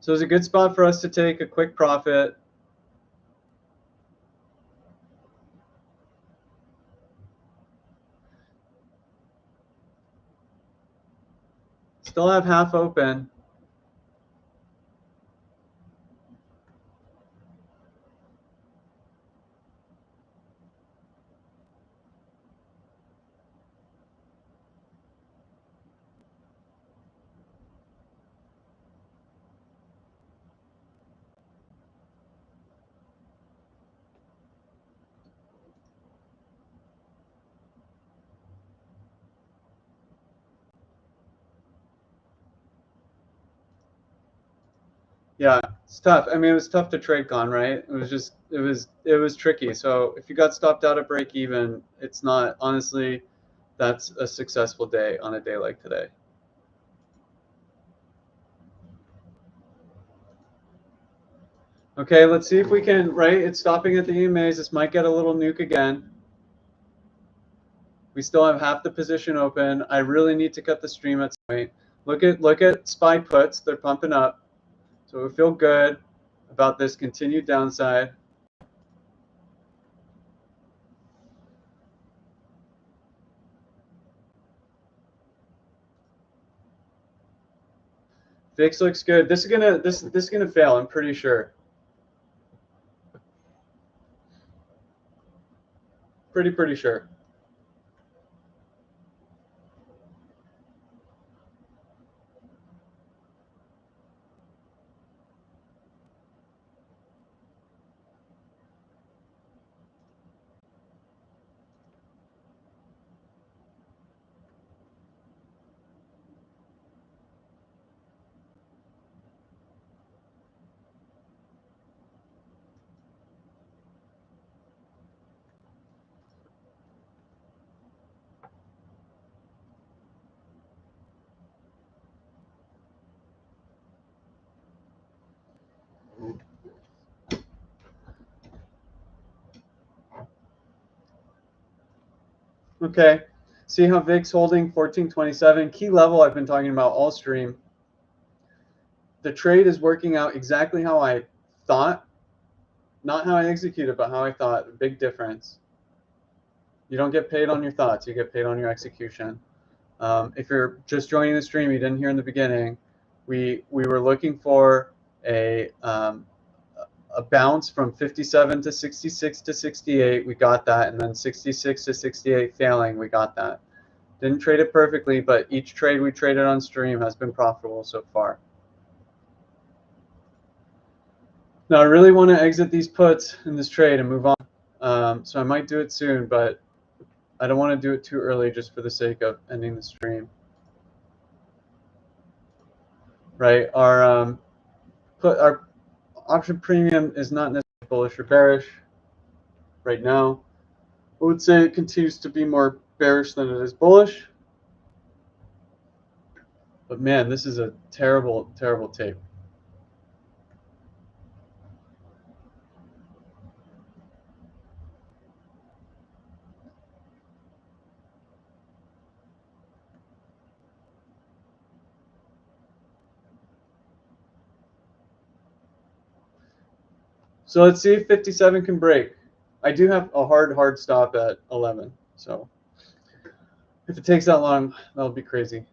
so it's a good spot for us to take a quick profit. Still have half open. Yeah, it's tough. I mean, it was tough to trade con, right? It was just, it was tricky. So if you got stopped out at break even, it's not, honestly, that's a successful day on a day like today. Okay, let's see if we can, right? It's stopping at the EMAs. This might get a little nuke again. We still have half the position open. I really need to cut the stream at some point. Look at SPY puts. They're pumping up. So we feel good about this continued downside. VIX looks good. This is gonna fail, I'm pretty sure. Pretty sure. Okay. See how VIX holding 1427. Key level I've been talking about all stream. The trade is working out exactly how I thought. Not how I executed, but how I thought. Big difference. You don't get paid on your thoughts. You get paid on your execution. If you're just joining the stream, you didn't hear in the beginning, we were looking for a bounce from 57 to 66 to 68. We got that. And then 66 to 68 failing. We got that. Didn't trade it perfectly, but each trade we traded on stream has been profitable so far. Now, I really want to exit these puts in this trade and move on. So I might do it soon, but I don't want to do it too early just for the sake of ending the stream. Right? Our option premium is not necessarily bullish or bearish right now. I would say it continues to be more bearish than it is bullish. But man, this is a terrible, terrible tape. So let's see if 57 can break. I do have a hard stop at 11. So if it takes that long, that'll be crazy.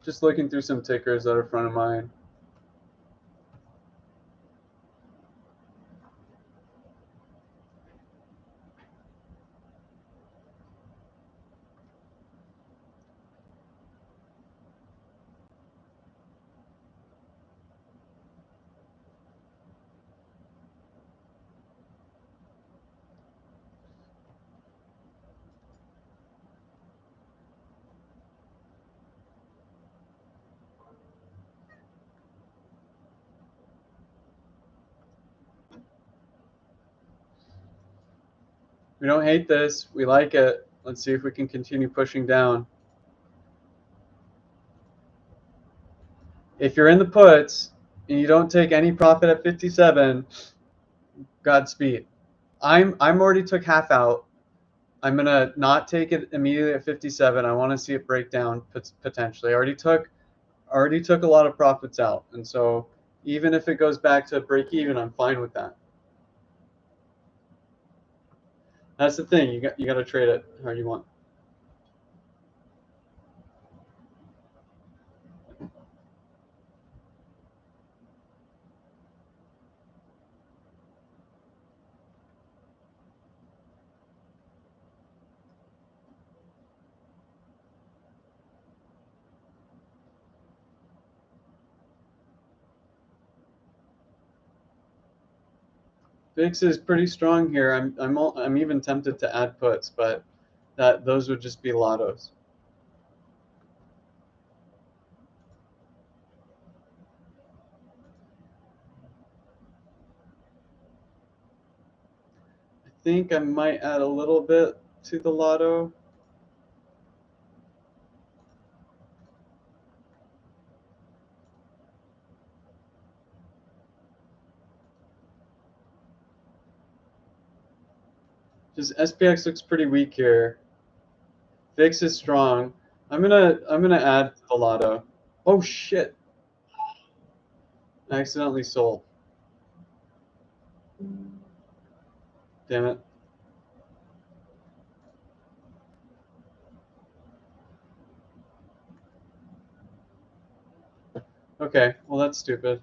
Just looking through some tickers that are front of mind. We don't hate this. We like it. Let's see if we can continue pushing down. If you're in the puts and you don't take any profit at 57, Godspeed. I'm already took half out. I'm gonna not take it immediately at 57. I want to see it break down potentially. I already took a lot of profits out, and so even if it goes back to break even, I'm fine with that. That's the thing. You got to trade it how you want. VIX is pretty strong here. I'm even tempted to add puts, but those would just be lottos. I think I might add a little bit to the lotto. Just SPX looks pretty weak here. VIX is strong. I'm gonna add to the lotto. Oh shit! I accidentally sold. Damn it. Okay, well that's stupid.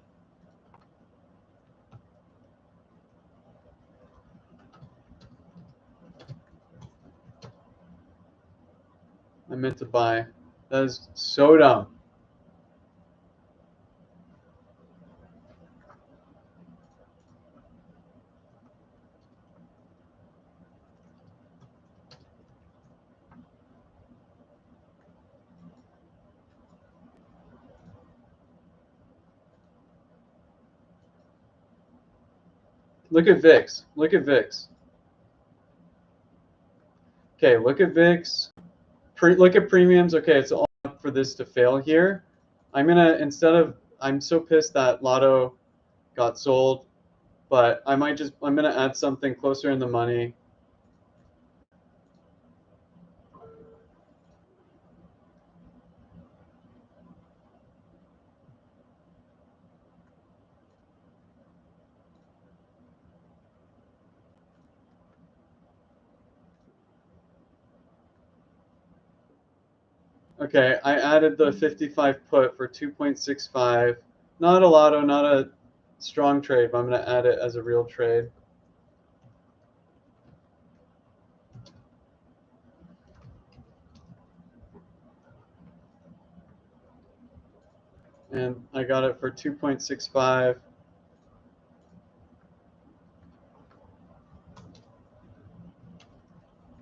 I meant to buy. That is so dumb. Look at VIX. Look at VIX. Okay, look at VIX. Look at premiums. Okay, it's all up for this to fail here. I'm so pissed that Lotto got sold, but I'm gonna add something closer in the money. Okay, I added the 55 put for 2.65. Not a Lotto, not a strong trade, but I'm gonna add it as a real trade. And I got it for 2.65.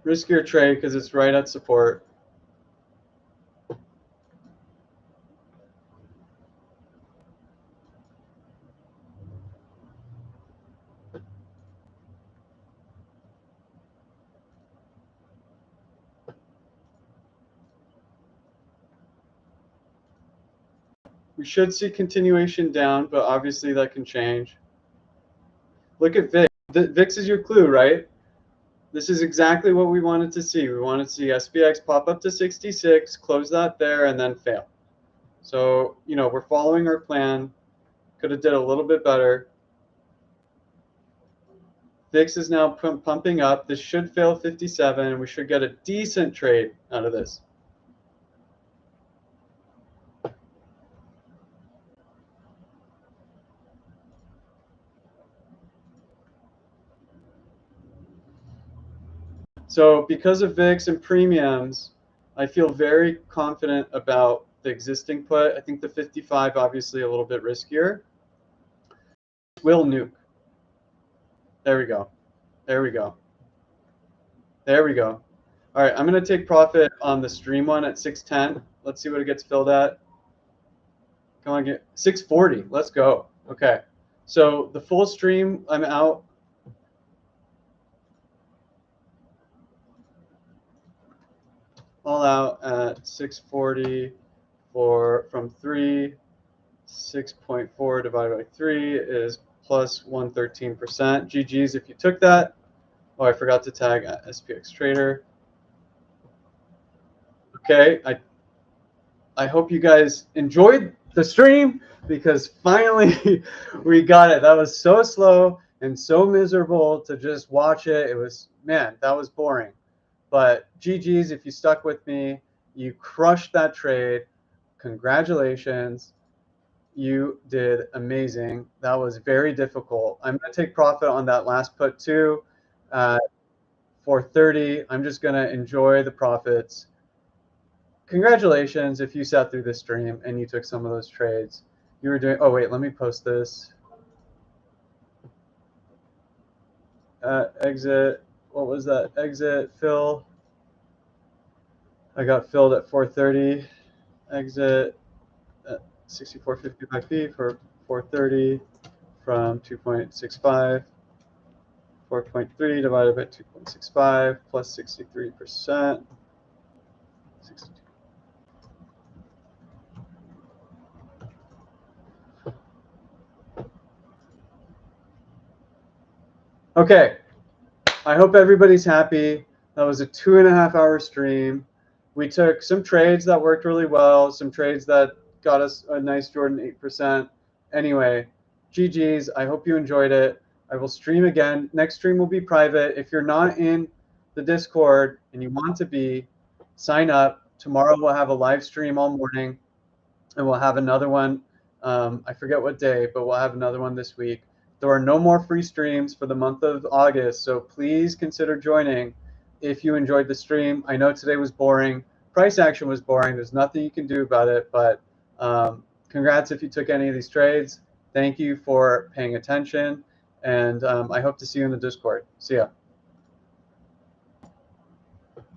Riskier trade because it's right at support. We should see continuation down, but obviously that can change. Look at VIX. VIX is your clue, right? This is exactly what we wanted to see. We wanted to see SPX pop up to 66, close that there, and then fail. So, we're following our plan. Could have did a little bit better. VIX is now pumping up. This should fail 57, and we should get a decent trade out of this. So because of VIX and premiums, I feel very confident about the existing put. I think the 55 obviously a little bit riskier. Will nuke. There we go. There we go. There we go. All right, I'm going to take profit on the stream one at 610. Let's see what it gets filled at. Come on, get 640. Let's go. Okay. So the full stream, I'm out. All out at 640 from 3. 6.4 divided by 3 is plus 113%. GG's if you took that. Oh, I forgot to tag SPX Trader. Okay, I hope you guys enjoyed the stream because finally we got it. That was so slow and so miserable to just watch it. It was, man, that was boring. But GG's if you stuck with me. You crushed that trade. Congratulations. You did amazing. That was very difficult. I'm going to take profit on that last put too. For 30, I'm just going to enjoy the profits. Congratulations if you sat through this stream and you took some of those trades. You were doing, oh wait, let me post this. exit. What was that? Exit fill. I got filled at 4:30. Exit at 64.55p for 4:30 from 2.65. 4.3 divided by 2.65 plus 63%. 62. Okay, I hope everybody's happy. That was a 2.5-hour stream. We took some trades that worked really well, some trades that got us a nice Jordan 8%. Anyway, GG's. I hope you enjoyed it. I will stream again. Next stream will be private. If you're not in the Discord and you want to be, sign up. Tomorrow we'll have a live stream all morning, and we'll have another one. I forget what day, but we'll have another one this week. There are no more free streams for the month of August, so please consider joining if you enjoyed the stream. I know today was boring. Price action was boring. There's nothing you can do about it, but congrats if you took any of these trades. Thank you for paying attention, and I hope to see you in the Discord. See ya.